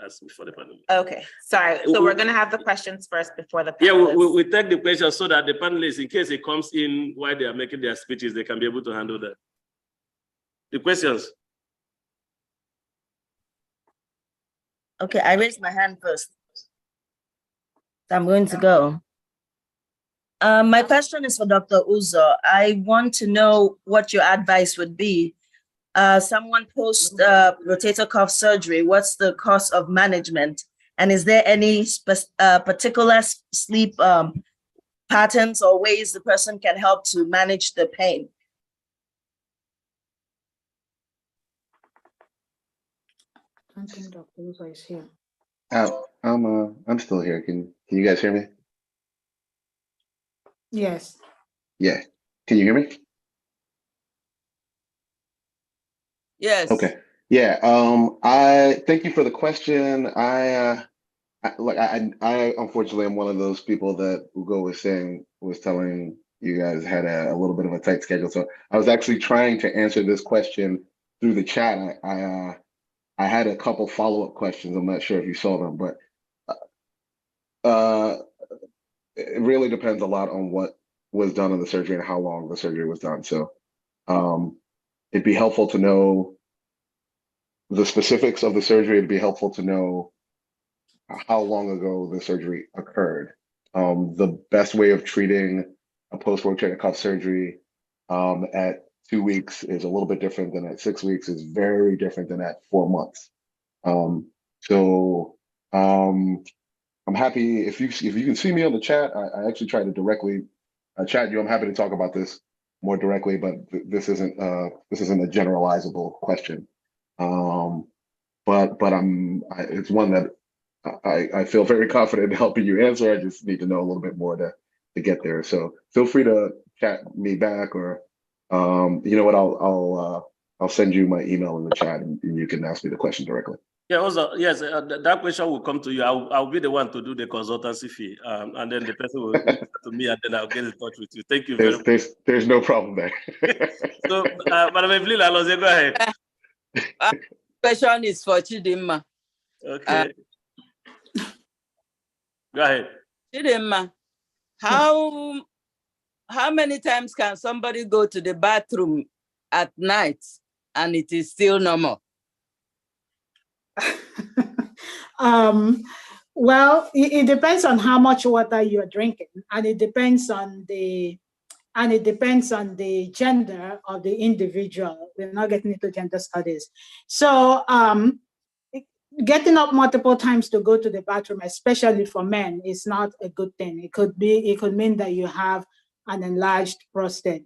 ask before the panel. Okay, sorry. So we're going to have the questions first before the panelists. Yeah, we take the questions so that the panelists, in case it comes in while they are making their speeches, they can be able to handle that. The questions. Okay, I raised my hand first. So I'm going to go. My question is for Dr. Uzo. I want to know what your advice would be. Someone post rotator cuff surgery, what's the cost of management? And is there any particular sleep patterns or ways the person can help to manage the pain? I don't think Dr. Uzo is here. I'm still here. Can you guys hear me? Yes. Yeah. Can you hear me? Yes. Okay. Yeah. I thank you for the question. I unfortunately am one of those people that Ugo was telling you guys had a little bit of a tight schedule. So I was actually trying to answer this question through the chat. I had a couple follow-up questions. I'm not sure if you saw them, but it really depends a lot on what was done in the surgery and how long the surgery was done. So it'd be helpful to know the specifics of the surgery. It'd be helpful to know how long ago the surgery occurred. The best way of treating a post-rotator cuff surgery at 2 weeks is a little bit different than at 6 weeks, is very different than at 4 months. I'm happy if you can see me on the chat. I actually tried to directly chat you. I'm happy to talk about this more directly, but this isn't a generalizable question. But it's one that I feel very confident in helping you answer. I just need to know a little bit more to get there. So feel free to chat me back, or you know what, I'll send you my email in the chat, and you can ask me the question directly. Yeah, also, yes, that question will come to you. I'll be the one to do the consultancy fee, and then the person will reach out to me, and then I'll get in touch with you. Thank you very much. There's no problem there. So, Madam Evelyn Alonso, go ahead. Question is for Chidimma. Okay. Go ahead. Chidimma, how many times can somebody go to the bathroom at night and it is still normal? Well, it depends on how much water you're drinking, and it depends on the gender of the individual. We're not getting into gender studies. So getting up multiple times to go to the bathroom, especially for men, is not a good thing. It could mean that you have an enlarged prostate.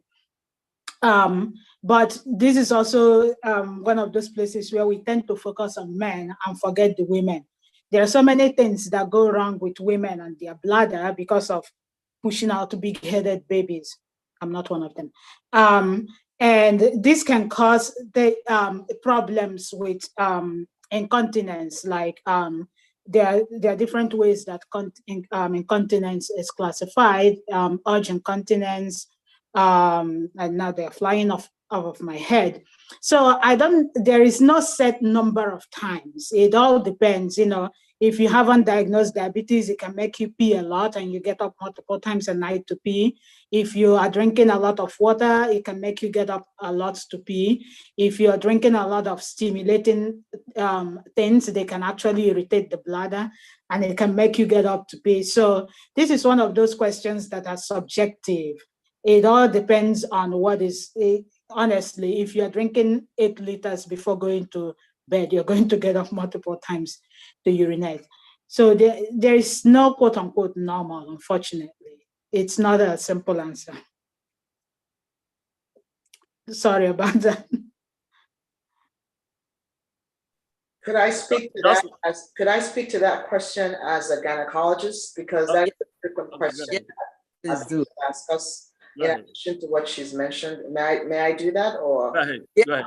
But this is also one of those places where we tend to focus on men and forget the women. There are so many things that go wrong with women and their bladder because of pushing out big-headed babies. I'm not one of them. And this can cause the problems with incontinence. Like there are different ways that incontinence is classified. Urge incontinence, and now they're flying off of my head. So there is no set number of times. It all depends, if you haven't diagnosed diabetes, it can make you pee a lot and you get up multiple times a night to pee. If you are drinking a lot of water, it can make you get up a lot to pee. If you are drinking a lot of stimulating things, they can actually irritate the bladder and it can make you get up to pee. So this is one of those questions that are subjective. It all depends on what is, honestly, if you're drinking 8 liters before going to bed, you're going to get up multiple times to urinate. So there is no quote unquote normal, unfortunately. It's not a simple answer. Sorry about that. Could I speak to that question as a gynecologist? Because that's a frequent question that people ask us in addition to what she's mentioned. May I do that, or? Go ahead. Go ahead.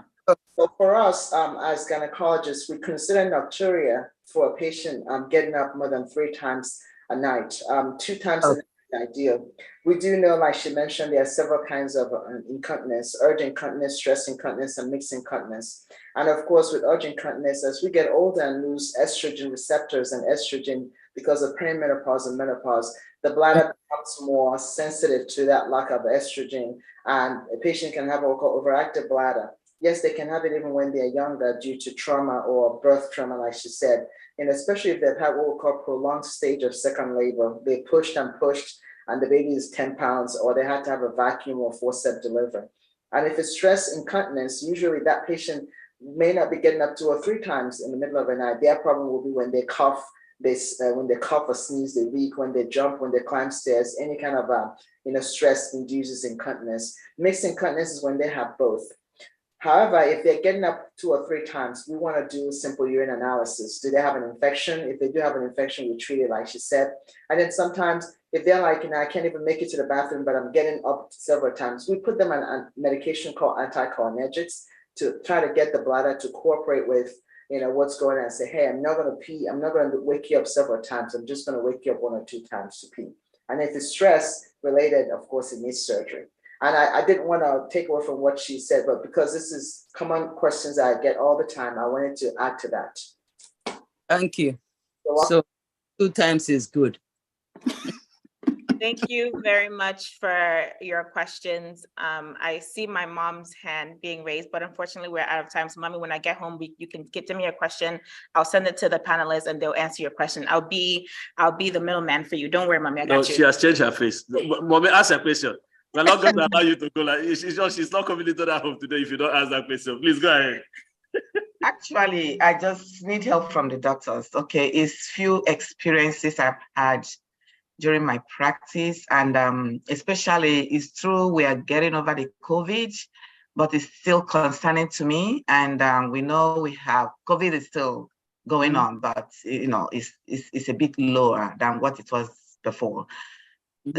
So for us, as gynecologists, we consider nocturia for a patient getting up more than 3 times a night. 2 times a night is ideal. We do know, like she mentioned, there are several kinds of incontinence: urge incontinence, stress incontinence, and mixed incontinence. And of course, with urge incontinence, as we get older and lose estrogen receptors and estrogen because of perimenopause and menopause, the bladder becomes more sensitive to that lack of estrogen, and a patient can have what we call overactive bladder. Yes, they can have it even when they're younger due to trauma or birth trauma, like she said. And especially if they've had what we call prolonged stage of second labor, they pushed and pushed and the baby is 10 pounds, or they had to have a vacuum or forceps delivery. And if it's stress incontinence, usually that patient may not be getting up 2 or 3 times in the middle of the night. Their problem will be when they cough, when they cough or sneeze, they leak, when they jump, when they climb stairs, any kind of stress induces incontinence. Mixed incontinence is when they have both. However, if they're getting up 2 or 3 times, we want to do a simple urine analysis. Do they have an infection? If they do have an infection, we treat it like she said. And then sometimes if they're like, I can't even make it to the bathroom, but I'm getting up several times, we put them on a medication called anticholinergics to try to get the bladder to cooperate with what's going on and say, hey, I'm not going to pee. I'm not going to wake you up several times. I'm just going to wake you up 1 or 2 times to pee. And if it's stress related, of course, it needs surgery. And I didn't want to take away from what she said, but because this is common questions I get all the time, I wanted to add to that. Thank you. So 2 times is good. Thank you very much for your questions. I see my mom's hand being raised, but unfortunately we're out of time. So mommy, when I get home, you can give me your question. I'll send it to the panelists and they'll answer your question. I'll be the middleman for you. Don't worry, mommy, I got you. She has changed her face. Mommy, ask a question. We're not going to allow you to go like she's not coming into that home today if you don't ask that question. Please go ahead. Actually, I just need help from the doctors. Okay, it's few experiences I've had during my practice, and especially it's true we are getting over the COVID, but it's still concerning to me. And we know we have COVID is still going on, but it's a bit lower than what it was before.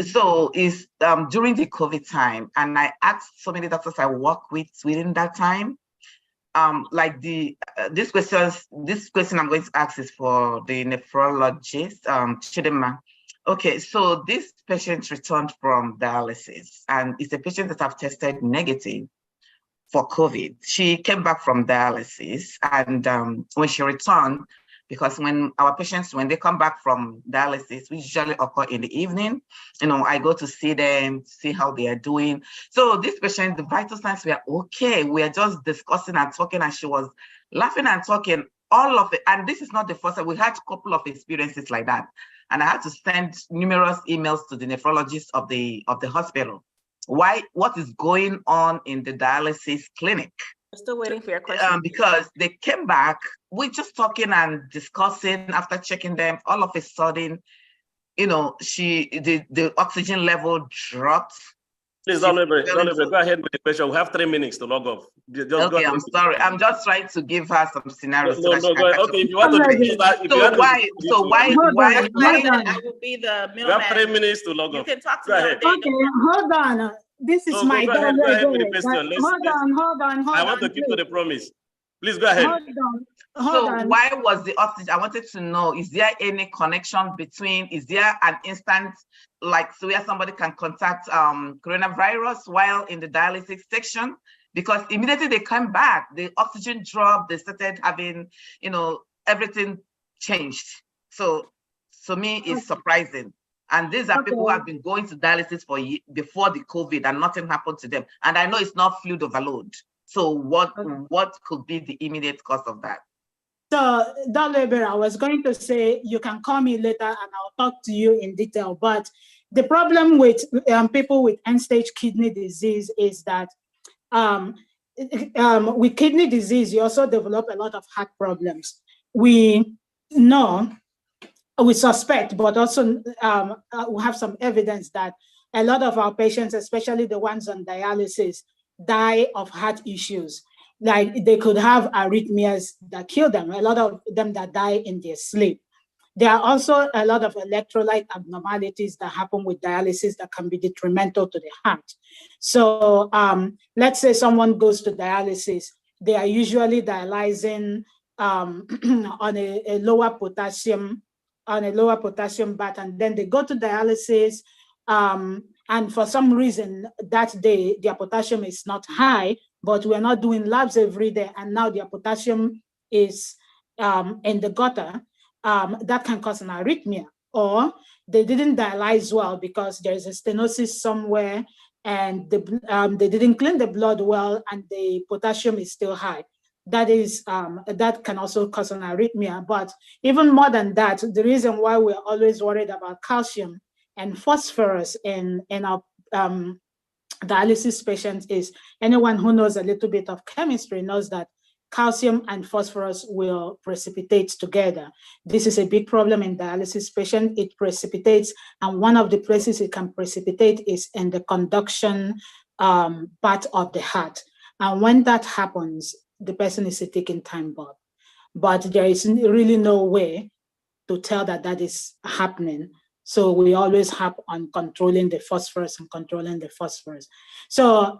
So it's during the COVID time, and I asked so many doctors I work with within that time. Like this question I'm going to ask is for the nephrologist, Chidema. Okay, so this patient returned from dialysis, and it's a patient that have tested negative for COVID. She came back from dialysis, and when she returned, because when our patients, when they come back from dialysis, which usually occur in the evening, I go to see them, see how they are doing. So this patient, the vital signs were okay. We are just discussing and talking, and she was laughing and talking, all of it. And this is not the first time. We had a couple of experiences like that. And I had to send numerous emails to the nephrologist of the hospital. What is going on in the dialysis clinic? We're still waiting for your question. Because they came back, we're just talking and discussing after checking them. All of a sudden, the oxygen level dropped. Please don't go ahead with the question. We have 3 minutes to log off. Okay, I'm sorry. I'm just trying to give her some scenarios. No, okay, if you want to do that, why? I will be the middleman. You have 3 minutes to log off. You can talk to me. Okay, hold on. This is my go ahead with the question. Hold on. I want to keep to the promise. Please go ahead. Hold on. Why was the oxygen? I wanted to know, is there any connection between, is there an instant, so where somebody can contact coronavirus while in the dialysis section? Because immediately they come back, the oxygen dropped, they started having, everything changed. So to me, it's surprising. And these are people who have been going to dialysis before the COVID and nothing happened to them. And I know it's not fluid overload. So what could be the immediate cause of that? So, Dr. I was going to say, you can call me later and I'll talk to you in detail. But the problem with people with end-stage kidney disease is that with kidney disease, you also develop a lot of heart problems. We suspect, but also we have some evidence that a lot of our patients, especially the ones on dialysis, die of heart issues. Like they could have arrhythmias that kill them, a lot of them that die in their sleep. There are also a lot of electrolyte abnormalities that happen with dialysis that can be detrimental to the heart. So let's say someone goes to dialysis, they are usually dialyzing on a lower potassium bath, and then they go to dialysis, and for some reason that day their potassium is not high, but we're not doing labs every day, and now their potassium is in the gutter. That can cause an arrhythmia, or they didn't dialyze well because there's a stenosis somewhere, and they didn't clean the blood well, and the potassium is still high. That can also cause an arrhythmia. But even more than that, the reason why we're always worried about calcium and phosphorus in our dialysis patients is anyone who knows a little bit of chemistry knows that calcium and phosphorus will precipitate together. This is a big problem in dialysis patients. It precipitates, and one of the places it can precipitate is in the conduction part of the heart. And when that happens, the person is a ticking time bomb. But there is really no way to tell that that is happening. So we always have on controlling the phosphorus and controlling the phosphorus. So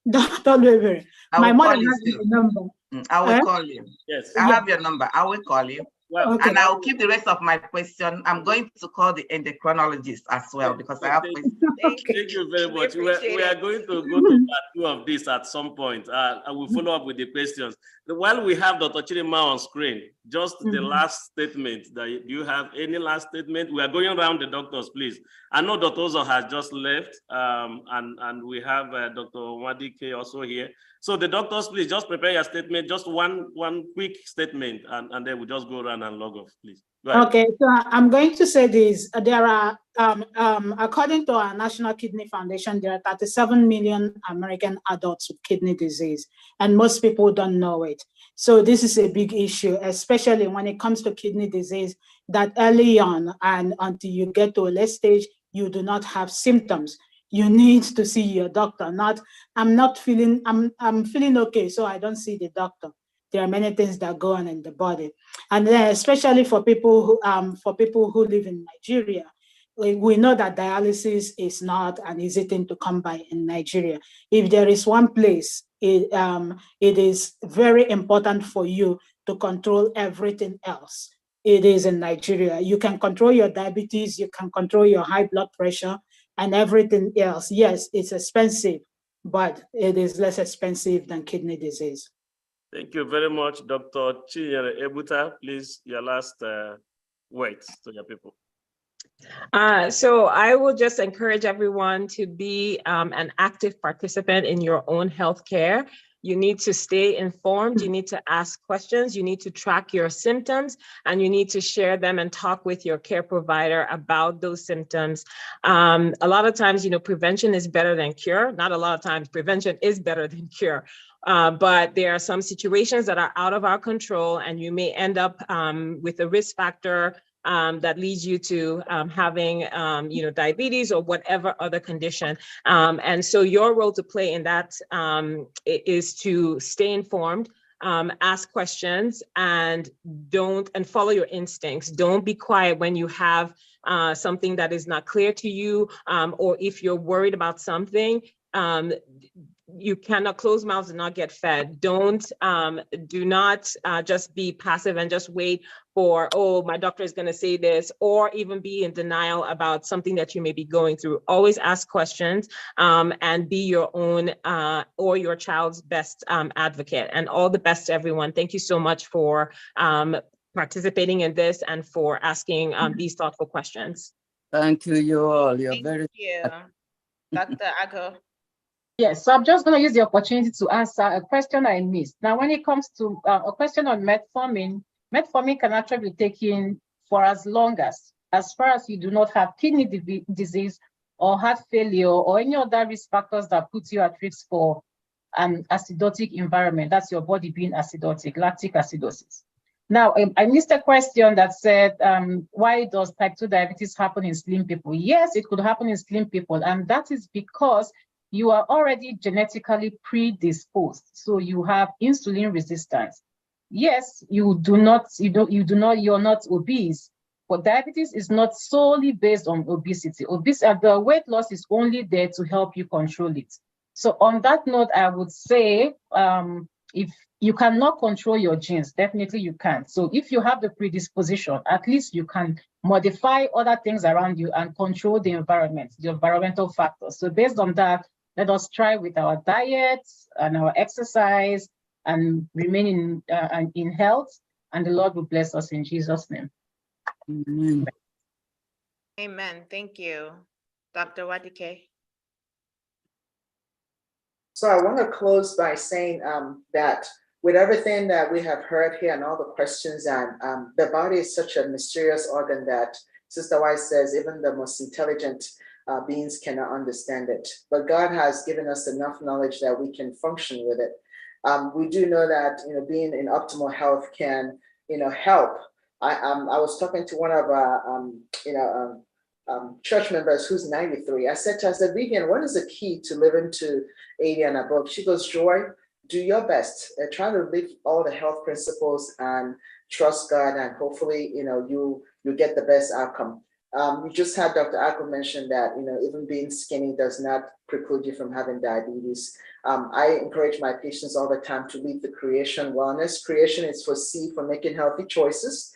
Dr. Weber, my mother has your number. I will call you. Yes. I have your number. I will call you. Well, Okay. And I'll keep the rest of my question. I'm going to call the endocrinologist as well because I have questions. Thank you very much. We are going to go to part 2 of this at some point. I will follow up with the questions. While we have Dr. Chidinma on screen, just the last statement. Do you have any last statement? We are going around the doctors, please. I know Dr. Uzo has just left, and we have Dr. Wadike also here. So the doctors, please just prepare your statement, just one quick statement, and then we'll just go around and log off, please. Okay, so I'm going to say this. There are, according to our National Kidney Foundation, there are 37 million American adults with kidney disease, and most people don't know it. So this is a big issue, especially when it comes to kidney disease, that early on and until you get to a late stage, you do not have symptoms. You need to see your doctor. I'm feeling okay, so I don't see the doctor. There are many things that go on in the body, and then especially for people who live in Nigeria, we know that dialysis is not an easy thing to come by in Nigeria. If there is one place, it is very important for you to control everything else. It is in Nigeria. You can control your diabetes, you can control your high blood pressure, and everything else. Yes, it's expensive, but it is less expensive than kidney disease. Thank you very much, Dr. Chinyere Ebuta. Please, your last words to your people. So I will just encourage everyone to be an active participant in your own healthcare. You need to stay informed, you need to ask questions, you need to track your symptoms, and you need to share them and talk with your care provider about those symptoms. A lot of times, prevention is better than cure. Not a lot of times, prevention is better than cure. But there are some situations that are out of our control, and you may end up with a risk factor that leads you to having, diabetes or whatever other condition. And so your role to play in that is to stay informed, ask questions, and follow your instincts. Don't be quiet when you have something that is not clear to you, or if you're worried about something. You cannot close mouths and not get fed. Do not just be passive and just wait for, oh, my doctor is going to say this, or even be in denial about something that you may be going through. Always ask questions and be your own or your child's best advocate. And all the best to everyone. Thank you so much for participating in this and for asking these thoughtful questions. Thank you all. You're Thank very. you, Dr. Ago. Yes, so I'm just going to use the opportunity to answer a question I missed. Now, when it comes to a question on metformin, metformin can actually be taken for as long as far as you do not have kidney disease or heart failure or any other risk factors that put you at risk for an acidotic environment. That's your body being acidotic, lactic acidosis. Now, I missed a question that said, why does type 2 diabetes happen in slim people? Yes, it could happen in slim people, and that is because you are already genetically predisposed. So you have insulin resistance. Yes, you're not obese, but diabetes is not solely based on obesity. The weight loss is only there to help you control it. So on that note, I would say, if you cannot control your genes, definitely you can't. So if you have the predisposition, at least you can modify other things around you and control the environment, the environmental factors. So based on that, let us try with our diets and our exercise and remain in health, and the Lord will bless us in Jesus' name. Amen. Amen. Thank you, Dr. Wadike. So I want to close by saying that with everything that we have heard here and all the questions, and the body is such a mysterious organ that Sister White says even the most intelligent beings cannot understand it. But God has given us enough knowledge that we can function with it. We do know that, being in optimal health can, help. I was talking to one of our, church members who's 93. I said to her, I said, Vivian, what is the key to living to 80 and above? She goes, Joy, do your best. Try to live all the health principles and trust God, and hopefully, you get the best outcome. You just had Dr. Akko mention that, even being skinny does not preclude you from having diabetes. I encourage my patients all the time to lead the creation wellness. Creation is for C, for making healthy choices.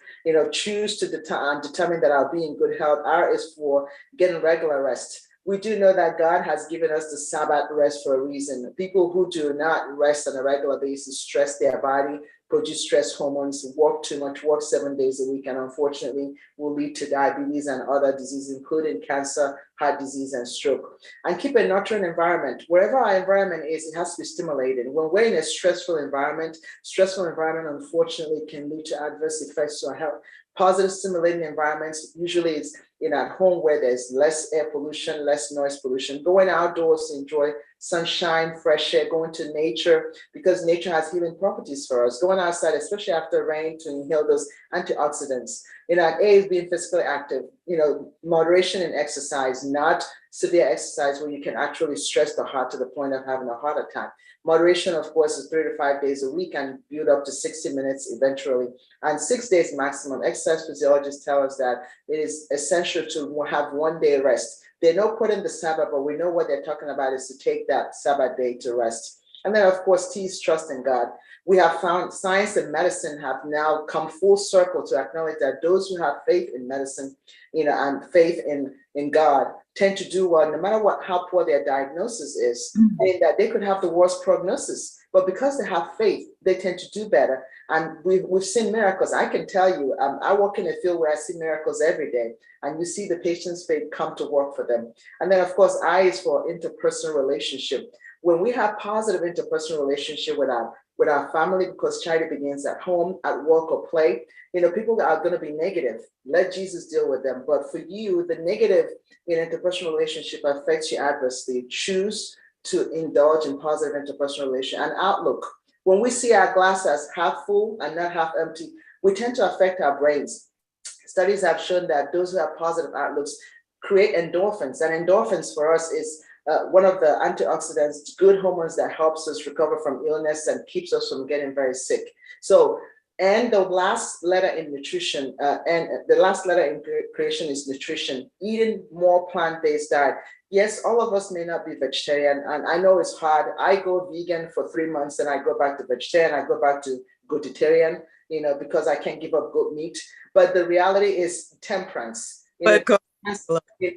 Choose to determine that I'll be in good health. R is for getting regular rest. We do know that God has given us the Sabbath rest for a reason. People who do not rest on a regular basis stress their body, produce stress hormones, work too much, work 7 days a week, and unfortunately will lead to diabetes and other diseases, including cancer, heart disease, and stroke. And keep a nurturing environment. Wherever our environment is, it has to be stimulated. When we're in a stressful environment unfortunately can lead to adverse effects to our health. Positive stimulating environments usually is at home where there's less air pollution, less noise pollution, going outdoors to enjoy sunshine, fresh air, going to nature, because nature has healing properties for us. Going outside, especially after rain, to inhale those antioxidants. A is being physically active, moderation in exercise, not severe exercise where you can actually stress the heart to the point of having a heart attack. Moderation, of course, is 3 to 5 days a week and build up to 60 minutes eventually, and 6 days maximum. Exercise physiologists tell us that it is essential to have 1 day rest. They don't put in the Sabbath, but we know what they're talking about is to take that Sabbath day to rest. And then, of course, T is trust in God. We have found science and medicine have now come full circle to acknowledge that those who have faith in medicine, and faith in God tend to do well, no matter how poor their diagnosis is, and that they could have the worst prognosis. But because they have faith, they tend to do better. And we've seen miracles. I can tell you, I work in a field where I see miracles every day, and you see the patient's faith come to work for them. And then, of course, I is for interpersonal relationship. When we have positive interpersonal relationship with our family, because charity begins at home, at work, or play, people are going to be negative. Let Jesus deal with them. But for you, the negative in interpersonal relationship affects you adversely. Choose to indulge in positive interpersonal relation and outlook. When we see our glass as half full and not half empty, we tend to affect our brains. Studies have shown that those who have positive outlooks create endorphins, and endorphins for us is one of the antioxidants, good hormones that helps us recover from illness and keeps us from getting very sick. So, and the last letter in nutrition, and the last letter in creation is nutrition, eating more plant-based diet. Yes, all of us may not be vegetarian, and I know it's hard. I go vegan for 3 months, and I go back to vegetarian, I go back to goatitarian, because I can't give up goat meat. But the reality is temperance. In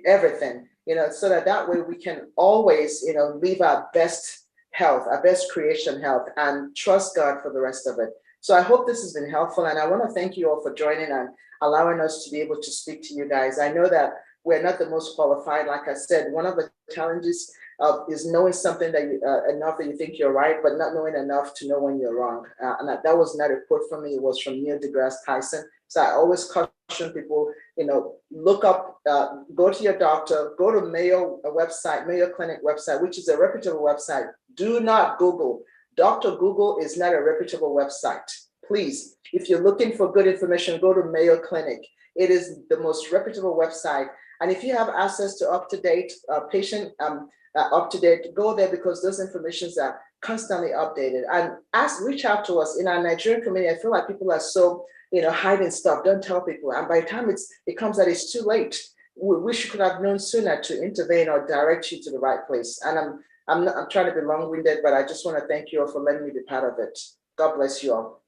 everything, so that way we can always, live our best health, our best creation health, and trust God for the rest of it. So I hope this has been helpful, and I want to thank you all for joining and allowing us to be able to speak to you guys. I know that we're not the most qualified. Like I said, one of the challenges is knowing something that enough that you think you're right, but not knowing enough to know when you're wrong. And that was not a quote from me, it was from Neil deGrasse Tyson. So I always caution people, look up, go to your doctor, go to Mayo website, Mayo Clinic website, which is a reputable website. Do not Google. Dr. Google is not a reputable website. Please, if you're looking for good information, go to Mayo Clinic. It is the most reputable website. And if you have access to up-to-date patient, up-to-date, go there, because those informations are constantly updated. And reach out to us. In our Nigerian community, I feel like people are so, hiding stuff, don't tell people. And by the time it comes that it's too late, we wish you could have known sooner to intervene or direct you to the right place. And I'm trying to be long-winded, but I just want to thank you all for letting me be part of it. God bless you all.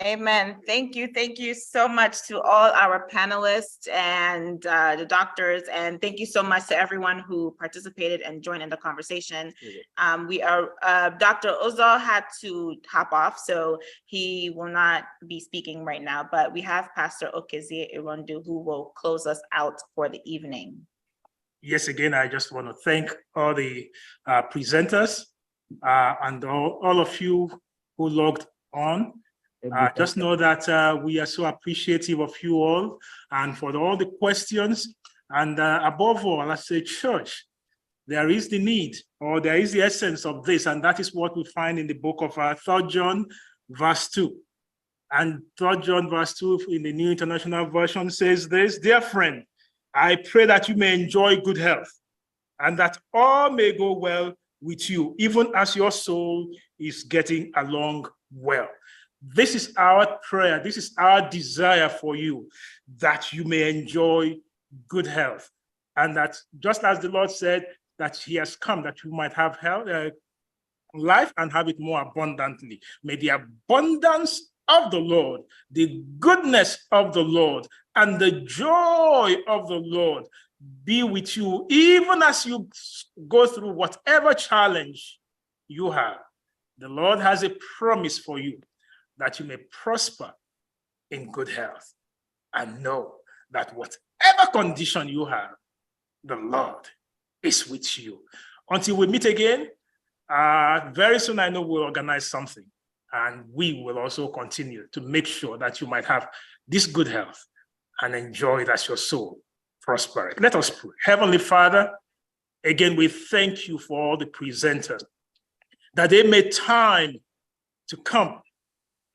Amen. Thank you. Thank you so much to all our panelists and the doctors. And thank you so much to everyone who participated and joined in the conversation. Dr. Uzo had to hop off, so he will not be speaking right now, but we have Pastor Okezie Irondu who will close us out for the evening. Yes, again, I just want to thank all the presenters and all of you who logged on. Just know that we are so appreciative of you all and for all the questions. And above all, I say, church, there is the need, or there is the essence of this, and that is what we find in the book of 3 John verse 2. And 3 John verse 2 in the New International Version says this: "Dear friend, I pray that you may enjoy good health, and that all may go well with you, even as your soul is getting along well." This is our prayer. This is our desire for you, that you may enjoy good health. And that just as the Lord said that he has come, that you might have health, life and have it more abundantly. May the abundance of the Lord, the goodness of the Lord, and the joy of the Lord be with you, even as you go through whatever challenge you have. The Lord has a promise for you, that you may prosper in good health, and know that whatever condition you have, the Lord is with you. Until we meet again, very soon I know we'll organize something, and we will also continue to make sure that you might have this good health and enjoy it as your soul prospers. Let us pray. Heavenly Father, again, we thank you for all the presenters, that they made time to come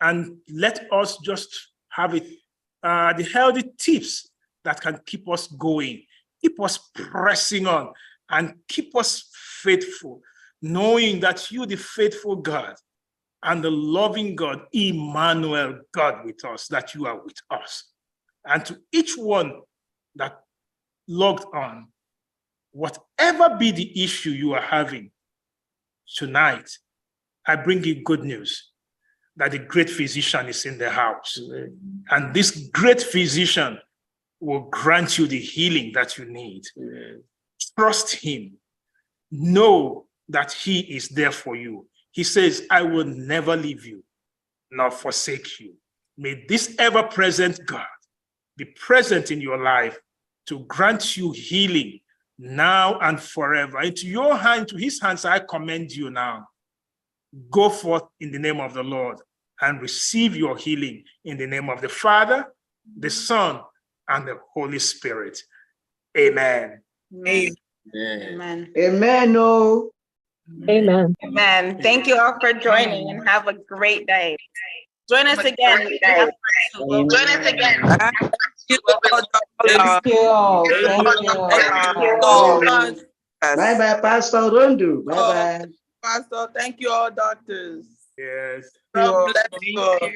and let us just have it, the healthy tips that can keep us going, keep us pressing on, and keep us faithful, knowing that you, the faithful God and the loving God, Emmanuel, God with us, that you are with us. And to each one that logged on, whatever be the issue you are having tonight, I bring you good news that the great physician is in the house. Amen. And this great physician will grant you the healing that you need. Amen. Trust him. Know that he is there for you. He says, I will never leave you nor forsake you. May this ever-present God be present in your life to grant you healing now and forever. Into your hand, to his hands, I commend you now. Go forth in the name of the Lord and receive your healing in the name of the Father, the Son, and the Holy Spirit. Amen. Amen. Amen. Amen. Oh. Amen. Amen. Thank you all for joining, and have a great day. Join us again. Join us again. Thank you. Thank you. Bye bye, Pastor Rondu. Bye bye. Pastor, thank you all, doctors. Yes. God bless you.